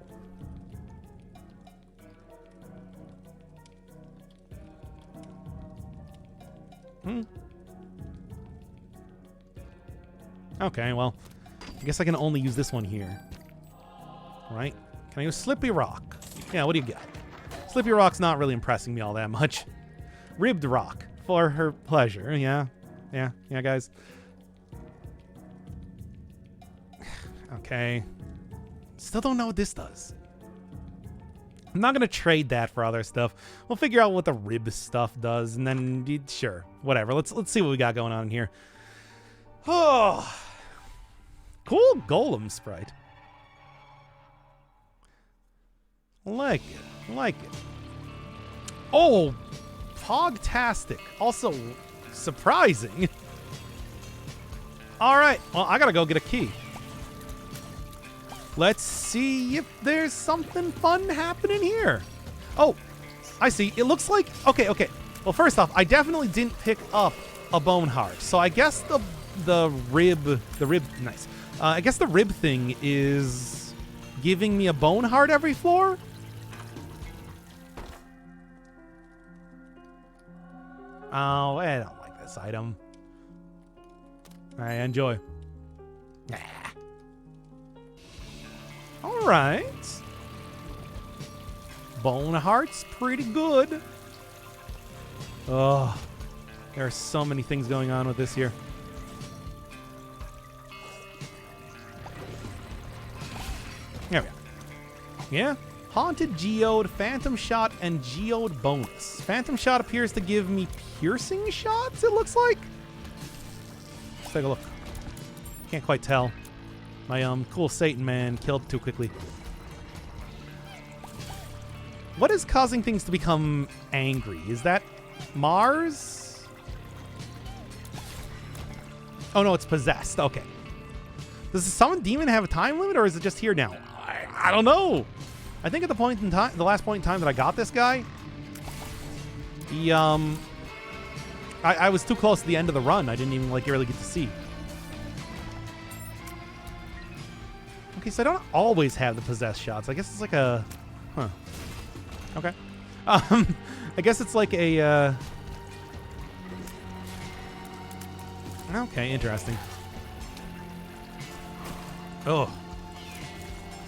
Okay, well, I guess I can only use this one here. Right? Can I use Slippy Rock? Yeah, what do you got? Slippy Rock's not really impressing me all that much. Ribbed Rock. For her pleasure. Yeah, guys. Okay. Still don't know what this does. I'm not going to trade that for other stuff. We'll figure out what the rib stuff does, and then, sure, whatever. Let's see what we got going on here. Oh, cool golem sprite. Like it. Oh, Pogtastic. Also surprising. All right, well, I got to go get a key. Let's see if there's something fun happening here. Oh, I see. It looks like... Okay. Well, first off, I definitely didn't pick up a bone heart. So I guess the rib... Nice. I guess the rib thing is giving me a bone heart every floor? Oh, I don't like this item. All right, enjoy. Nah. All right. Bone heart's pretty good. Oh, there are so many things going on with this here. There we go. Yeah. Haunted Geode, Phantom Shot, and Geode bonus. Phantom Shot appears to give me piercing shots, it looks like. Let's take a look. Can't quite tell. My cool Satan man killed too quickly. What is causing things to become angry? Is that Mars? Oh no, it's possessed. Okay. Does the summoned demon have a time limit, or is it just here now? I don't know. I think at the last point in time that I got this guy, he I was too close to the end of the run. I didn't even really get to see. Okay, so I don't always have the possessed shots. I guess it's like a... Huh. Okay. I guess it's like a... Okay, interesting. Oh.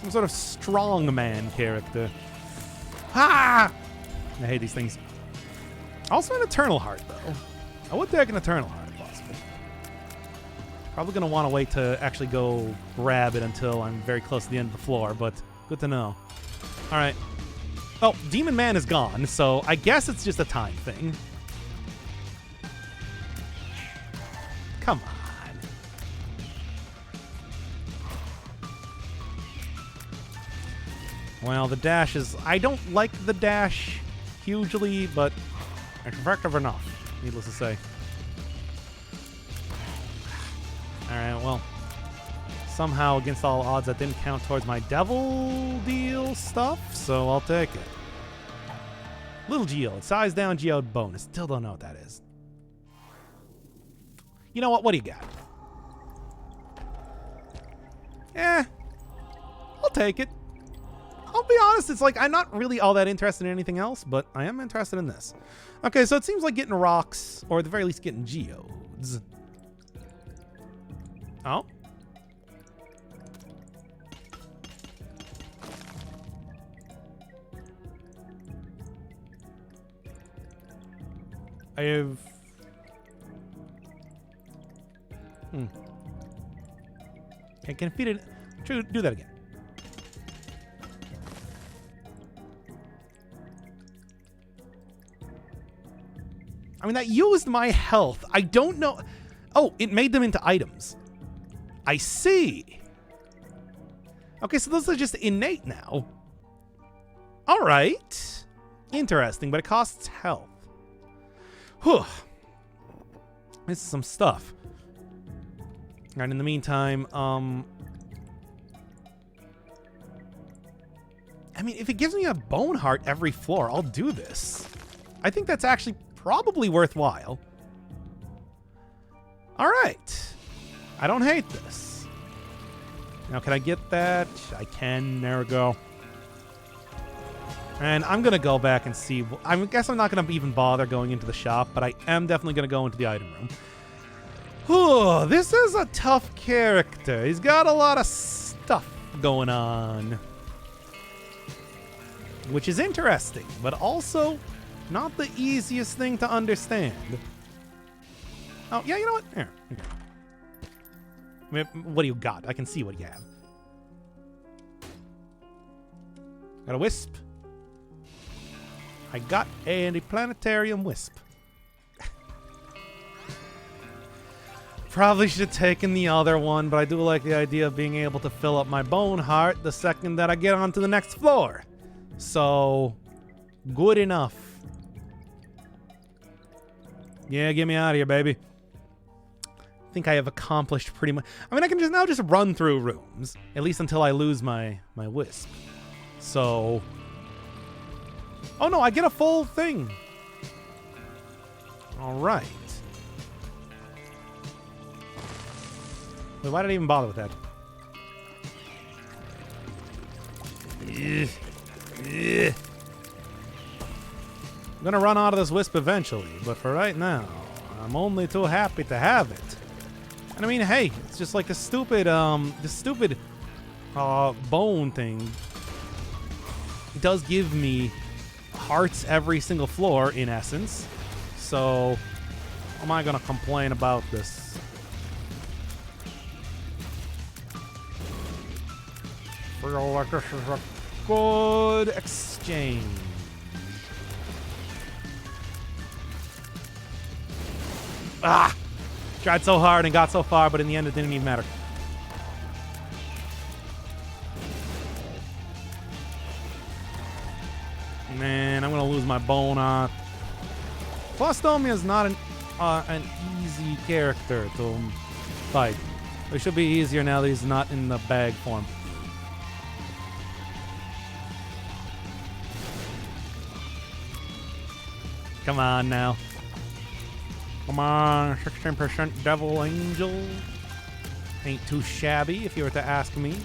Some sort of strongman character. Ha! I hate these things. Also an Eternal Heart, though. I would take an Eternal Heart, if possible. Probably going to want to wait to actually go grab it until I'm very close to the end of the floor, but good to know. All right. Oh, Demon Man is gone, so I guess it's just a time thing. Come on. Well, the dash is... I don't like the dash hugely, but it's effective enough, needless to say. Alright, well, somehow against all odds that didn't count towards my devil deal stuff, so I'll take it. Little Geode, size down Geode bonus. Still don't know what that is. You know what? What do you got? I'll take it. I'll be honest, it's like I'm not really all that interested in anything else, but I am interested in this. Okay, so it seems like getting rocks, or at the very least getting geodes. Oh. I have... Okay, can feed it... Do that again. I mean, that used my health. I don't know... Oh, it made them into items. I see. Okay, so those are just innate now. All right. Interesting, but it costs health. Whew. This is some stuff. All right, in the meantime, I mean, if it gives me a bone heart every floor, I'll do this. I think that's actually probably worthwhile. All right. I don't hate this. Now, can I get that? I can. There we go. And I'm going to go back and see. I guess I'm not going to even bother going into the shop, but I am definitely going to go into the item room. Whew, this is a tough character. He's got a lot of stuff going on. Which is interesting, but also not the easiest thing to understand. Oh, yeah, you know what? Here. Okay. I mean, what do you got? I can see what you have. Got a wisp. I got a planetarium wisp. Probably should have taken the other one, but I do like the idea of being able to fill up my bone heart the second that I get onto the next floor. So, good enough. Yeah, get me out of here, baby. I think I have accomplished pretty much. I mean, I can now just run through rooms, at least until I lose my wisp. So, oh no, I get a full thing. All right. Wait, why did I even bother with that? I'm gonna run out of this wisp eventually, but for right now, I'm only too happy to have it. And I mean, hey, it's just like a stupid, bone thing. It does give me hearts every single floor, in essence. So, how am I gonna complain about this? Feel like this is a good exchange. Ah! Tried so hard and got so far, but in the end it didn't even matter. Man, I'm gonna lose my bone on. Clostomia is not an easy character to fight. It should be easier now that he's not in the bag form. Come on now. Come on, 16% Devil Angel. Ain't too shabby, if you were to ask me.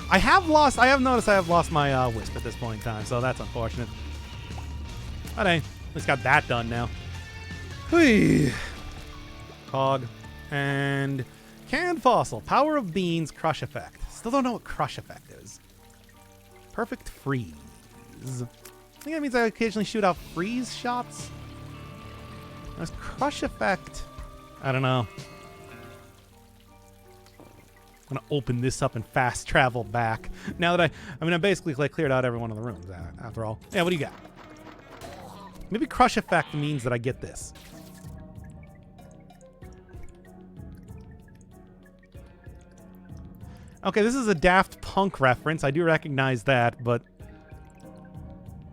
I have noticed I have lost my wisp at this point in time, so that's unfortunate. But hey, at least got that done now. Whee. Cog. And canned fossil. Power of beans, crush effect. Still don't know what crush effect is. Perfect freeze. I think that means I occasionally shoot out freeze shots. There's crush effect. I don't know. I'm gonna open this up and fast travel back. Now that I basically cleared out every one of the rooms after all. Yeah, what do you got? Maybe crush effect means that I get this. Okay, this is a Daft Punk reference. I do recognize that, but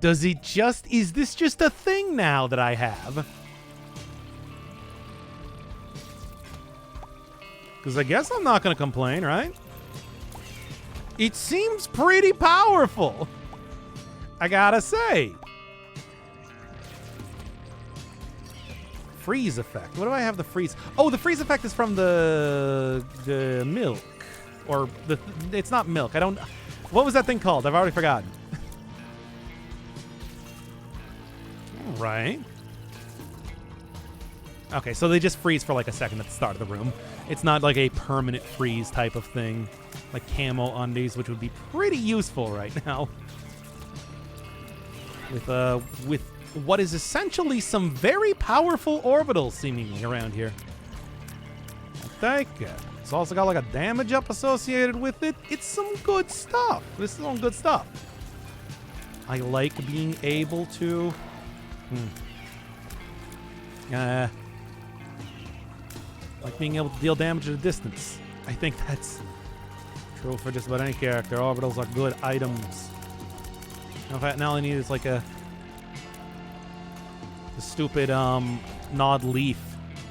is this just a thing now that I have? Because I guess I'm not going to complain, right? It seems pretty powerful, I gotta say. Freeze effect. What do I have the freeze? Oh, the freeze effect is from the milk. Or it's not milk. What was that thing called? I've already forgotten. All right. Okay, so they just freeze for like a second at the start of the room. It's not like a permanent freeze type of thing, like camo undies, which would be pretty useful right now. With what is essentially some very powerful orbitals seemingly around here. Thank you. It's also got like a damage up associated with it. It's some good stuff. This is some good stuff. I like being able to... like being able to deal damage at a distance. I think that's true for just about any character. Orbitals are good items. In fact, now all I need is like the stupid Noita'd leaf,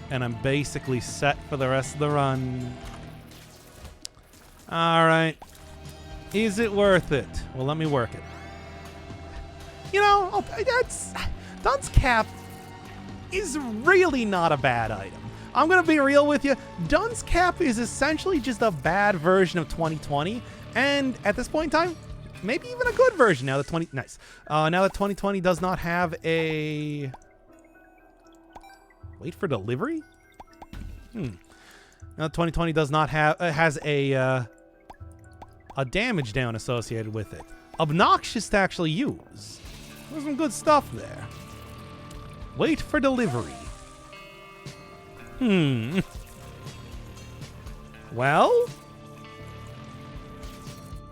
and I'm basically set for the rest of the run. Alright. Is it worth it? Well, let me work it. You know, Dunce Cap is really not a bad item. I'm going to be real with you. Dunce Cap is essentially just a bad version of 2020. And at this point in time, maybe even a good version now that 2020 does not have a wait for delivery. Now that 2020 does not have has a damage down associated with it. Obnoxious to actually use. There's some good stuff there. Wait for delivery. Well,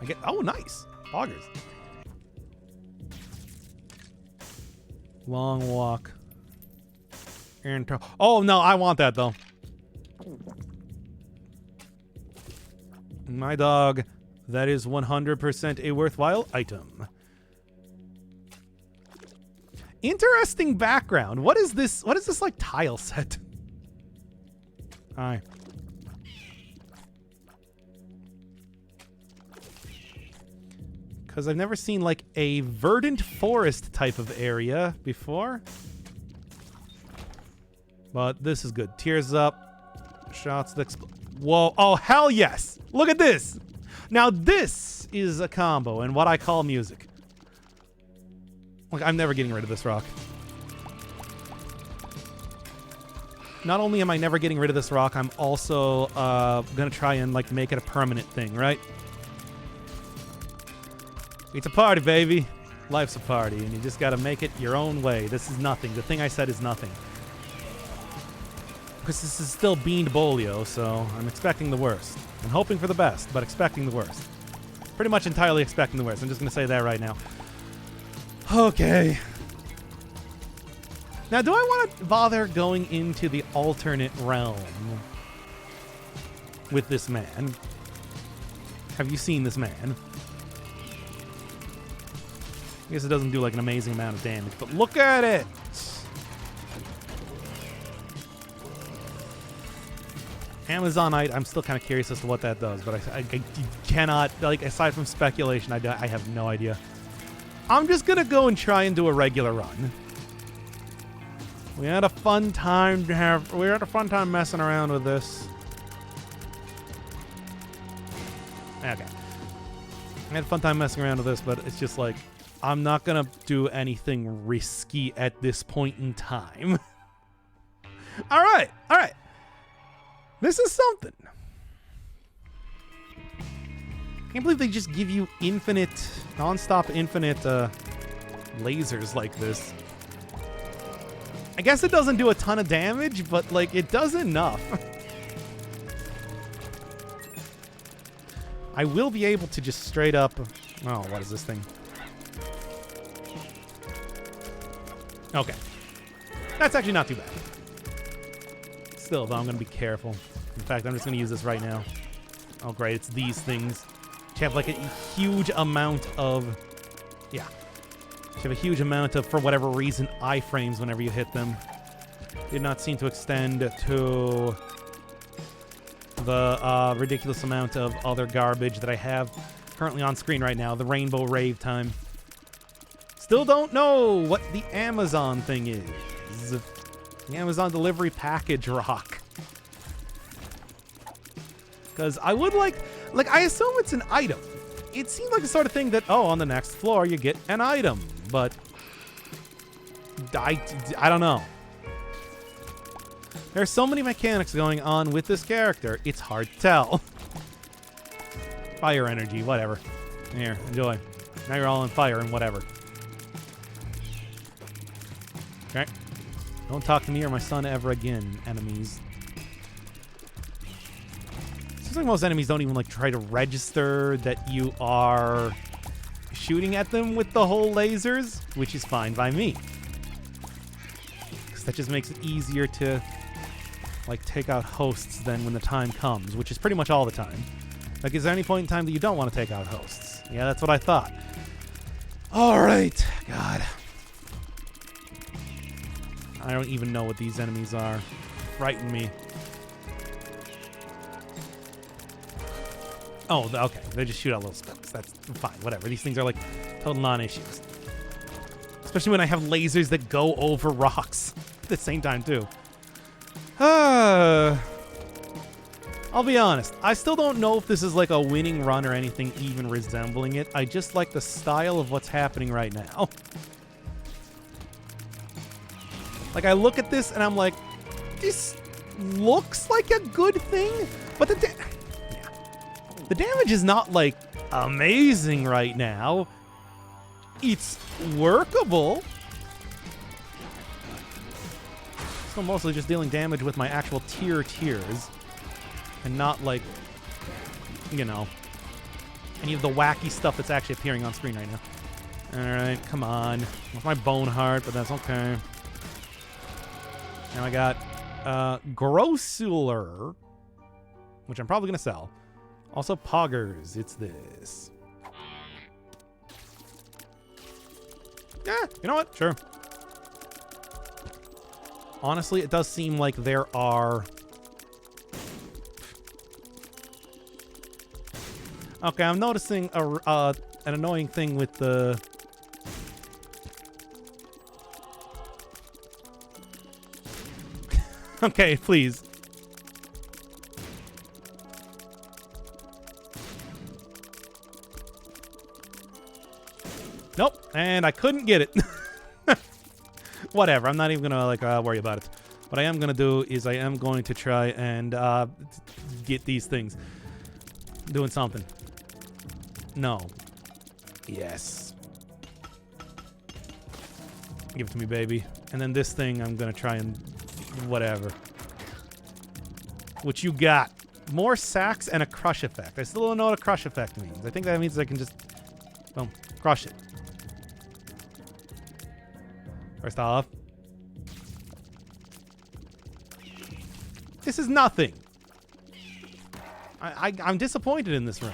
I get. Oh, nice. Augers. Long walk. Oh, no, I want that, though. My dog. That is 100% a worthwhile item. Interesting background. What is this? What is this, like, tile set? Hi. Because I've never seen, like, a verdant forest type of area before. But this is good. Tears up. Shots that explode. Whoa. Oh, hell yes. Look at this. Now, this is a combo and what I call music. Like, I'm never getting rid of this rock. Not only am I never getting rid of this rock, I'm also gonna try and, like, make it a permanent thing, right? It's a party, baby. Life's a party, and you just gotta make it your own way. This is nothing. The thing I said is nothing. Because this is still beaned Bolio, so I'm expecting the worst. I'm hoping for the best, but expecting the worst. Pretty much entirely expecting the worst. I'm just gonna say that right now. Okay. Now, do I want to bother going into the alternate realm with this man? Have you seen this man? I guess it doesn't do like an amazing amount of damage, but look at it! Amazonite, I'm still kind of curious as to what that does, but I cannot, like, aside from speculation, I have no idea. I'm just gonna go and try and do a regular run. We had a fun time messing around with this. Okay. I had a fun time messing around with this, but it's just like, I'm not gonna do anything risky at this point in time. All right. This is something. Can't believe they just give you infinite, non-stop infinite lasers like this. I guess it doesn't do a ton of damage, but, like, it does enough. I will be able to just straight up... Oh, what is this thing? Okay. That's actually not too bad. Still, though, I'm going to be careful. In fact, I'm just going to use this right now. Oh, great. It's these things. You have, like, a huge amount of... Yeah. You have a huge amount of, for whatever reason, iframes whenever you hit them. Did not seem to extend to the ridiculous amount of other garbage that I have currently on screen right now. The Rainbow Rave time. Still don't know what the Amazon thing is. The Amazon delivery package rock. Because I would like, I assume it's an item. It seemed like the sort of thing that, oh, on the next floor you get an item. But I don't know. There's so many mechanics going on with this character, it's hard to tell. Fire energy, whatever. Here, enjoy. Now you're all on fire and whatever. Okay. Don't talk to me or my son ever again, enemies. Seems like most enemies don't even, like, try to register that you are shooting at them with the whole lasers, which is fine by me. Because that just makes it easier to, like, take out hosts then when the time comes, which is pretty much all the time. Like, is there any point in time that you don't want to take out hosts? Yeah, that's what I thought. All right. God. I don't even know what these enemies are. Frighten me. Oh, okay. They just shoot out little specks. That's fine. Whatever. These things are, like, total non-issues. Especially when I have lasers that go over rocks at the same time, too. I'll be honest, I still don't know if this is like a winning run or anything even resembling it. I just like the style of what's happening right now. Like, I look at this and I'm like, this looks like a good thing, but the damage is not, like, amazing right now. It's workable. So mostly just dealing damage with my actual tiers. And not, like, you know, any of the wacky stuff that's actually appearing on screen right now. Alright, come on. With my bone heart, but that's okay. Now I got Grossular, which I'm probably going to sell. Also Poggers. It's this. Yeah, you know what? Sure. Honestly, it does seem like there are... Okay, I'm noticing an annoying thing with the... Okay, please. Nope, and I couldn't get it. Whatever, I'm not even gonna like worry about it. What I am gonna do is I am going to try and get these things. Doing something. No. Yes. Give it to me, baby. And then this thing, I'm gonna try and whatever. What you got? More sacks and a crush effect. I still don't know what a crush effect means. I think that means I can just, boom, crush it. First off, this is nothing. I'm disappointed in this room.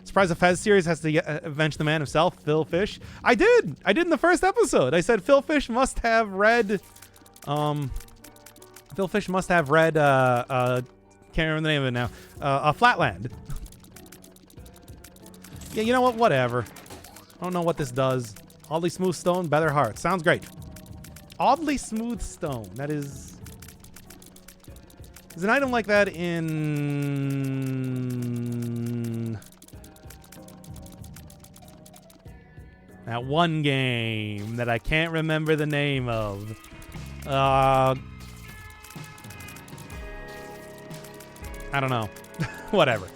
Surprised the Fez series has to avenge the man himself, Phil Fish. I did in the first episode. I said Phil Fish must have read, Phil Fish must have read, can't remember the name of it now, Flatland. Yeah, you know what? Whatever. I don't know what this does. Oddly smooth stone, better heart. Sounds great. Oddly smooth stone. That is... Is an item like that in... that one game that I can't remember the name of. I don't know. Whatever.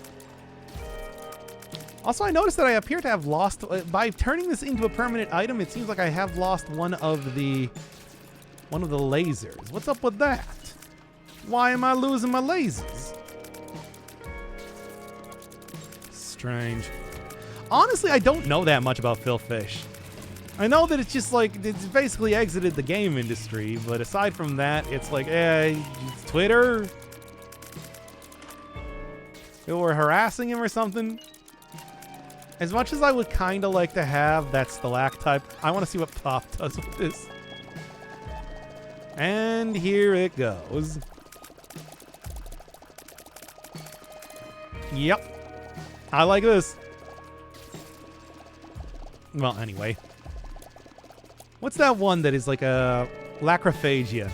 Also, I noticed that I appear to have lost... by turning this into a permanent item, it seems like I have lost one of the lasers. What's up with that? Why am I losing my lasers? Strange. Honestly, I don't know that much about Phil Fish. I know that it's just like, it's basically exited the game industry, but aside from that, it's like, it's Twitter? People were harassing him or something? As much as I would kind of like to have that stalactite, I want to see what Pop does with this. And here it goes. Yep. I like this. Well, anyway. What's that one that is like a Lacrophagia?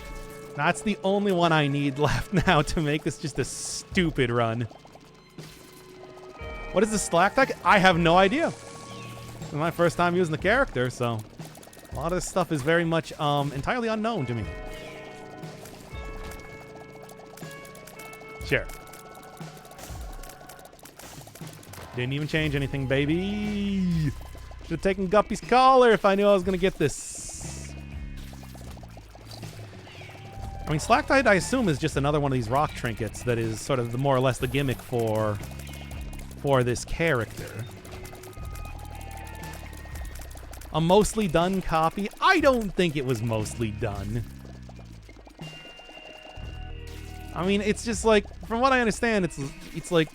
That's the only one I need left now to make this just a stupid run. What is the stalactite? I have no idea. It's my first time using the character, so a lot of this stuff is very much entirely unknown to me. Sure. Didn't even change anything, baby. Should have taken Guppy's collar if I knew I was going to get this. I mean, stalactite, I assume, is just another one of these rock trinkets that is sort of more or less the gimmick for this character. A mostly done copy? I don't think it was mostly done. I mean, it's just like, from what I understand, it's like,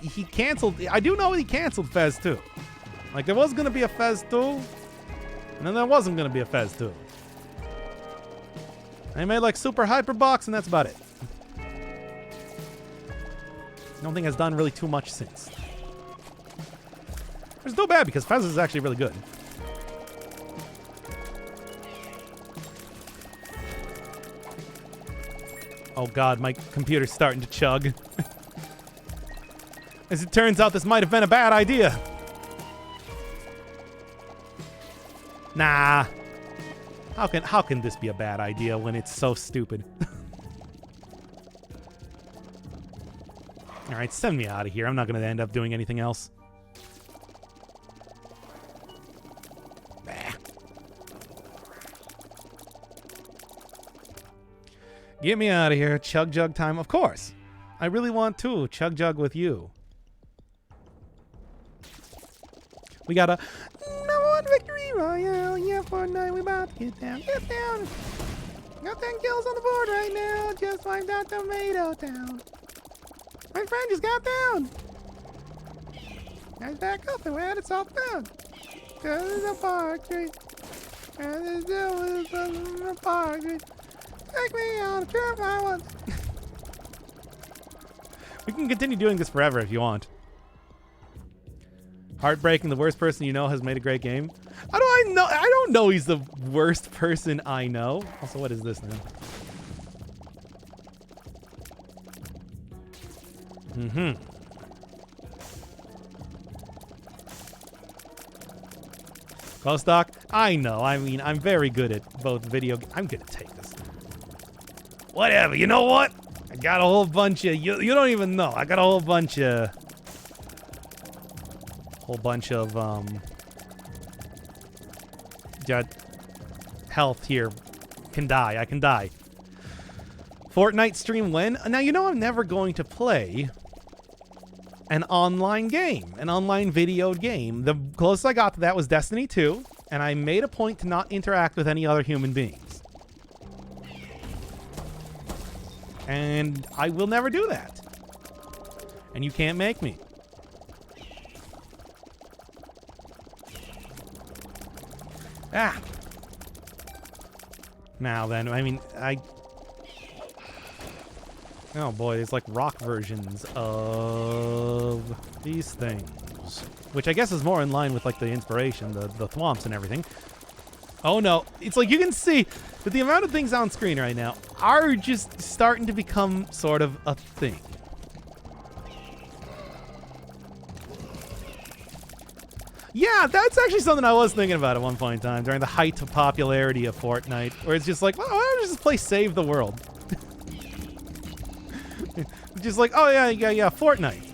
he canceled, I do know he canceled Fez 2. Like, there was going to be a Fez 2, and then there wasn't going to be a Fez 2. They made like Super Hyper Box, and that's about it. I don't think has done really too much since. It's still bad because Fez is actually really good. Oh god, my computer's starting to chug. As it turns out, this might have been a bad idea. Nah. How can this be a bad idea when it's so stupid? All right, send me out of here. I'm not going to end up doing anything else. Bah. Get me out of here. Chug jug time. Of course. I really want to chug jug with you. We got a number 1 victory royale. Yeah, Fortnite. We about to get down. Get down. Got 10 kills on the board right now. Just wiped out Tomato Town. My friend just got down. Guys, back up and we had it all down. Cause it's a park tree. And it's still a park tree. Take me on a trip I want. We can continue doing this forever if you want. Heartbreaking, the worst person you know has made a great game. How do I know? I don't know he's the worst person I know. Also, what is this now? Mm-hmm. Stock? I know. I mean, I'm very good at both video. I'm gonna take this. Whatever. You know what? I got a whole bunch of. You don't even know. I got a whole bunch of. Health here. Can die. I can die. Fortnite stream when? Now, you know I'm never going to play an online game, an online video game. The closest I got to that was Destiny 2, and I made a point to not interact with any other human beings. And I will never do that. And you can't make me. Ah. Now then, I mean, oh boy, it's like rock versions of these things. Which I guess is more in line with like the inspiration, the thwomps and everything. Oh no, it's like you can see that the amount of things on screen right now are just starting to become sort of a thing. Yeah, that's actually something I was thinking about at one point in time during the height of popularity of Fortnite, where it's just like, well, why don't we just play Save the World? Just like, oh yeah, Fortnite.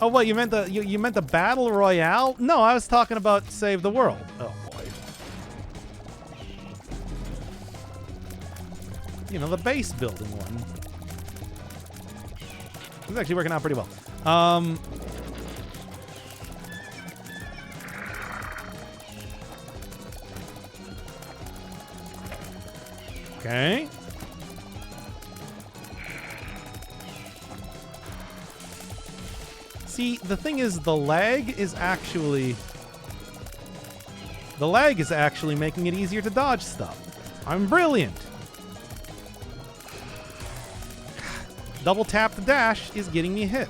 Oh, what, you meant the Battle Royale? No, I was talking about Save the World. Oh boy. You know, the base building one. It's actually working out pretty well. Okay. See, the thing is, the lag is actually making it easier to dodge stuff. I'm brilliant. Double tap to dash is getting me hit.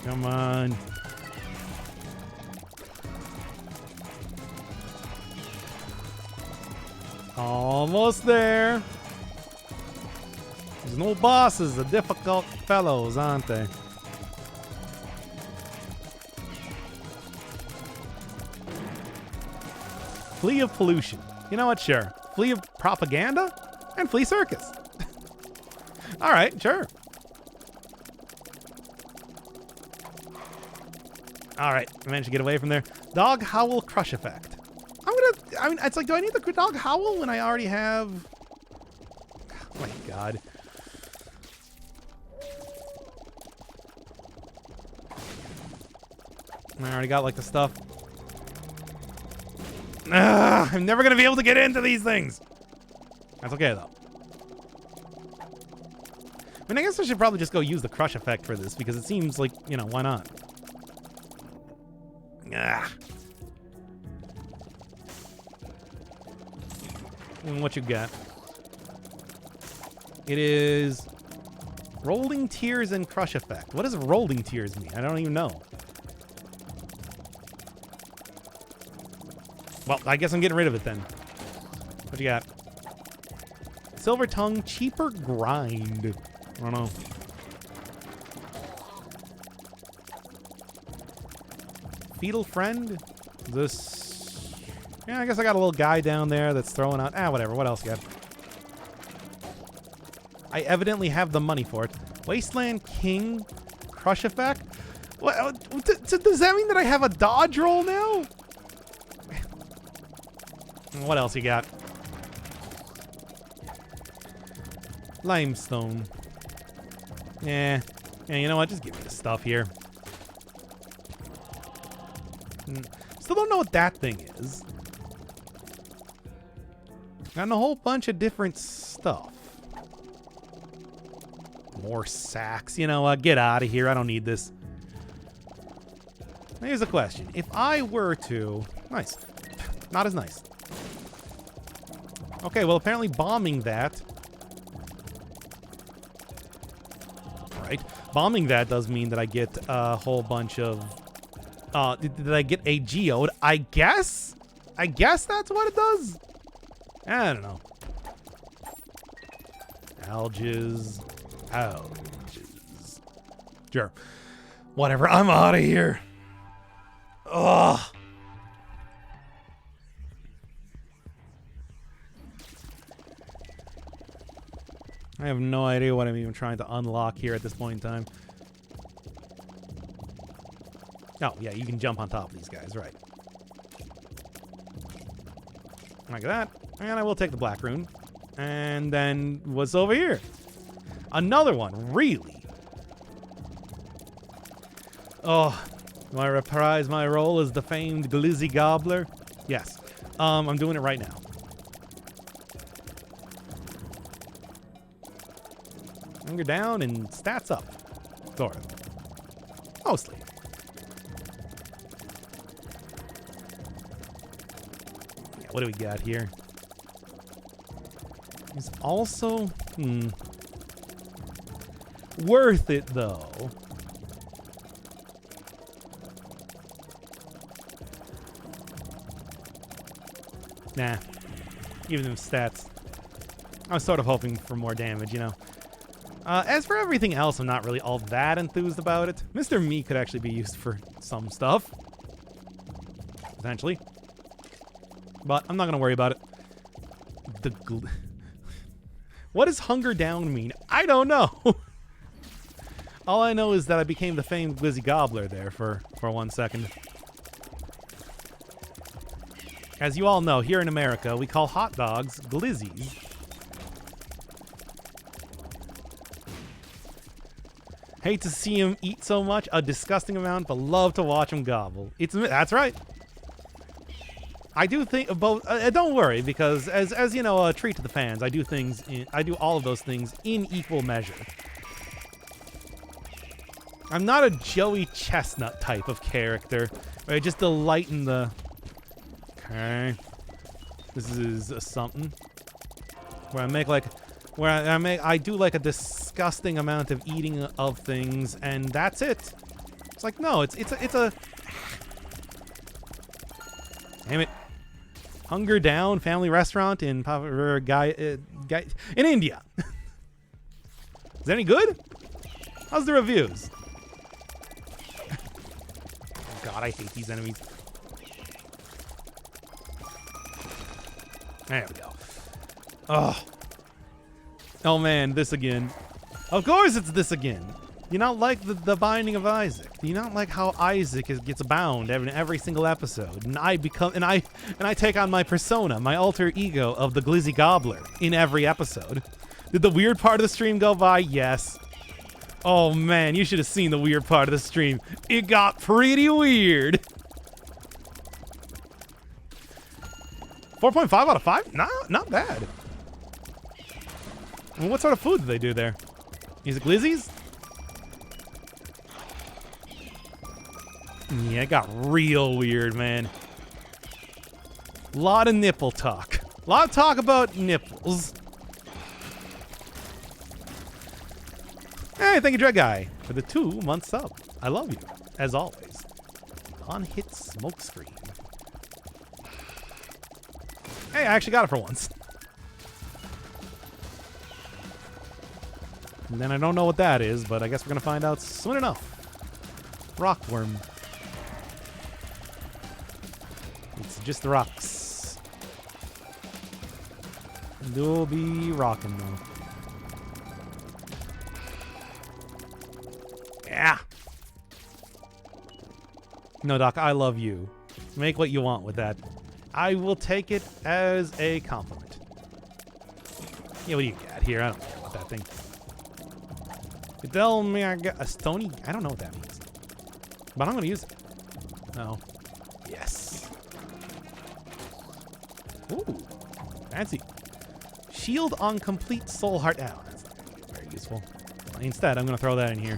Come on. Almost there. These no bosses are difficult fellows, aren't they? Flee of pollution. You know what? Sure. Flee of propaganda and flee circus. All right, sure. All right, I managed to get away from there. Dog howl crush effect. I mean, it's like, do I need the dog howl when I already have... Oh my god. I already got, like, the stuff. I'm never going to be able to get into these things. That's okay, though. I mean, I guess I should probably just go use the crush effect for this, because it seems like, you know, why not? Ah. And what you got? It is rolling tears and crush effect. What does rolling tears mean? I don't even know. Well, I guess I'm getting rid of it then. What you got? Silver tongue, cheaper grind. I don't know. Fetal friend? This... Yeah, I guess I got a little guy down there that's throwing out... whatever. What else you got? I evidently have the money for it. Wasteland King Crush Effect? What, does that mean that I have a dodge roll now? What else you got? Limestone. Yeah, you know what? Just give me the stuff here. Still don't know what that thing is. Got a whole bunch of different stuff. More sacks. You know what? Get out of here. I don't need this. Here's a question. If I were to... Nice. Not as nice. Okay, well, apparently bombing that... Right. Bombing that does mean that I get a whole bunch of... did I get a geode? I guess? I guess that's what it does? I don't know. Alges. Alges. Sure. Whatever. I'm out of here. Ugh. I have no idea what I'm even trying to unlock here at this point in time. Oh, yeah, you can jump on top of these guys, right. Like that. And I will take the black rune. And then what's over here? Another one, really? Oh, do I reprise my role as the famed Glizzy Gobbler? Yes. I'm doing it right now. Hunger down and stats up. Sort of. Mostly. Yeah, what do we got here? It's also... worth it, though. Nah. Even them stats. I was sort of hoping for more damage, you know. As for everything else, I'm not really all that enthused about it. Mr. Me could actually be used for some stuff. Potentially. But I'm not going to worry about it. What does hunger down mean? I don't know. All I know is that I became the famed Glizzy Gobbler there for 1 second. As you all know, here in America, we call hot dogs glizzies. Hate to see him eat so much, a disgusting amount, but love to watch him gobble. That's right. I do think both. Don't worry, because as you know, a treat to the fans, I do all of those things in equal measure. I'm not a Joey Chestnut type of character, where I just delight in the. Okay, this is something where I make like. Where I do like a disgusting amount of eating of things, and that's it. It's like, no, it's a damn it. Hunger Down Family Restaurant in in India. Is that any good? How's the reviews? Oh God, I hate these enemies. There we go. Oh. Oh man, this again. Of course it's this again. You not like the Binding of Isaac? Do you not like how Isaac gets bound every single episode, and I take on my persona, my alter ego of the Glizzy Gobbler in every episode? Did the weird part of the stream go by? Yes. Oh man, you should have seen the weird part of the stream. It got pretty weird. 4.5 out of 5? Not bad. Well, what sort of food do they do there? Is it glizzies? Yeah, it got real weird, man. Lot of nipple talk. A lot of talk about nipples. Hey, thank you, Dread Guy, for the 2-month sub. I love you, as always. On-hit smoke screen. Hey, I actually got it for once. And then I don't know what that is, but I guess we're going to find out soon enough. Rockworm. It's just the rocks. You'll be rocking though. Yeah. No, Doc, I love you. Make what you want with that. I will take it as a compliment. Yeah, what do you got here? I don't care about that thing. You tell me I got a stony... I don't know what that means. But I'm going to use it. Oh. Yes. Ooh. Fancy. Shield on complete soul heart. Oh, that's not going to be very useful. Instead, I'm going to throw that in here.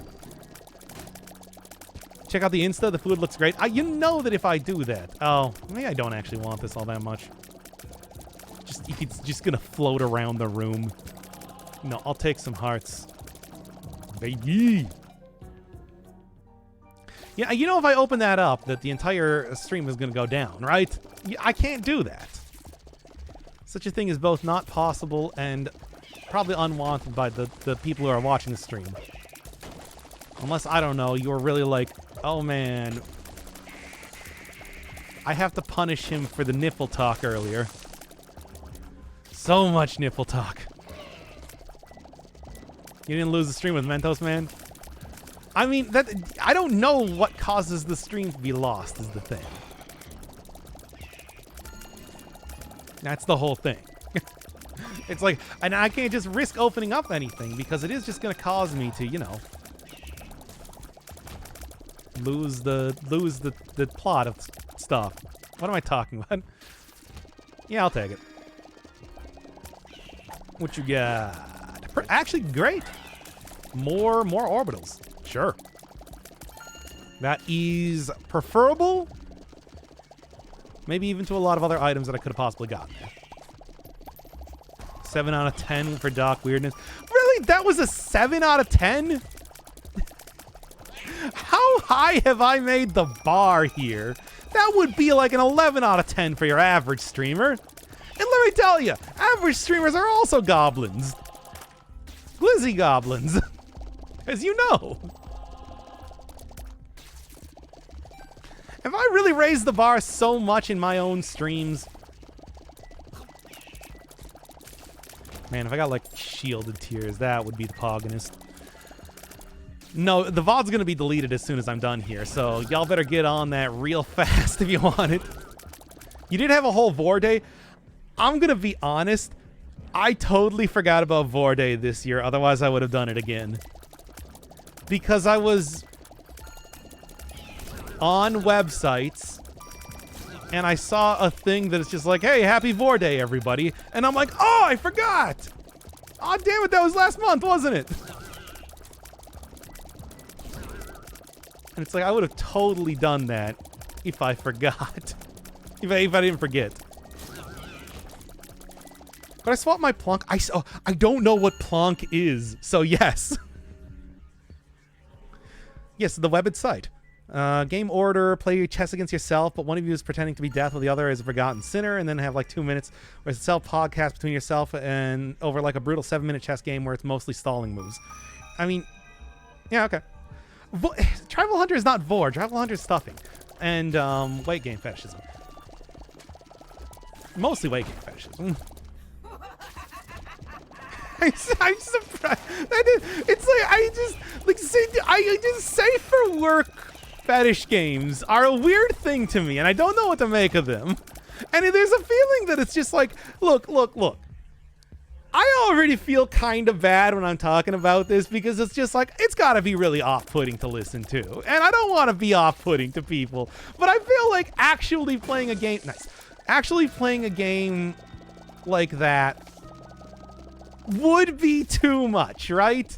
Check out the Insta. The food looks great. You know that if I do that... Oh, maybe I don't actually want this all that much. It's just going to float around the room. No, I'll take some hearts. Baby! Yeah, you know if I open that up, that the entire stream is going to go down, right? I can't do that. Such a thing is both not possible and probably unwanted by the people who are watching the stream. Unless, I don't know, you're really like, oh man, I have to punish him for the nipple talk earlier. So much nipple talk. You didn't lose the stream with Mentos, man? I mean, I don't know what causes the stream to be lost is the thing. That's the whole thing. It's like, and I can't just risk opening up anything because it is just going to cause me to, you know, lose the plot of stuff. What am I talking about? Yeah, I'll take it. What you got? Actually, great. More orbitals. Sure. That is preferable. Maybe even to a lot of other items that I could have possibly gotten there. 7 out of 10 for Doc Weirdness. Really? That was a 7 out of 10? How high have I made the bar here? That would be like an 11 out of 10 for your average streamer. And let me tell you, average streamers are also goblins. Glizzy goblins. As you know. Have I really raised the bar so much in my own streams? Man, if I got like shielded tears, that would be the pogginest. No, the VOD's gonna be deleted as soon as I'm done here, so y'all better get on that real fast if you want it. You did have a whole Vor Day. I'm gonna be honest, I totally forgot about Vor Day this year, otherwise I would have done it again. Because I was on websites and I saw a thing that is just like, hey, happy Vor Day, everybody. And I'm like, oh, I forgot. Oh, damn it, that was last month, wasn't it? And it's like, I would have totally done that if I forgot. if I didn't forget. But I swapped my plonk. I don't know what plonk is, so yes. Yes, the webbed site. Game order, play chess against yourself, but one of you is pretending to be death while the other is a forgotten sinner, and then have like 2 minutes where it's a self-podcast between yourself and over like a brutal 7-minute chess game where it's mostly stalling moves. I mean, yeah, okay. Tribal Hunter is not Vor. Tribal Hunter is stuffing. And weight gain fetishism. Mostly weight gain fetishism. I'm surprised. It's like I just safe for work fetish games are a weird thing to me, and I don't know what to make of them. And there's a feeling that it's just like, look. I already feel kind of bad when I'm talking about this because it's just like, it's got to be really off-putting to listen to. And I don't want to be off-putting to people, but I feel like actually playing a game like that would be too much, right?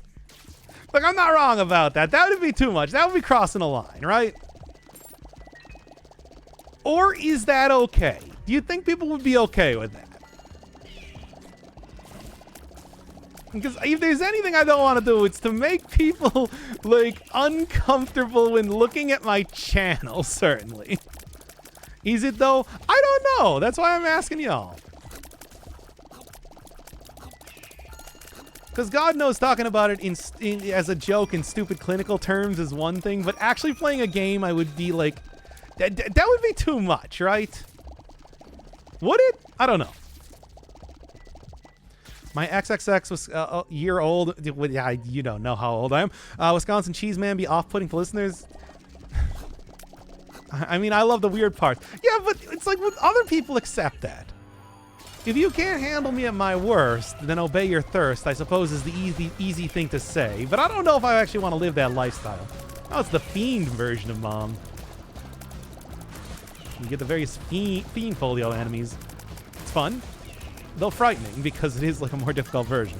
Like, I'm not wrong about that. That would be too much. That would be crossing a line, right? Or is that okay? Do you think people would be okay with that? Because if there's anything I don't want to do, it's to make people, like, uncomfortable when looking at my channel, certainly. Is it, though? I don't know. That's why I'm asking y'all. Because God knows talking about it as a joke in stupid clinical terms is one thing, but actually playing a game, I would be like, that would be too much, right? Would it? I don't know. My XXX was a year old. Yeah, you don't know how old I am. Wisconsin Cheese Man be off-putting to listeners. I mean, I love the weird parts. Yeah, but it's like, would other people accept that? If you can't handle me at my worst, then obey your thirst, I suppose is the easy thing to say. But I don't know if I actually want to live that lifestyle. Oh, it's the Fiend version of Mom. You get the various Fiend Bolio enemies. It's fun, though frightening, because it is like a more difficult version.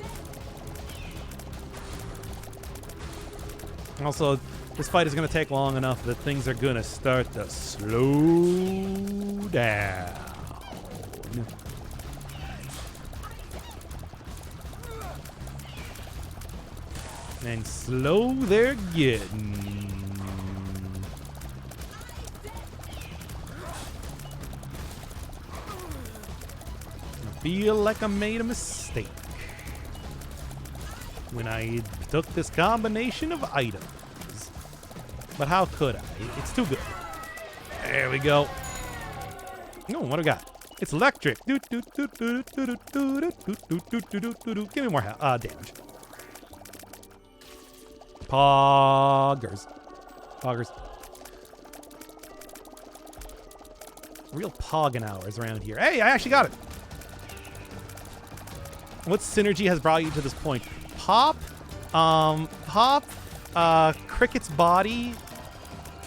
Also, this fight is going to take long enough that things are going to start to slow down. And slow they're getting. I feel like I made a mistake when I took this combination of items. But how could I? It's too good. There we go. Oh, what do we got? It's electric. Give me more damage. Poggers. Real pogging hours around here. Hey, I actually got it. What synergy has brought you to this point? Pop, Cricket's body,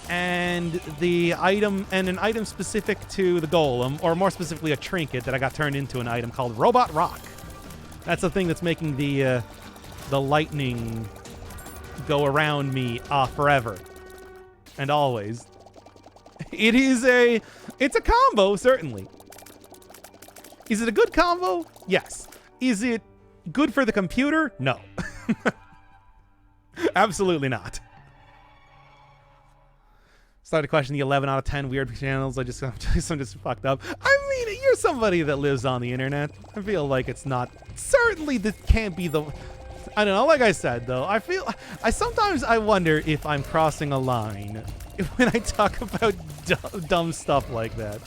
and the item, and an item specific to the golem, or more specifically a trinket that I got turned into an item called Robot Rock. That's the thing that's making the lightning go around me forever and always. It's a combo, certainly. Is it a good combo? Yes. Is it good for the computer? No. Absolutely not. Started to question the 11 out of 10 weird channels. I'm just fucked up. I mean, you're somebody that lives on the internet. I feel like it's not, certainly this can't be the, I don't know, like I said though, I sometimes wonder if I'm crossing a line when I talk about dumb stuff like that.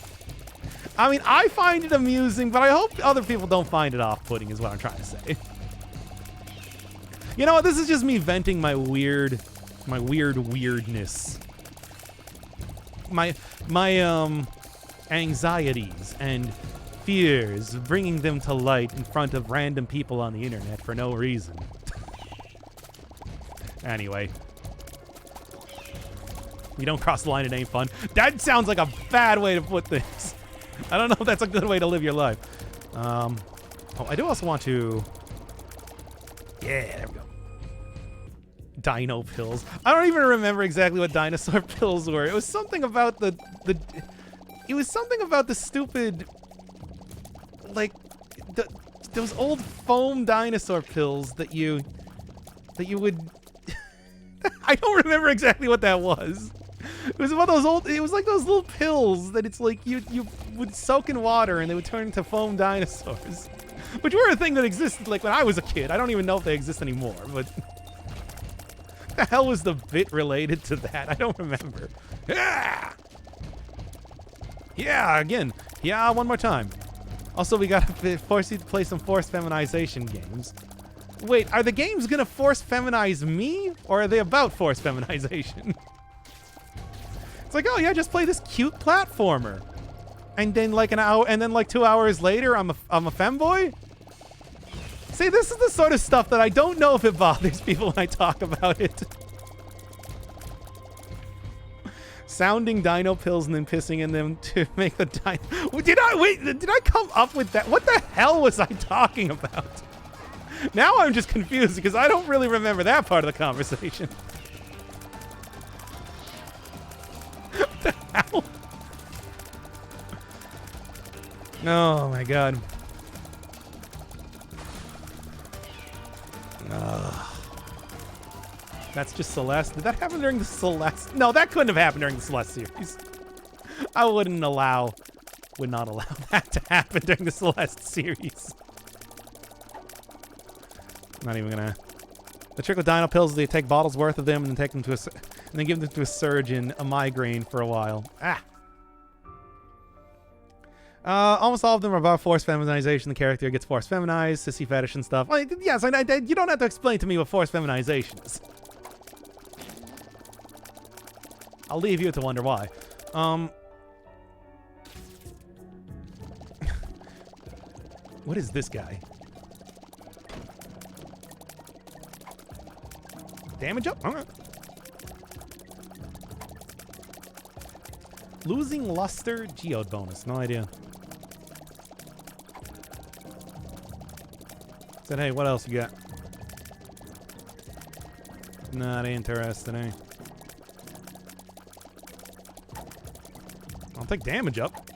I mean, I find it amusing, but I hope other people don't find it off-putting is what I'm trying to say. You know what, this is just me venting my weirdness. My anxieties and fears, bringing them to light in front of random people on the internet for no reason. Anyway. We don't cross the line, it ain't fun. That sounds like a bad way to put things. I don't know if that's a good way to live your life. Oh, I do also want to... Yeah, there we go. Dino pills. I don't even remember exactly what dinosaur pills were. It was something about it was something about the stupid, like, those old foam dinosaur pills that you would... I don't remember exactly what that was. It was one of those old, it was like those little pills that it's like you would soak in water and they would turn into foam dinosaurs. Which were a thing that existed like when I was a kid. I don't even know if they exist anymore, but... the hell was the bit related to that? I don't remember. Yeah! Yeah, again. Yeah, one more time. Also, we gotta force you to play some forced feminization games. Wait, are the games gonna force feminize me? Or are they about forced feminization? It's like, oh yeah, just play this cute platformer. And then like an hour, and then like 2 hours later, I'm a femboy? See, this is the sort of stuff that I don't know if it bothers people when I talk about it. Sounding dino pills and then pissing in them to make the dino... Did I come up with that? What the hell was I talking about? Now I'm just confused because I don't really remember that part of the conversation. What the hell? Oh my god. That's just Celeste. Did that happen during the Celeste? No, that couldn't have happened during the Celeste series. I would not allow that to happen during the Celeste series. Not even gonna. The trick with dino pills is they take bottles worth of them and then take them to and then give them to a surgeon, a migraine for a while. Ah. Almost all of them are about forced feminization. The character gets forced feminized, sissy fetish and stuff. Like, yes, you don't have to explain to me what forced feminization is. I'll leave you to wonder why. What is this guy? Damage up? Okay. Losing luster geode bonus. No idea. Said, hey, what else you got? Not interested, eh? I'll take damage up.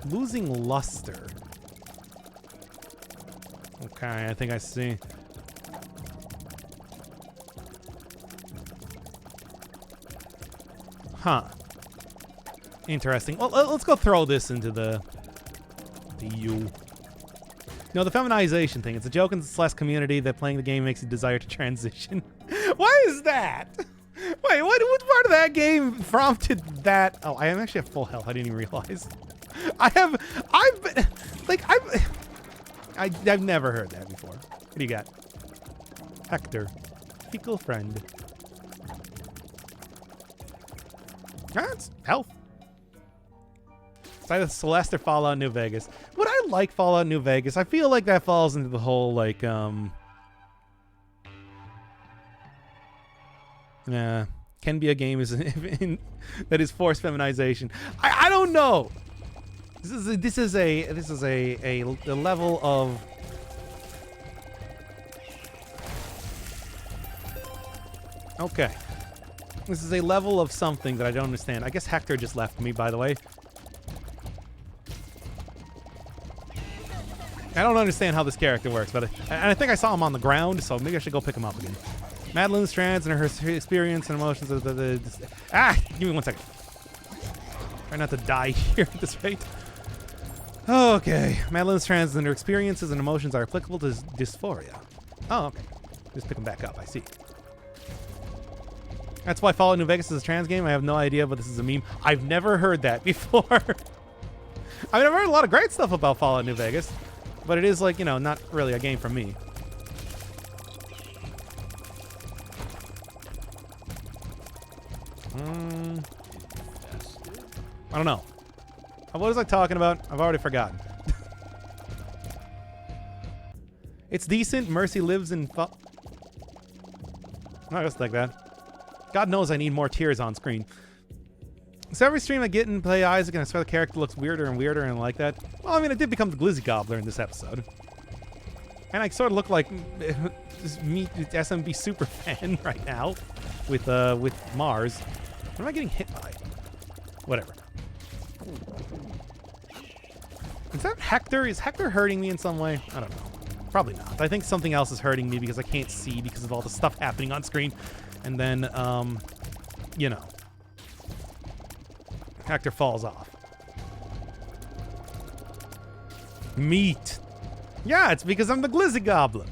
Losing luster. Okay, I think I see. Huh. Interesting. Well, let's go throw this into the U. No, the feminization thing. It's a joke in the Celeste community that playing the game makes you desire to transition. Why is that? Wait, what part of that game prompted that? Oh, I actually have full health. I didn't even realize. I've never heard that before. What do you got? Hector. Fecal friend. That's health. It's either Celeste or Fallout New Vegas. Would I like Fallout New Vegas? I feel like that falls into the whole, like, can be a game that is forced feminization. I don't know. This is a level of okay. This is a level of something that I don't understand. I guess Hector just left me, by the way. I don't understand how this character works, but I think I saw him on the ground, so maybe I should go pick him up again. Madeline's trans and her experience and emotions. Give me 1 second. Try not to die here at this rate. Okay. Madeline's trans and her experiences and emotions are applicable to dysphoria. Oh, okay. Just pick them back up. I see. That's why Fallout New Vegas is a trans game. I have no idea, but this is a meme. I've never heard that before. I've never heard a lot of great stuff about Fallout New Vegas, but it is like, you know, not really a game for me. I don't know. What was I talking about? I've already forgotten. It's decent. Mercy lives in... I just like that. God knows I need more tears on screen. So every stream I get and play Isaac and I swear the character looks weirder and weirder and I like that. Well, I mean, I did become the Glizzy Gobbler in this episode. And I sort of look like me, SMB super fan right now with Mars. What am I getting hit by? Whatever. Is that Hector? Is Hector hurting me in some way? I don't know. Probably not. I think something else is hurting me because I can't see because of all the stuff happening on screen. And then, you know, Hector falls off. Meat. Yeah, it's because I'm the Glizzy Goblin.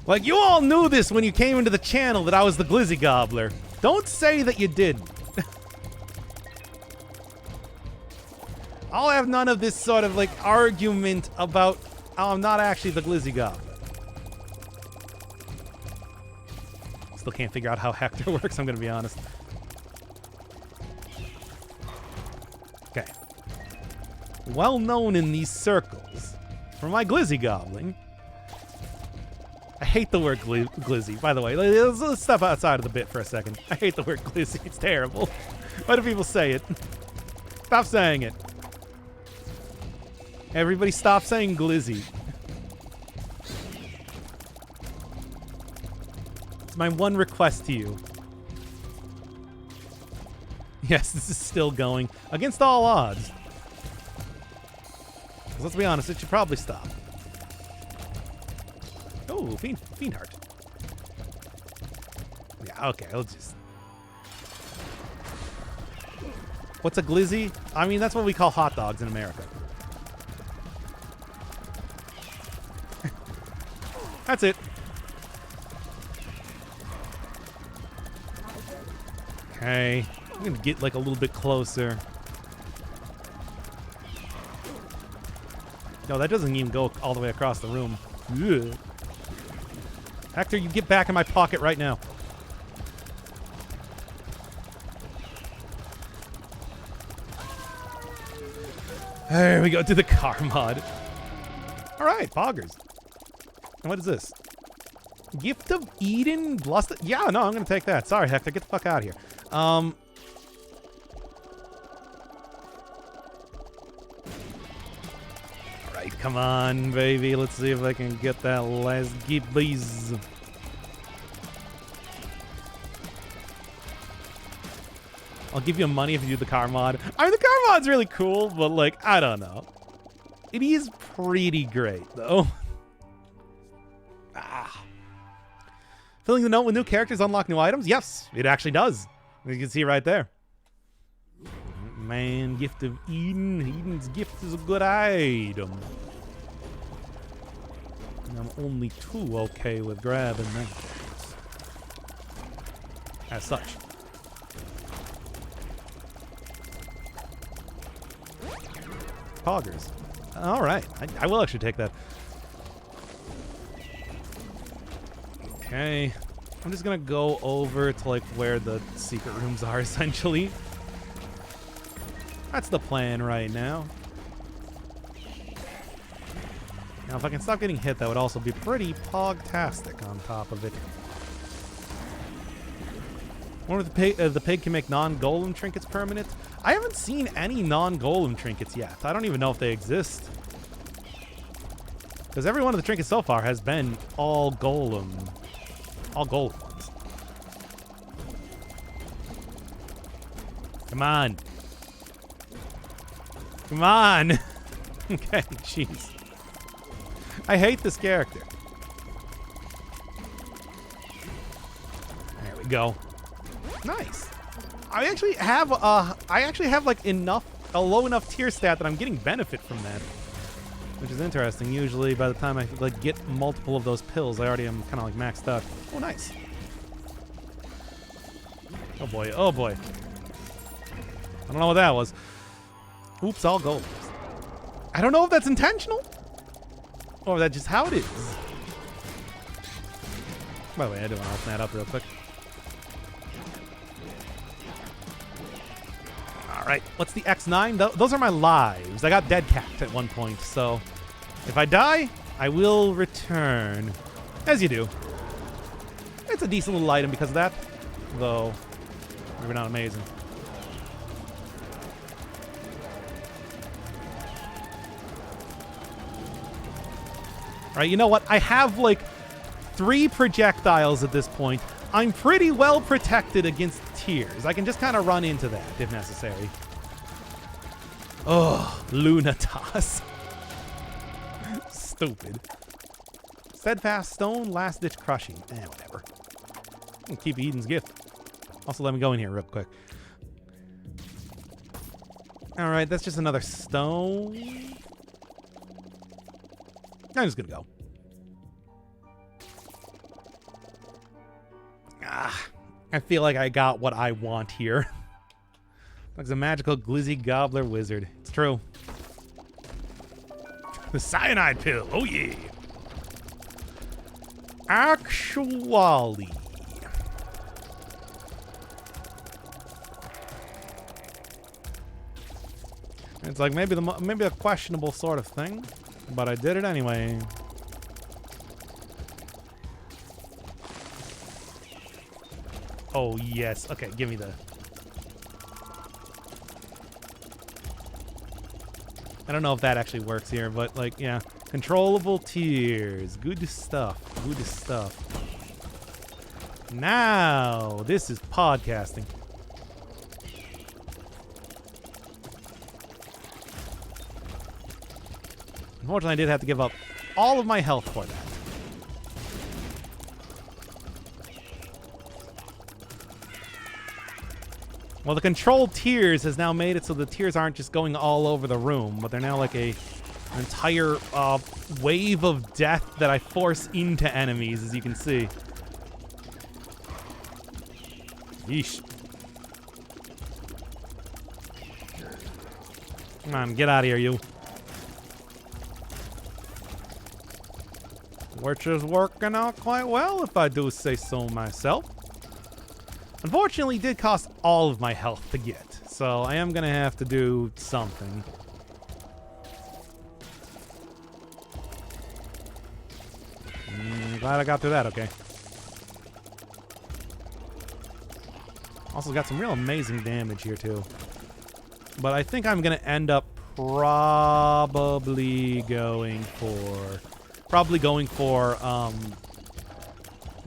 Like, you all knew this when you came into the channel that I was the Glizzy Gobbler. Don't say that you didn't. I'll have none of this sort of, like, argument about how I'm not actually the Glizzy Goblin. Still can't figure out how Hector works, I'm going to be honest. Okay. Well known in these circles for my Glizzy Gobbling. I hate the word glizzy, by the way. Let's step outside of the bit for a second. I hate the word glizzy. It's terrible. Why do people say it? Stop saying it. Everybody stop saying glizzy. It's my one request to you. Yes, this is still going. Against all odds. 'Cause let's be honest, it should probably stop. Oh, Fiend Heart. Yeah, okay, let's just... What's a glizzy? I mean, that's what we call hot dogs in America. That's it. Okay. I'm gonna get like a little bit closer. No, that doesn't even go all the way across the room. Ugh. Hector, you get back in my pocket right now. There we go, to the car mod. All right, poggers. And what is this? Gift of Eden? Lust? Yeah, no, I'm going to take that. Sorry, Hector, get the fuck out of here. All right, come on, baby. Let's see if I can get that last gibbies. I'll give you money if you do the car mod. I mean, the car mod's really cool, but, like, I don't know. It is pretty great, though. Filling the note with new characters unlock new items? Yes, it actually does. You can see right there. Man, Gift of Eden. Eden's gift is a good item. And I'm only too okay with grabbing that. As such. Poggers. All right. I will actually take that. Okay. I'm just going to go over to like where the secret rooms are essentially. That's the plan right now. Now if I can stop getting hit, that would also be pretty pog-tastic on top of it. I wonder if the pig can make non-golem trinkets permanent. I haven't seen any non-golem trinkets yet. I don't even know if they exist. Because every one of the trinkets so far has been all golem. All golem ones. Come on. Come on. Okay, jeez. I hate this character. There we go. Nice. I actually have like a low enough tier stat that I'm getting benefit from that, which is interesting. Usually, by the time I like get multiple of those pills, I already am kind of like maxed out. Oh, nice. Oh boy. Oh boy. I don't know what that was. Oops, all gold. I don't know if that's intentional or if that's just how it is. By the way, I do want to open that up real quick. All right, what's the X9? Those are my lives. I got dead capped at one point, so if I die, I will return. As you do. It's a decent little item because of that, though maybe not amazing. All right, you know what? I have like 3 projectiles at this point. I'm pretty well protected against tears. I can just kind of run into that if necessary. Oh, Lunatas. Stupid. Steadfast Stone, Last Ditch Crushing. Whatever. I'll keep Eden's gift. Also, let me go in here real quick. All right, that's just another stone. I'm just gonna go. I feel like I got what I want here. Like a magical glizzy gobbler wizard. It's true. The cyanide pill. Oh yeah. Actually. It's like maybe a questionable sort of thing, but I did it anyway. Oh, yes. Okay, give me the... I don't know if that actually works here, but, like, yeah. Controllable tears. Good stuff. Good stuff. Now, this is podcasting. Unfortunately, I did have to give up all of my health for that. Well, the controlled tears has now made it so the tears aren't just going all over the room, but they're now like a An entire wave of death that I force into enemies, as you can see. Yeesh. Come on, get out of here, you. Which is working out quite well, if I do say so myself. Unfortunately, it did cost all of my health to get, so I am going to have to do something. Glad I got through that, okay. Also got some real amazing damage here, too. But I think I'm going to end up probably going for,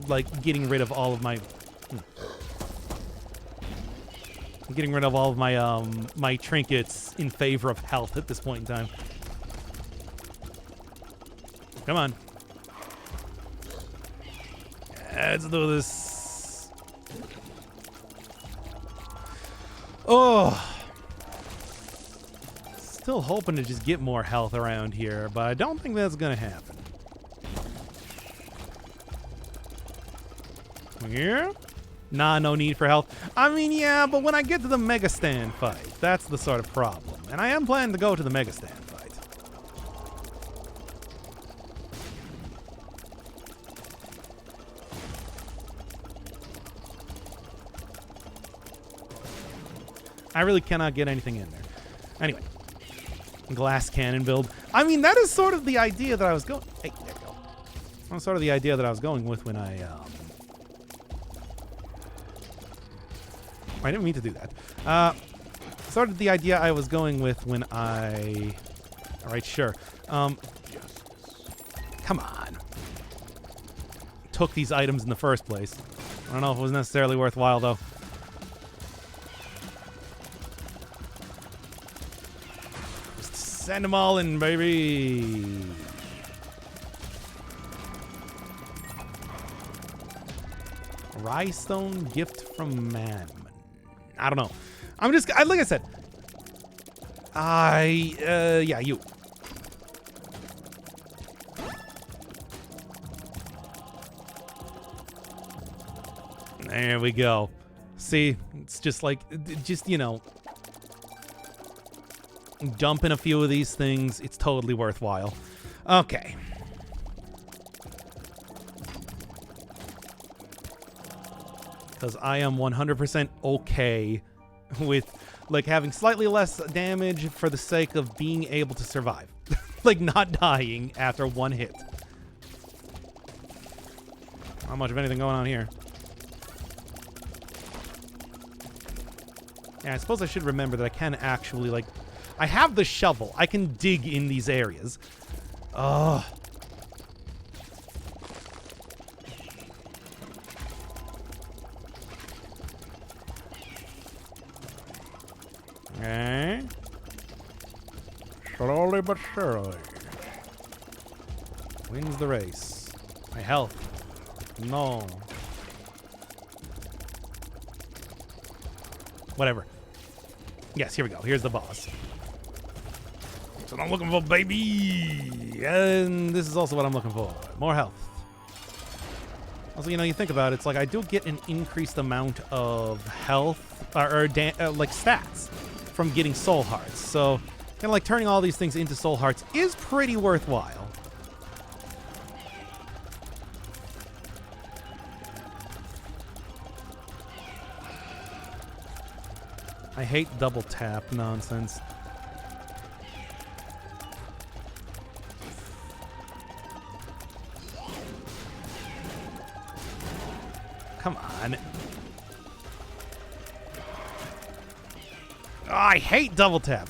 like, getting rid of all of my... Getting rid of all of my, my trinkets in favor of health at this point in time. Come on. Let's do this. Oh. Still hoping to just get more health around here, but I don't think that's gonna happen. Here? Nah, no need for health. I mean, yeah, but when I get to the Mega Stand fight, that's the sort of problem. And I am planning to go to the Mega Stand fight. I really cannot get anything in there. Anyway. Glass cannon build. I mean, that is sort of the idea that I was going... Hey, there you go. That's sort of the idea that I was going with when I didn't mean to do that. Sort of the idea I was going with when I... Alright, sure. Come on. Took these items in the first place. I don't know if it was necessarily worthwhile, though. Just send them all in, baby. Rystone gift from Madman. I don't know. I'm just, like I said, yeah, you. There we go. See, it's just like, you know, dumping a few of these things. It's totally worthwhile. Okay. Because I am 100% okay with, like, having slightly less damage for the sake of being able to survive. Like, not dying after one hit. Not much of anything going on here. Yeah, I suppose I should remember that I can actually, like... I have the shovel. I can dig in these areas. Ugh. Okay. Slowly but surely. Wins the race. My health. No. Whatever. Yes, here we go. Here's the boss. That's what I'm looking for, baby! And this is also what I'm looking for. More health. Also, you know, you think about it, it's like I do get an increased amount of health, like stats from getting soul hearts. So, kind of like turning all these things into soul hearts is pretty worthwhile. I hate double tap nonsense. Come on. Oh, I hate double tap.